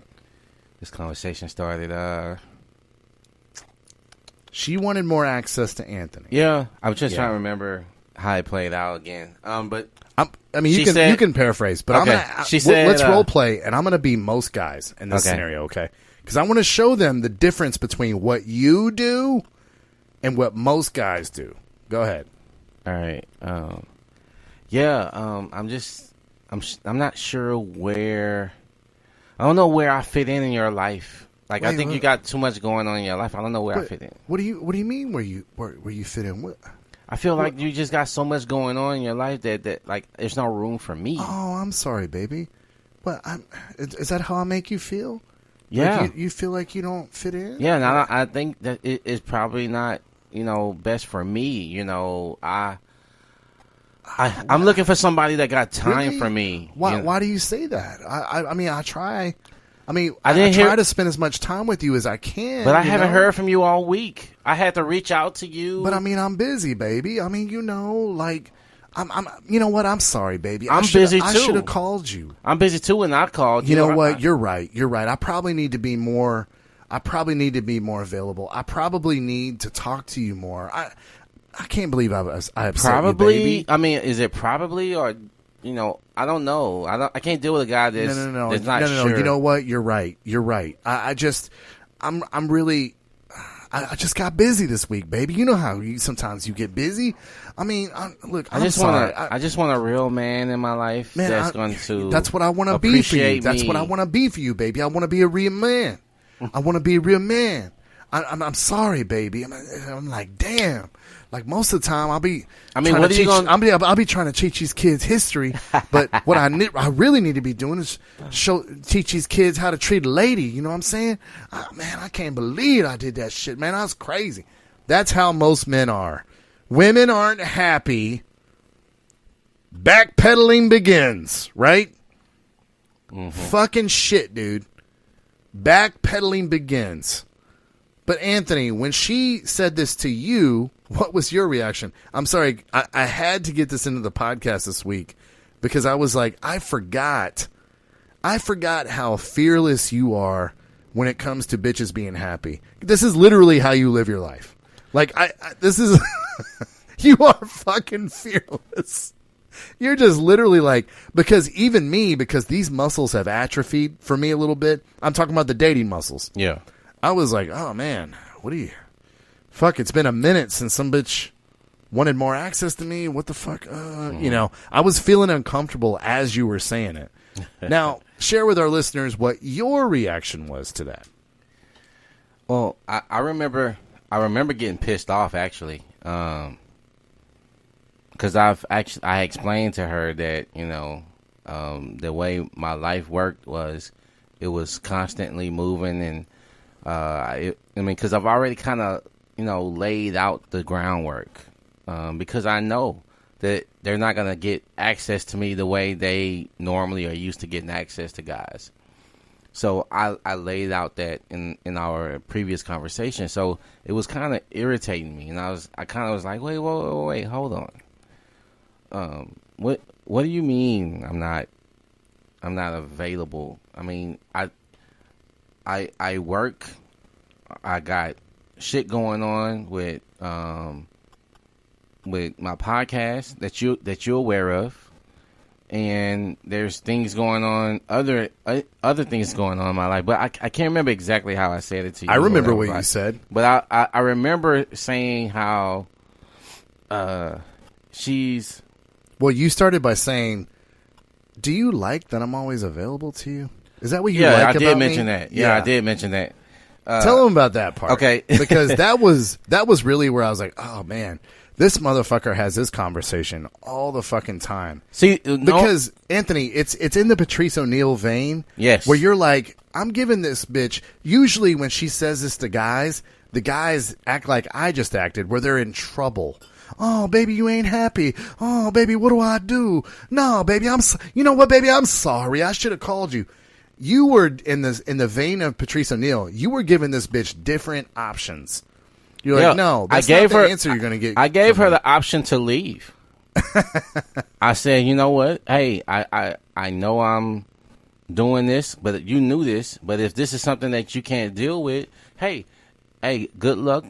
this conversation started. She wanted more access to Anthony. Yeah, I was just trying to remember how it played out again. But you can paraphrase, but okay. Let's role play, and I'm going to be most guys in this scenario, okay? Because I want to show them the difference between what you do and what most guys do. Go ahead. All right. I'm not sure where. I don't know where I fit in your life. Like, I think you got too much going on in your life. I don't know where I fit in. What do you mean where you fit in? What? I feel like you just got so much going on in your life that like there's no room for me. Oh, I'm sorry, baby. But is that how I make you feel? Yeah. Like you feel like you don't fit in? Yeah, and I think that it is probably not, best for me. I'm looking for somebody that got time for me. Why do you say that? I mean, I try. I mean, I try to spend as much time with you as I can. But I haven't heard from you all week. I had to reach out to you. But I mean, I'm busy, baby. I mean, like, I'm. You know what? I'm sorry, baby. I'm busy too. I should have called you. I'm busy too, and I called you. You know what? You're right. I probably need to be more. available. I probably need to talk to you more. I can't believe I upset Probably. you, baby. I mean, is it probably or I don't know. I can't deal with a guy that's that's not sure. No. You know what? You're right. I'm really. I just got busy this week, baby. You know how sometimes you get busy. I mean, look, I'm sorry. I just want a real man in my life that's going to. That's what I want to be for you. That's what I want to be for you, baby. I want to be a real man. I want to be a real man. I'm sorry, baby. I'm like, damn. Like most of the time, I'll be. I mean, I'll be trying to teach these kids history, but what I really need to be doing is teach these kids how to treat a lady. You know what I'm saying? Man, I can't believe I did that shit, man. I was crazy. That's how most men are. Women aren't happy. Backpedaling begins, right? Mm-hmm. Fucking shit, dude. Backpedaling begins. But Anthony, when she said this to you, what was your reaction? I'm sorry, I had to get this into the podcast this week because I was like, I forgot how fearless you are when it comes to bitches being happy. This is literally how you live your life. Like, this is, you are fucking fearless. You're just literally like, because these muscles have atrophied for me a little bit. I'm talking about the dating muscles. Yeah. I was like, oh man, fuck, it's been a minute since some bitch wanted more access to me. What the fuck? I was feeling uncomfortable as you were saying it. Now, share with our listeners what your reaction was to that. Well, I remember getting pissed off actually. Because I explained to her that, the way my life worked was it was constantly moving and, because I've already kind of, laid out the groundwork, because I know that they're not going to get access to me the way they normally are used to getting access to guys. So I laid out that in our previous conversation. So it was kind of irritating me, and I kind of was like, wait, hold on. What do you mean I'm not available? I mean, I work. I got shit going on with my podcast that you're aware of, and there's things going on, other things going on in my life. But I can't remember exactly how I said it to you. I remember what you said, but I remember saying how she's. Well, you started by saying, "Do you like that I'm always available to you?" Is that what you like about me? Yeah, I did mention that. Yeah, I did mention that. Tell them about that part. Okay. Because that was really where I was like, oh, man, this motherfucker has this conversation all the fucking time. See, because, Anthony, it's in the Patrice O'Neal vein. Yes. Where you're like, I'm giving this bitch, usually when she says this to guys, the guys act like I just acted, where they're in trouble. Oh, baby, you ain't happy. Oh, baby, what do I do? No, baby, you know what, baby, I'm sorry. I should have called you. You were in the vein of Patrice O'Neal. You were giving this bitch different options. You're like, no, that's not the answer you're going to get. I gave her the option to leave. I said, you know what? Hey, I know I'm doing this, but you knew this. But if this is something that you can't deal with, hey, good luck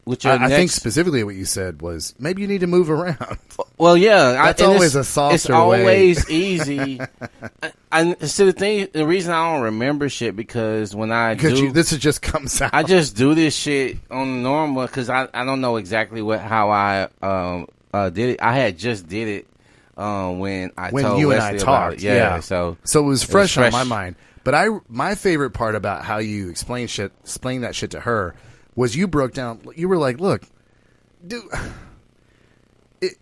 with your next. I think specifically what you said was maybe you need to move around. Well, yeah, that's always a softer way. It's always easy. The reason I don't remember shit because when this just comes out. I just do this shit on normal because I don't know exactly how I did it. I had just did it when told you Wesley and I talked. It. Yeah, so it was fresh on my mind. But my favorite part about how you explain that shit to her was you broke down. You were like, look, dude.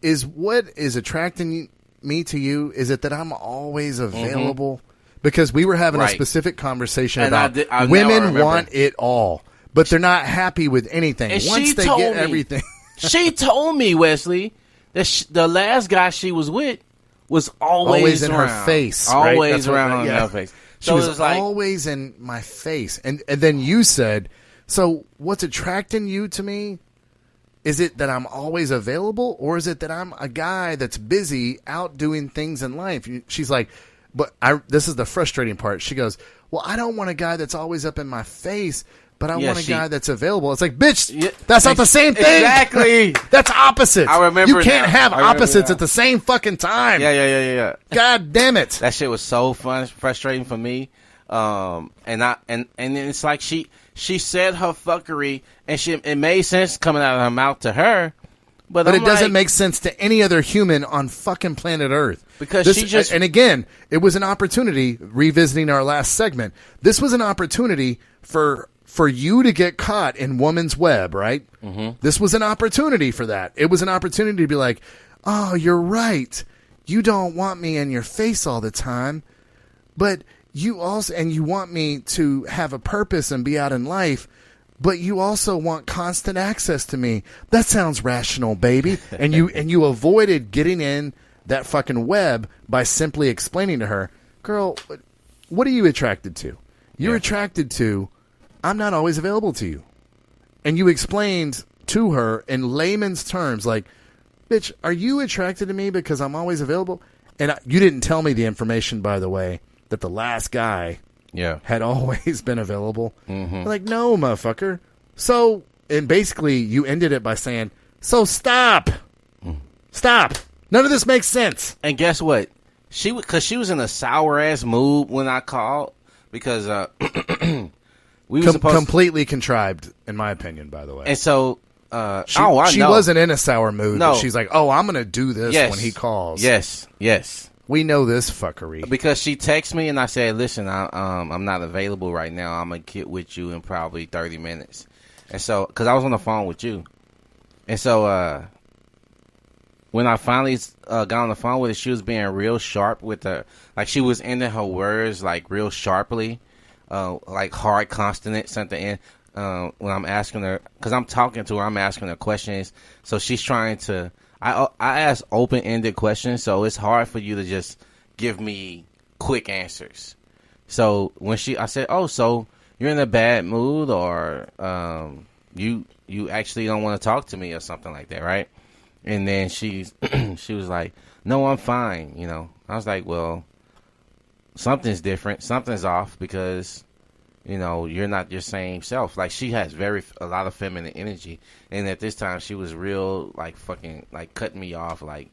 Is what is attracting me to you? Is it that I'm always available? Mm-hmm. Because we were having a specific conversation about women want it all, but they're not happy with anything. And once they get everything. She told me, Wesley, that the last guy she was with was always in around. Her face. Always around her face. She was always in my face. And then you said, so what's attracting you to me? Is it that I'm always available, or is it that I'm a guy that's busy out doing things in life? She's like, but this is the frustrating part. She goes, well, I don't want a guy that's always up in my face, but I want a guy that's available. It's like, bitch, that's not the same thing. Exactly. That's opposites. I remember you can't now. have opposites at the same fucking time. Yeah. God damn it. That shit was so frustrating for me. And it's like she said her fuckery, and it made sense coming out of her mouth to her. But it doesn't make sense to any other human on fucking planet Earth. Because she just... And again, it was an opportunity, revisiting our last segment, this was an opportunity for you to get caught in woman's web, right? Mm-hmm. This was an opportunity for that. It was an opportunity to be like, oh, you're right. You don't want me in your face all the time, but you also... And you want me to have a purpose and be out in life, but you also want constant access to me. That sounds rational, baby. And you avoided getting in that fucking web by simply explaining to her, girl, what are you attracted to? You're attracted to, I'm not always available to you. And you explained to her in layman's terms, like, bitch, are you attracted to me because I'm always available? And you didn't tell me the information, by the way, that the last guy... had always been available. Mm-hmm. Like, no, motherfucker. So, and basically, you ended it by saying, so stop. Stop. None of this makes sense. And guess what? Because she was in a sour-ass mood when I called. Because we were completely contrived, in my opinion, by the way. And so, she wasn't in a sour mood. No. But she's like, oh, I'm going to do this when he calls. Yes. We know this fuckery. Because she texted me and I said, listen, I'm not available right now. I'm going to get with you in probably 30 minutes. And so, because I was on the phone with you. And so, when I finally got on the phone with her, she was being real sharp with her. Like, she was ending her words, like, real sharply. Like, hard consonants at the end. When I'm asking her, because I'm talking to her, I'm asking her questions. So she's trying to... I ask open-ended questions, so it's hard for you to just give me quick answers. So when I said, "Oh, so you're in a bad mood, or you actually don't want to talk to me, or something like that, right?" And then she was like, "No, I'm fine." You know, I was like, "Well, something's different, something's off, because you know you're not your same self." Like, she has a lot of feminine energy. And at this time, she was real, like, fucking, like, cutting me off, like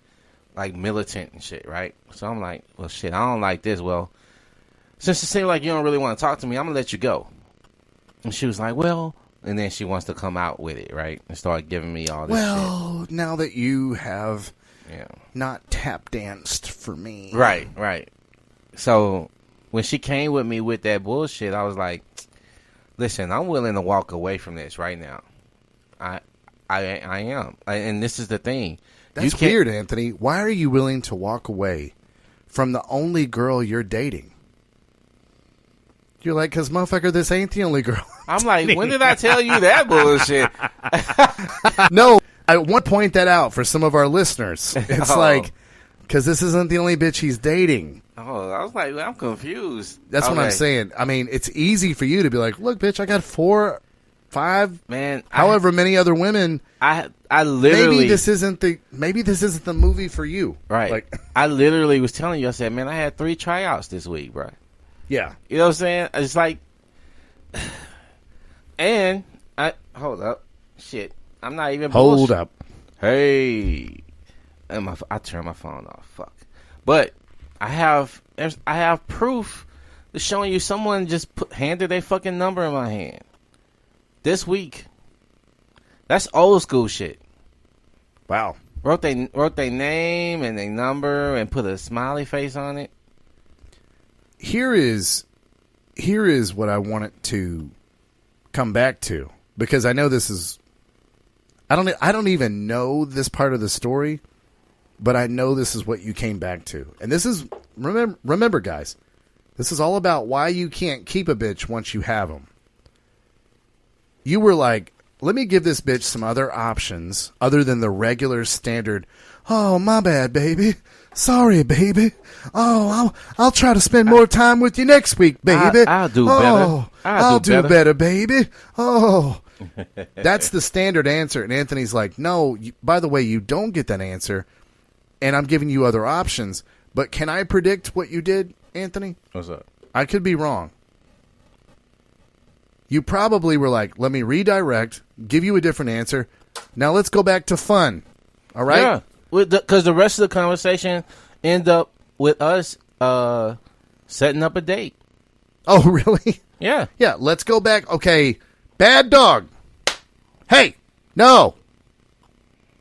militant and shit, right? So I'm like, well, shit, I don't like this. Well, since it seems like you don't really want to talk to me, I'm going to let you go. And she was like, well, and then she wants to come out with it, right? And start giving me all this shit. Well, now that you have not tap danced for me. Right. So when she came with me with that bullshit, I was like, listen, I'm willing to walk away from this right now. I am. And this is the thing. That's weird, Anthony. Why are you willing to walk away from the only girl you're dating? You're like, because, motherfucker, this ain't the only girl I'm like, when did I tell you that bullshit? No, I want to point that out for some of our listeners. It's like, because this isn't the only bitch he's dating. Oh, I was like, I'm confused. That's what I'm saying. I mean, it's easy for you to be like, look, bitch, I got 4, 5, man, however many other women. I literally maybe this isn't the movie for you, right? Like, I literally was telling you, I said, man, I had 3 tryouts this week, bro. Yeah, you know what I'm saying? It's like, and hold up, shit, I'm not even hold up. Hey, and I turned my phone off. Fuck, but I have proof that's showing you someone just handed their fucking number in my hand this week. That's old school shit. Wow. Wrote their name and their number and put a smiley face on it. Here is what I want it to come back to, because I know this is I don't even know this part of the story, but I know this is what you came back to. And this is remember guys, this is all about why you can't keep a bitch once you have them. You were like, let me give this bitch some other options other than the regular standard, oh, my bad, baby. Sorry, baby. Oh, I'll try to spend more time with you next week, baby. I'll do better. I'll do better, baby. Oh. That's the standard answer. And Anthony's like, no, by the way, you don't get that answer, and I'm giving you other options. But can I predict what you did, Anthony? What's up? I could be wrong. you probably were like, let me redirect, give you a different answer. Now let's go back to fun. All right? Yeah. Because the rest of the conversation end up with us setting up a date. Oh, really? Yeah. Yeah, let's go back. Okay, bad dog. Hey, no.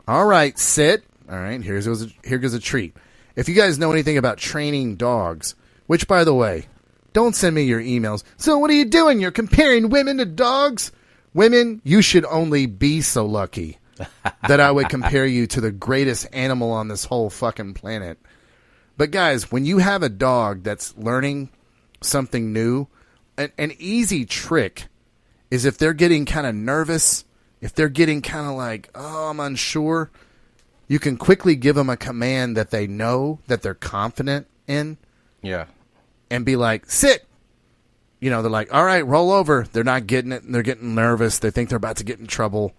All right, sit. All right, here goes a treat. If you guys know anything about training dogs, which, by the way, don't send me your emails. So what are you doing? You're comparing women to dogs? Women, you should only be so lucky that I would compare you to the greatest animal on this whole fucking planet. But guys, when you have a dog that's learning something new, an easy trick is if they're getting kind of nervous, if they're getting kind of like, oh, I'm unsure, you can quickly give them a command that they know, that they're confident in. Yeah. And be like, sit. You know, they're like, all right, roll over. They're not getting it, and they're getting nervous. They think they're about to get in trouble.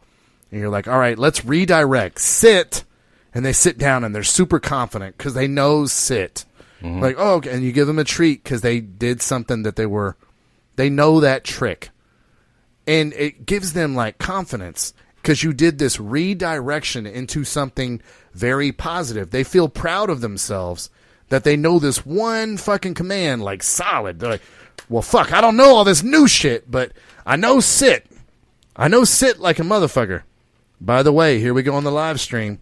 And you're like, all right, let's redirect. Sit. And they sit down, and they're super confident because they know sit. Mm-hmm. Like, oh, okay. And you give them a treat because they did something that they know that trick. And it gives them, like, confidence because you did this redirection into something very positive. They feel proud of themselves that they know this one fucking command, like, solid. They're like, well, fuck, I don't know all this new shit, but I know sit. I know sit like a motherfucker. By the way, here we go on the live stream.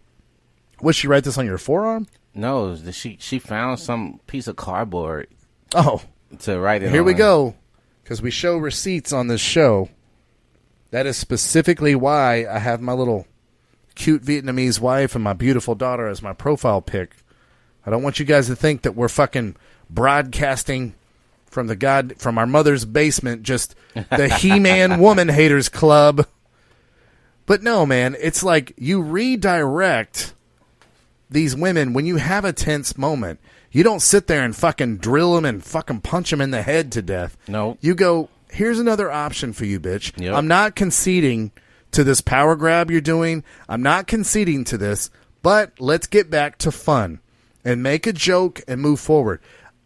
Would she write this on your forearm? No, she found some piece of cardboard. Oh. To write it on. Here we go. Because we show receipts on this show. That is specifically why I have my little cute Vietnamese wife and my beautiful daughter as my profile pic. I don't want you guys to think that we're fucking broadcasting from our mother's basement, just the He-Man Woman Haters Club. But no, man, it's like you redirect these women when you have a tense moment. You don't sit there and fucking drill them and fucking punch them in the head to death. No. You go, here's another option for you, bitch. Yep. I'm not conceding to this power grab you're doing. I'm not conceding to this, but let's get back to fun and make a joke and move forward.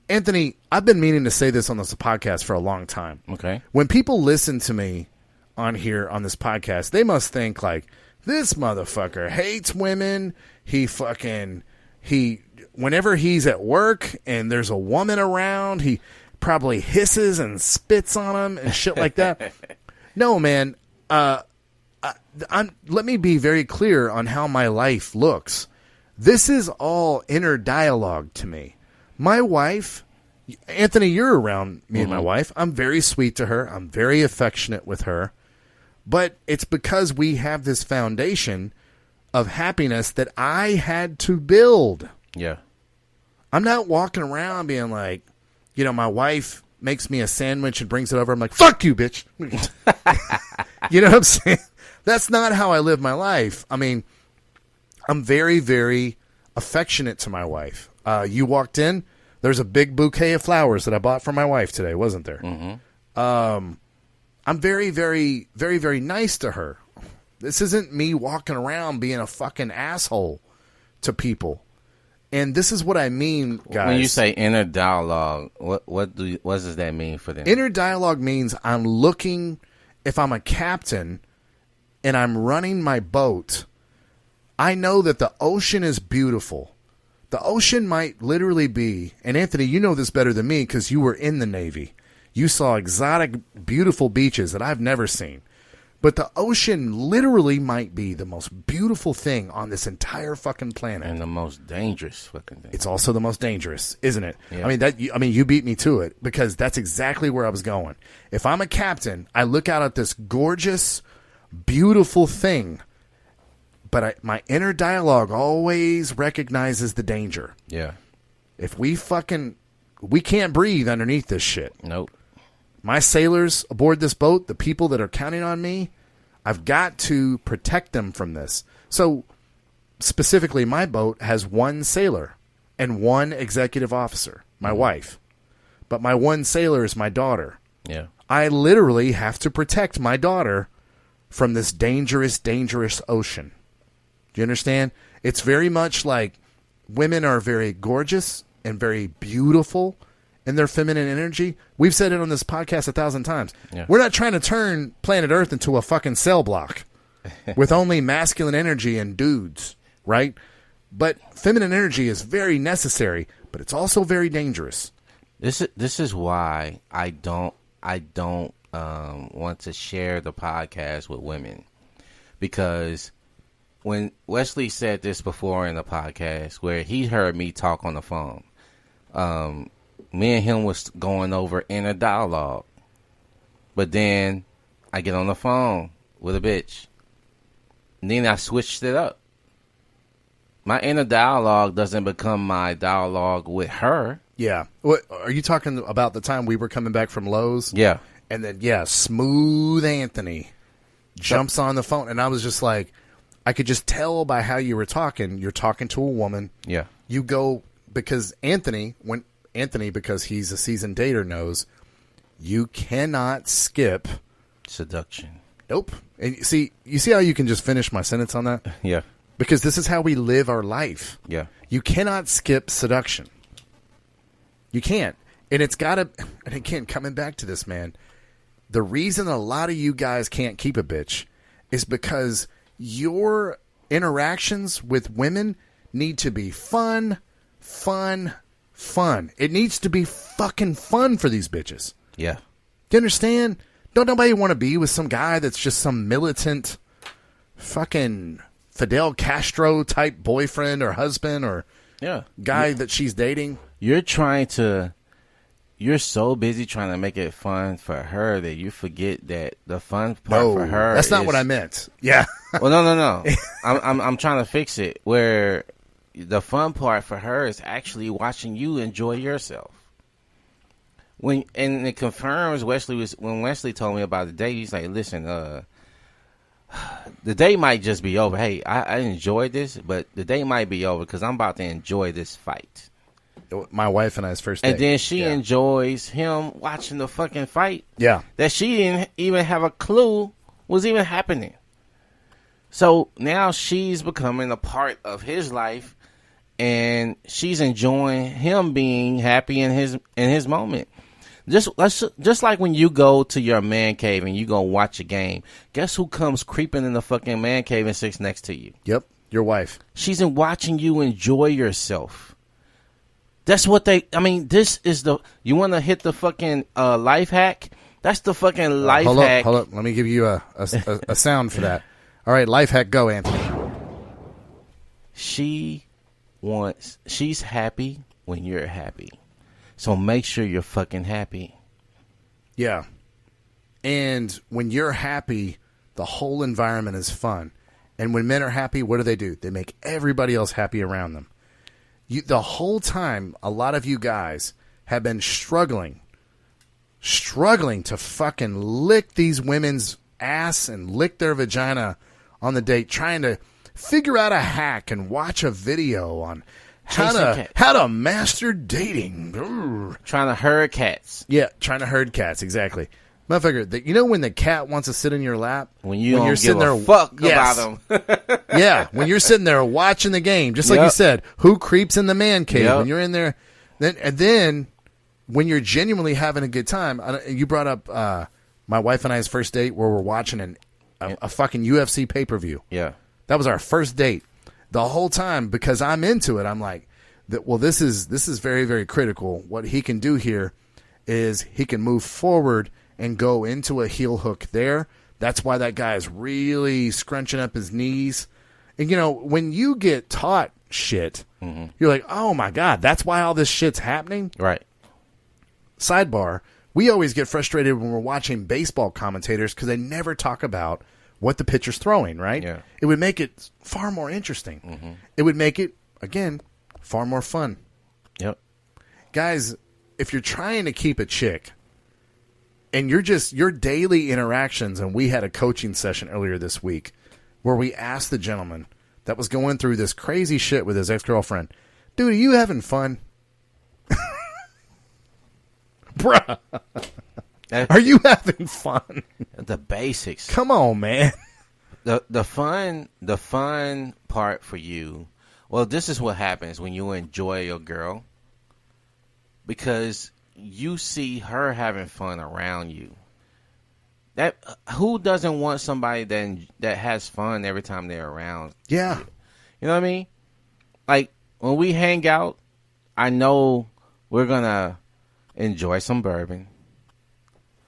Anthony, I've been meaning to say this on this podcast for a long time. Okay. When people listen to me on here on this podcast, they must think like, this motherfucker hates women. Whenever he's at work and there's a woman around, he probably hisses and spits on them and shit like that. No, man. Let me be very clear on how my life looks. This is all inner dialogue to me. My wife, Anthony, you're around me and my wife. I'm very sweet to her. I'm very affectionate with her. But it's because we have this foundation of happiness that I had to build. Yeah. I'm not walking around being like, you know, my wife makes me a sandwich and brings it over. I'm like, fuck you, bitch. You know what I'm saying? That's not how I live my life. I mean, I'm very, very affectionate to my wife. You walked in, there's a big bouquet of flowers that I bought for my wife today, wasn't there? Mm-hmm. I'm very, very, very, very nice to her. This isn't me walking around being a fucking asshole to people. And this is what I mean, guys. When you say inner dialogue, what does that mean for them? Inner dialogue means I'm looking, if I'm a captain and I'm running my boat, I know that the ocean is beautiful. The ocean might literally be, and Anthony, you know this better than me because you were in the Navy. You saw exotic, beautiful beaches that I've never seen. But the ocean literally might be the most beautiful thing on this entire fucking planet. And the most dangerous fucking thing. It's also the most dangerous, isn't it? Yeah. I mean, you beat me to it because that's exactly where I was going. If I'm a captain, I look out at this gorgeous, beautiful thing, but my inner dialogue always recognizes the danger. Yeah. If we can't breathe underneath this shit. Nope. My sailors aboard this boat, the people that are counting on me, I've got to protect them from this. So, specifically, my boat has one sailor and one executive officer, my wife. But my one sailor is my daughter. Yeah. I literally have to protect my daughter from this dangerous, dangerous ocean. Do you understand? It's very much like women are very gorgeous and very beautiful and their feminine energy. We've said it on this podcast 1,000 times. Yeah. We're not trying to turn planet Earth into a fucking cell block with only masculine energy and dudes, right? But feminine energy is very necessary, but it's also very dangerous. This is why I don't want to share the podcast with women, because when Wesley said this before in the podcast, where he heard me talk on the phone, me and him was going over inner dialogue, but then I get on the phone with a bitch, and then I switched it up. My inner dialogue doesn't become my dialogue with her. Yeah. What are you talking about? The time we were coming back from Lowe's? Yeah. And then, Smooth Anthony jumps on the phone. And I was just like, I could just tell by how you were talking. You're talking to a woman. Yeah. You go, because Anthony, because he's a seasoned dater, knows you cannot skip seduction. Nope. And you see how you can just finish my sentence on that? Yeah. Because this is how we live our life. Yeah. You cannot skip seduction. You can't. And it's got to, and again, coming back to this, man, the reason a lot of you guys can't keep a bitch is because your interactions with women need to be fun. It needs to be fucking fun for these bitches. Yeah. Do you understand? Don't nobody want to be with some guy that's just some militant fucking Fidel Castro type boyfriend or husband or guy that she's dating. You're so busy trying to make it fun for her that you forget that the fun part for her. That's not what I meant. Yeah. Well, no. I'm trying to fix it where the fun part for her is actually watching you enjoy yourself. And it confirms when Wesley told me about the date, he's like, listen, the day might just be over. Hey, I enjoyed this, but the day might be over because I'm about to enjoy this fight. My wife and I's first date. And then she enjoys him watching the fucking fight. Yeah. That she didn't even have a clue was even happening. So now she's becoming a part of his life, and she's enjoying him being happy in his moment. Just like when you go to your man cave and you go watch a game, guess who comes creeping in the fucking man cave and sits next to you? Yep, your wife. She's watching you enjoy yourself. That's what this is you want to hit the fucking life hack? That's the fucking life hack. Hold up. Let me give you a sound for that. All right, life hack, go, Anthony. She's happy when you're happy. So make sure you're fucking happy. Yeah. And when you're happy, the whole environment is fun. And when men are happy, what do? They make everybody else happy around them. The whole time, a lot of you guys have been struggling to fucking lick these women's ass and lick their vagina on the date, trying to figure out a hack and watch a video on how to master dating. Trying to herd cats. Yeah, trying to herd cats, exactly. Motherfucker, you know when the cat wants to sit in your lap? When you're sitting there, fuck about him. Yeah, when you're sitting there watching the game, just like you said, who creeps in the man cave? When you're in there, then when you're genuinely having a good time, you brought up my wife and I's first date where we're watching a fucking UFC pay-per-view. Yeah. That was our first date. The whole time, because I'm into it, I'm like, this is very, very critical. What he can do here is he can move forward and go into a heel hook there. That's why that guy is really scrunching up his knees. And, when you get taught shit, you're like, oh, my God, that's why all this shit's happening? Right. Sidebar, we always get frustrated when we're watching baseball commentators because they never talk about what the pitcher's throwing, right? Yeah. It would make it far more interesting. It would make it, again, far more fun. Yep. Guys, if you're trying to keep a chick and your daily interactions, and we had a coaching session earlier this week where we asked the gentleman that was going through this crazy shit with his ex-girlfriend, dude, are you having fun? Bruh. Are you having fun? The basics. Come on, man. The fun part for you. Well, this is what happens when you enjoy your girl. Because you see her having fun around you. That who doesn't want somebody that has fun every time they're around? Yeah. You know what I mean? Like when we hang out, I know we're gonna enjoy some bourbon.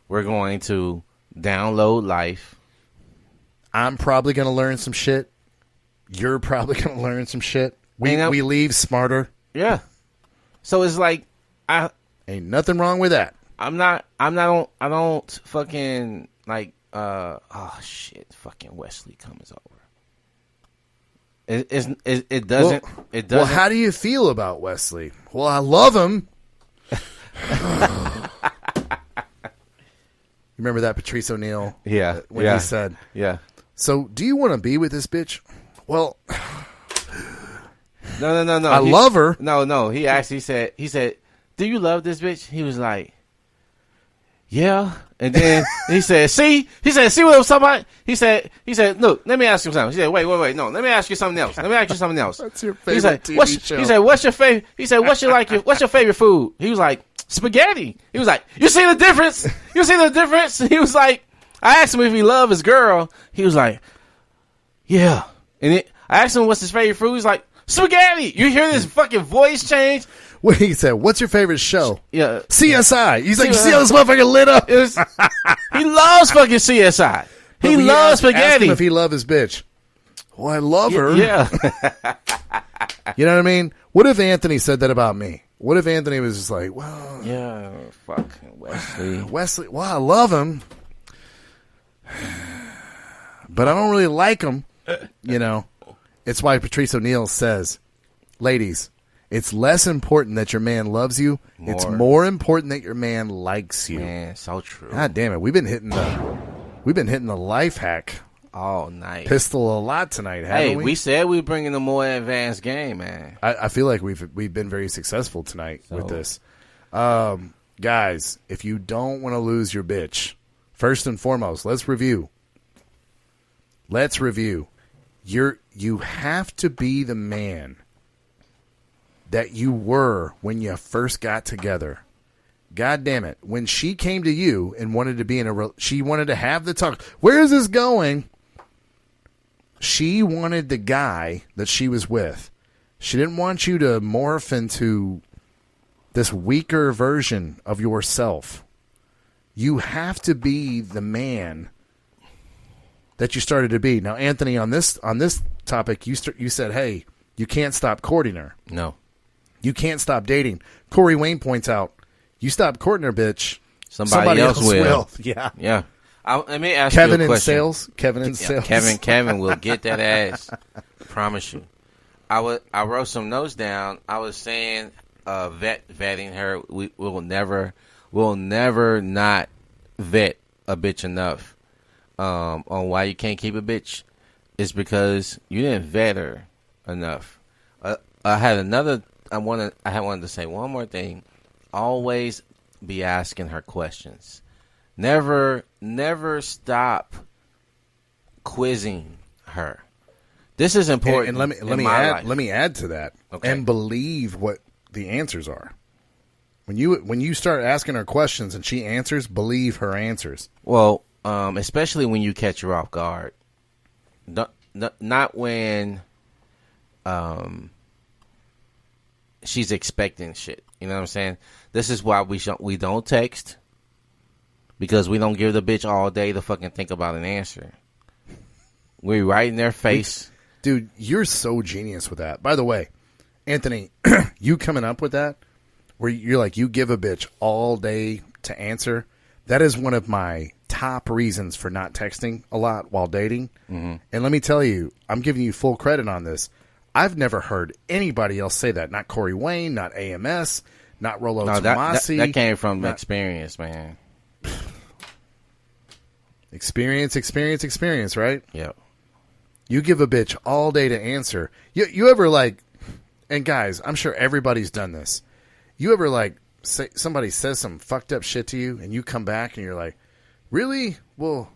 We're going to download life. I'm probably gonna learn some shit. You're probably gonna learn some shit. We leave smarter. Yeah. So it's like ain't nothing wrong with that. I don't fucking like oh shit, fucking Wesley comes over. It doesn't. Well, how do you feel about Wesley? Well, I love him. You remember that Patrice O'Neill? Yeah. When he said, yeah. So, do you want to be with this bitch? Well, no. I love her. No. He actually said, do you love this bitch? He was like, yeah. And then he said, see what I was talking about? He said, look, let me ask you something. He said, wait. No, let me ask you something else. That's your favorite TV show. He said, what's your favorite? He said, what's your favorite food? He was like, spaghetti. He was like, you see the difference? He was like, I asked him if he loved his girl. He was like, yeah. And I asked him what's his favorite food. He's like, spaghetti. You hear this fucking voice change? What he said, what's your favorite show? Yeah. CSI. He's like, you see how this motherfucker lit up? He loves fucking CSI. He loves spaghetti. Ask him if he loves his bitch. Well, I love her. Yeah. You know what I mean? What if Anthony said that about me? What if Anthony was just like, well... Yeah, fucking Wesley. Wesley, well, I love him. But I don't really like him. You know? It's why Patrice O'Neill says, ladies, it's less important that your man loves you. It's more important that your man likes you. Man, so true. God damn it. We've been hitting the life hack all night pistol a lot tonight, haven't we? We said we were bringing a more advanced game, man. I feel like we've been very successful tonight with this. Guys, if you don't want to lose your bitch, first and foremost, let's review. You have to be the man that you were when you first got together. God damn it. When she came to you and wanted to be she wanted to have the talk. Where is this going? She wanted the guy that she was with. She didn't want you to morph into this weaker version of yourself. You have to be the man that you started to be. Now, Anthony, on this topic, you said, hey, you can't stop courting her. No. You can't stop dating. Corey Wayne points out, you stop courting her, bitch. Somebody else will. Yeah. Yeah. Let me ask Kevin you a question. Kevin in sales. Kevin will get that ass. Promise you. I wrote some notes down. I was saying vetting her. We'll never not vet a bitch enough. On why you can't keep a bitch is because you didn't vet her enough. I wanted to say one more thing. Always be asking her questions. Never stop quizzing her. This is important. And let me add to that. Okay. And believe what the answers are. When you start asking her questions and she answers, believe her answers. Well, especially when you catch her off guard. Not when she's expecting shit. You know what I'm saying? This is why we don't text, because we don't give the bitch all day to fucking think about an answer. We're right in their face. Dude, you're so genius with that. By the way, Anthony, you coming up with that, where you're like, you give a bitch all day to answer, that is one of my top reasons for not texting a lot while dating. Mm-hmm. And let me tell you, I'm giving you full credit on this. I've never heard anybody else say that. Not Corey Wayne, not AMS, not Rollo Tomasi. That came from experience, man. Experience, right? Yep. You give a bitch all day to answer. You ever like, and guys, I'm sure everybody's done this. You ever like, say somebody says some fucked up shit to you and you come back and you're like, really? Well,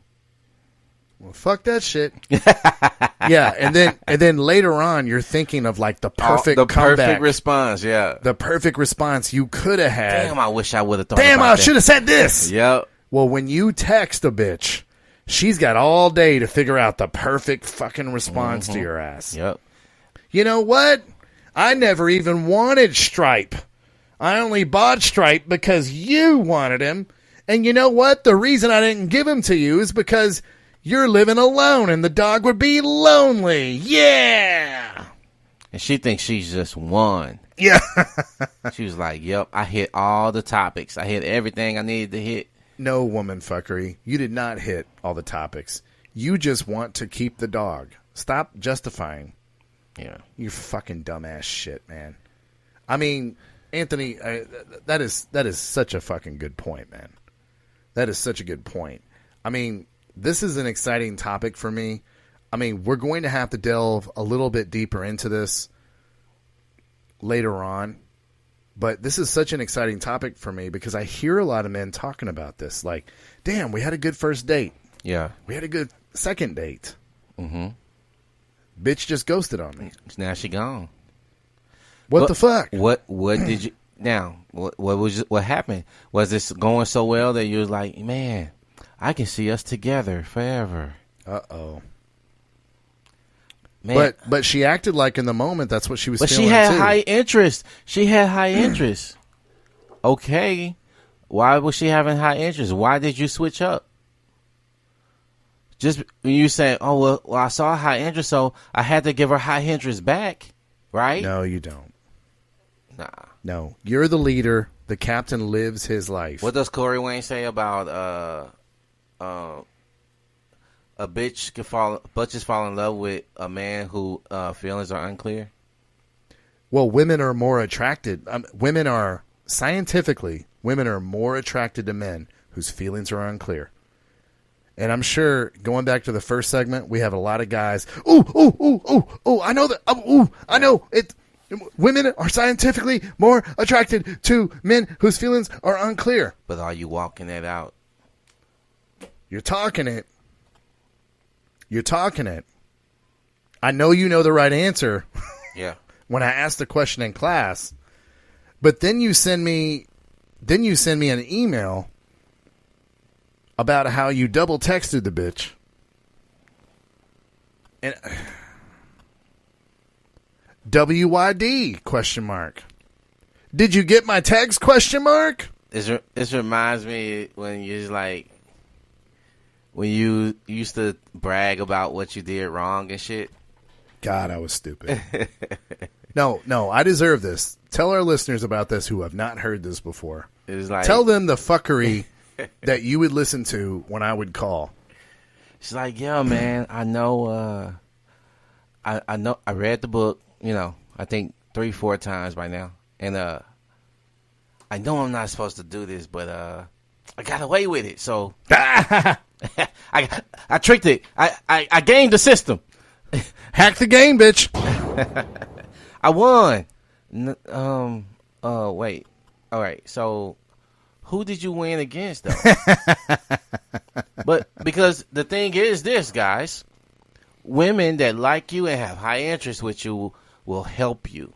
Well, fuck that shit. Yeah, and then later on, you're thinking of like the perfect comeback. Perfect response. Yeah, the perfect response you could have had. Damn, I wish I would have thought. Damn, about I should have said this. Yep. Well, when you text a bitch, she's got all day to figure out the perfect fucking response to your ass. Yep. You know what? I never even wanted Stripe. I only bought Stripe because you wanted him. And you know what? The reason I didn't give him to you is because you're living alone and the dog would be lonely. Yeah. And she thinks she's just one. Yeah. She was like, yep, I hit all the topics. I hit everything I needed to hit. No, woman fuckery. You did not hit all the topics. You just want to keep the dog. Stop justifying. Yeah. You fucking dumbass shit, man. I mean, Anthony, that is such a fucking good point, man. That is such a good point. I mean, this is an exciting topic for me. I mean, we're going to have to delve a little bit deeper into this later on. But this is such an exciting topic for me because I hear a lot of men talking about this. Like, damn, we had a good first date. Yeah. We had a good second date. Mm-hmm. Bitch just ghosted on me. Now she gone. What the fuck? What did you now? What happened? Was this going so well that you was like, man, I can see us together forever? Uh-oh. Man. But she acted like in the moment that's what she was feeling. But she had too. high interest. She had high interest. Okay. Why was she having high interest? Why did you switch up? Just when you say, oh, well, I saw high interest, so I had to give her high interest back, right? No, you don't. Nah. No. You're the leader. The captain lives his life. What does Corey Wayne say about a bitches fall in love with a man who feelings are unclear? Well, women are more attracted. Women are more attracted to men whose feelings are unclear. And I'm sure, going back to the first segment, we have a lot of guys. Ooh, I know that. I know it. Women are scientifically more attracted to men whose feelings are unclear. But are you walking that out? You're talking it. You're talking it. I know you know the right answer. Yeah. When I asked the question in class, but then you send me an email about how you double texted the bitch. And WYD question mark. Did you get my text question mark? This reminds me when you when you used to brag about what you did wrong and shit. God, I was stupid. No, I deserve this. Tell our listeners about this who have not heard this before. It was like, tell them the fuckery that you would listen to when I would call. She's like, yeah, man, I know, I know, I read the book, I think 3-4 times by now. And, I know I'm not supposed to do this, but, I got away with it. So I tricked it. I gamed the system. Hack the game, bitch. I won. Wait. All right. So who did you win against, though? But because the thing is this, guys, women that like you and have high interest with you will help you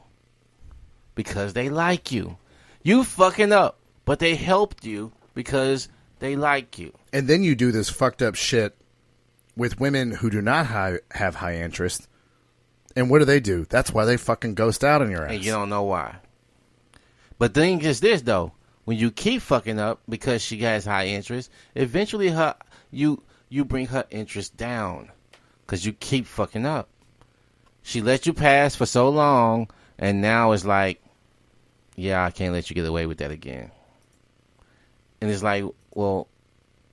because they like you. You fucking up, but they helped you because they like you. And then you do this fucked up shit with women who do not have high interest. And what do? That's why they fucking ghost out on your ass. And you don't know why. But the thing is this, though. When you keep fucking up because she has high interest, eventually you bring her interest down because you keep fucking up. She let you pass for so long, and now it's like, yeah, I can't let you get away with that again. And it's like, well,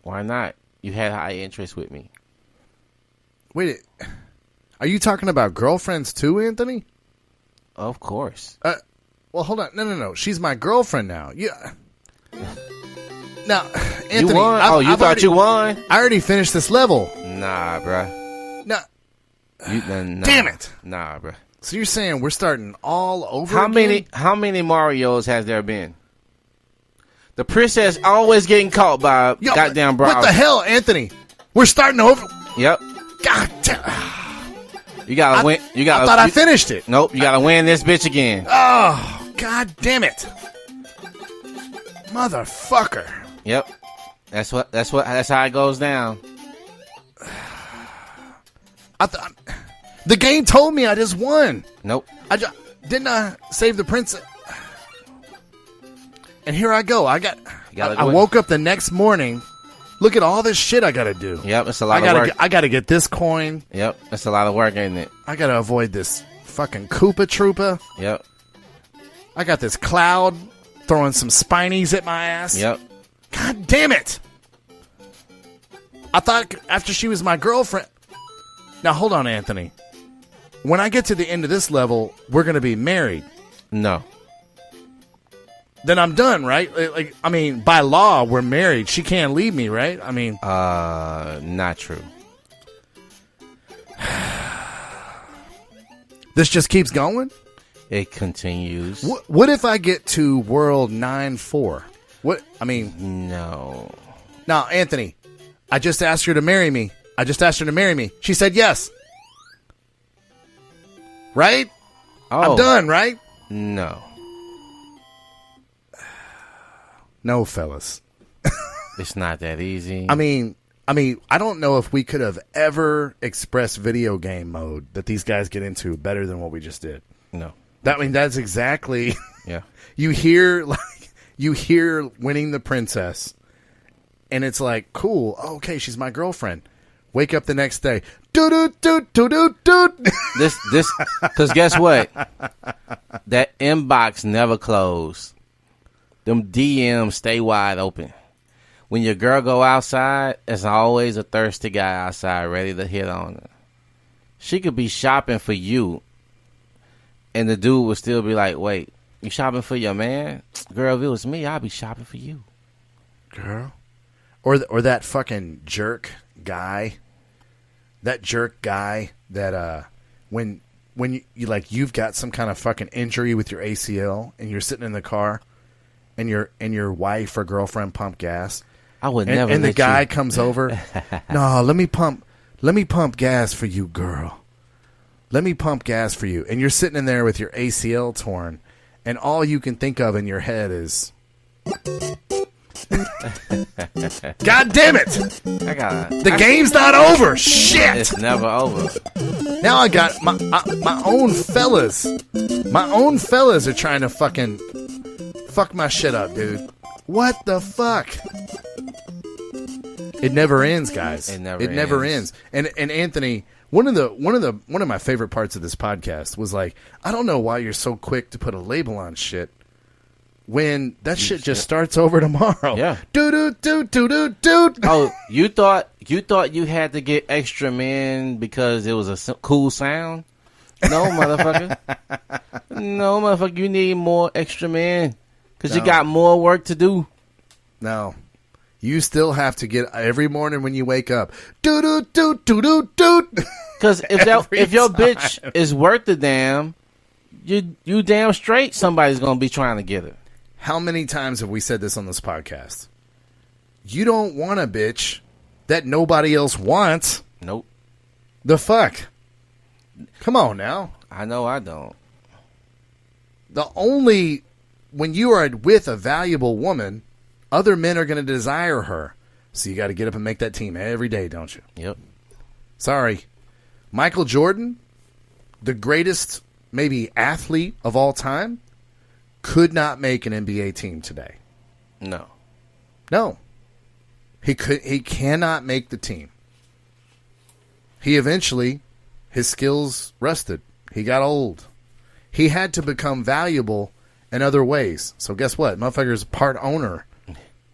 why not? You had high interest with me. Wait, are you talking about girlfriends too, Anthony? Of course. Well, hold on. No. She's my girlfriend now. Yeah. Now, Anthony, you won? You thought you won? I already finished this level. Nah, bruh. Nah. Nah. Damn it. Nah, bruh. So you're saying we're starting all over again? How many Marios has there been? The princess always getting caught by goddamn browser. What the hell, Anthony? We're starting over. Yep. God damn. You gotta win. You gotta. I thought I finished it. Nope. You gotta win this bitch again. Oh, God damn it. Motherfucker. Yep. That's how it goes down. The game told me I just won. Nope. Didn't I save the princess? And here I go. I woke up the next morning. Look at all this shit I gotta do. Yep, it's a lot of work. I gotta get this coin. Yep, it's a lot of work, ain't it? I gotta avoid this fucking Koopa Troopa. Yep. I got this cloud throwing some spinies at my ass. Yep. God damn it. I thought after she was my girlfriend. Now hold on, Anthony. When I get to the end of this level, we're gonna be married. No. Then I'm done, right? Like, I mean, by law, we're married. She can't leave me, right? I mean, not true. This just keeps going? It continues. What if I get to world 9-4? What? I mean, no. Now, Anthony, I just asked her to marry me. She said yes. Right? Oh. I'm done, right? No. No, fellas. It's not that easy. I mean, I don't know if we could have ever expressed video game mode that these guys get into better than what we just did. No. That's exactly. Yeah. You hear winning the princess, and it's like, cool. Oh, okay, she's my girlfriend. Wake up the next day. This, because guess what? That inbox never closed. Them DMs stay wide open. When your girl go outside, there's always a thirsty guy outside ready to hit on her. She could be shopping for you, and the dude would still be like, wait, you shopping for your man? Girl, if it was me, I'd be shopping for you. Girl? Or that fucking jerk guy. That jerk guy that when you like you've got some kind of fucking injury with your ACL and you're sitting in the car and your wife or girlfriend pump gas. I would never. And the guy comes over. No, let me pump gas for you, girl. Let me pump gas for you. And you're sitting in there with your ACL torn, and all you can think of in your head is, God damn it! The game's not over. Shit! It's never over. Now I got my own fellas. My own fellas are trying to fucking fuck my shit up, dude. What the fuck? It never ends, guys. It never ends. And Anthony, one of my favorite parts of this podcast was like, I don't know why you're so quick to put a label on shit when that shit just starts over tomorrow. Yeah. Do. Oh, you thought you had to get extra men because it was a cool sound? No, motherfucker. No, motherfucker. You need more extra men because you got more work to do. No. You still have to get every morning when you wake up. Do. Because if your bitch is worth the damn, you damn straight somebody's gonna be trying to get her. How many times have we said this on this podcast? You don't want a bitch that nobody else wants. Nope. The fuck? Come on now. I know I don't. When you are with a valuable woman, other men are going to desire her. So you got to get up and make that team every day, don't you? Yep. Sorry. Michael Jordan, the greatest maybe athlete of all time, could not make an NBA team today. No. He cannot make the team. He eventually, his skills rusted. He got old. He had to become valuable in other ways. So guess what? Motherfucker's part owner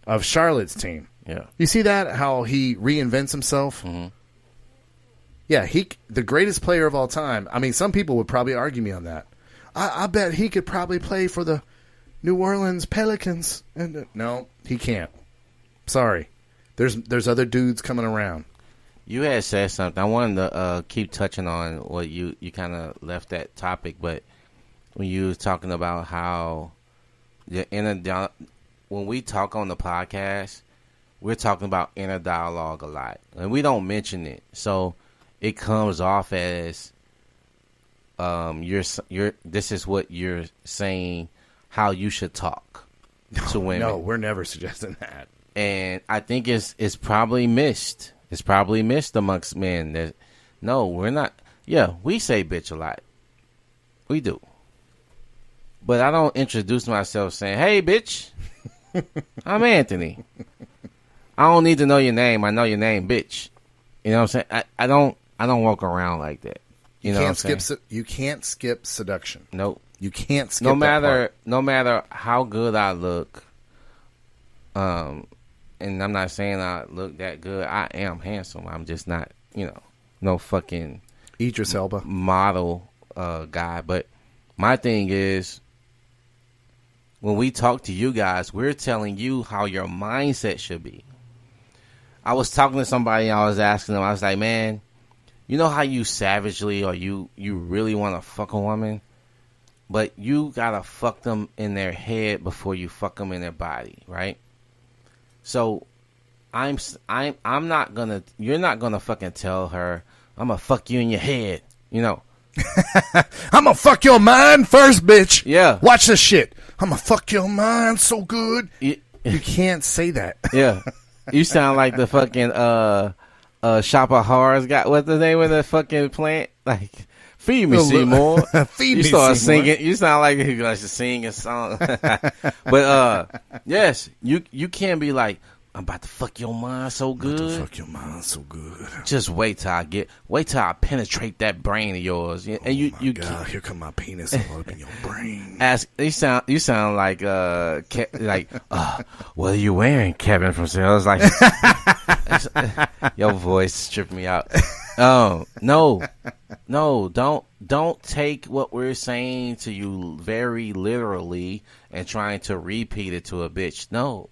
of Charlotte's team. Yeah. You see that? How he reinvents himself? Mm-hmm. Yeah, the greatest player of all time. I mean, some people would probably argue me on that. I bet he could probably play for the New Orleans Pelicans. And no, he can't. Sorry. There's other dudes coming around. You had said something. I wanted to keep touching on what you kind of left that topic, but when you was talking about how when we talk on the podcast, we're talking about inner dialogue a lot, and we don't mention it, so it comes off as you're this is what you're saying how you should talk to women. No, we're never suggesting that. And I think it's probably missed. It's probably missed amongst men that no, we're not. Yeah, we say bitch a lot. We do. But I don't introduce myself saying, "Hey, bitch, I'm Anthony." I don't need to know your name. I know your name, bitch. You know what I'm saying? I don't walk around like that. You know what I'm saying? You can't skip seduction. Nope. You can't skip no that matter how good I look, and I'm not saying I look that good. I am handsome. I'm just not, no fucking Idris Elba model guy. But my thing is, when we talk to you guys, we're telling you how your mindset should be. I was talking to somebody and I was asking them, I was like, man, you know how you savagely or you really want to fuck a woman, but you gotta fuck them in their head before you fuck them in their body, right? So I'm not gonna, you're not gonna fucking tell her, I'm gonna fuck you in your head, I'm gonna fuck your mind first, bitch. Yeah. Watch this shit. I'm gonna fuck your mind so good. You can't say that. Yeah. You sound like the fucking Shop of Horrors guy. What's the name of the fucking plant? Like, feed me, Seymour. Feed you me, start Seymour. singing. You sound like you're going to sing a song. But yes, you can't be like, I'm about to fuck your mind so good. I'm about to fuck your mind so good. Just wait till I penetrate that brain of yours. And you God, here come my penis all up in your brain. You sound like what are you wearing, Kevin from Sales? Like your voice tripped me out. Oh no, don't take what we're saying to you very literally and trying to repeat it to a bitch. No.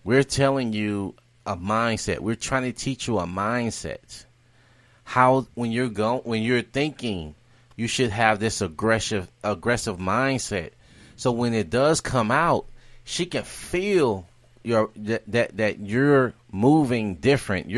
We're telling you a mindset. We're trying to teach you a mindset. How when you're thinking, you should have this aggressive mindset. So when it does come out, she can feel that you're moving different.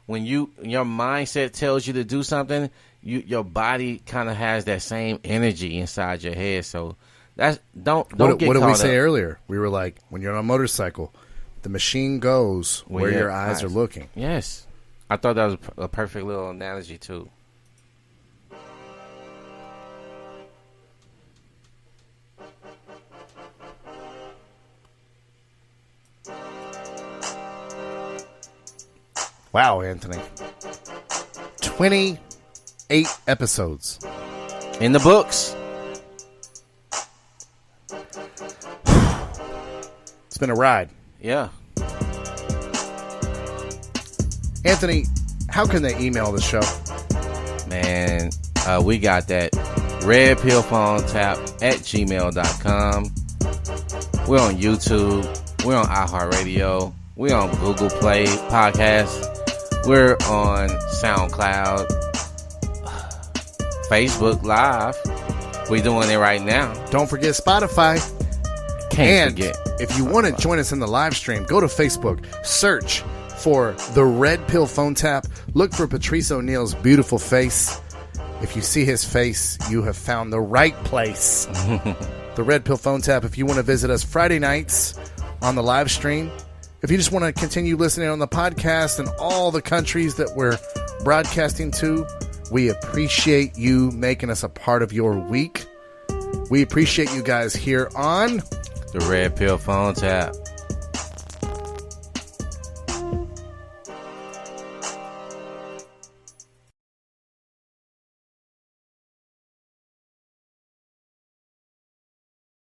When your mindset tells you to do something, your body kind of has that same energy inside your head. So that's don't get What did we say up. earlier? We were like, when you're on a motorcycle, the machine goes where your eyes are looking. Yes. I thought that was a perfect little analogy, too. Wow, Anthony. 28 episodes. In the books. It's been a ride. Yeah. Anthony, how can they email the show? Man, we got that red pill phone tap at gmail.com. We're on YouTube. We're on iHeartRadio. We're on Google Play Podcasts. We're on SoundCloud. Facebook Live. We're doing it right now. Don't forget Spotify. Can't forget. If you want to join us in the live stream, go to Facebook, search for the Red Pill Phone Tap, look for Patrice O'Neal's beautiful face. If you see his face, you have found the right place. The Red Pill Phone Tap. If you want to visit us Friday nights on the live stream, if you just want to continue listening on the podcast and all the countries that we're broadcasting to, we appreciate you making us a part of your week. We appreciate you guys here on the Red Pill Phone Tap.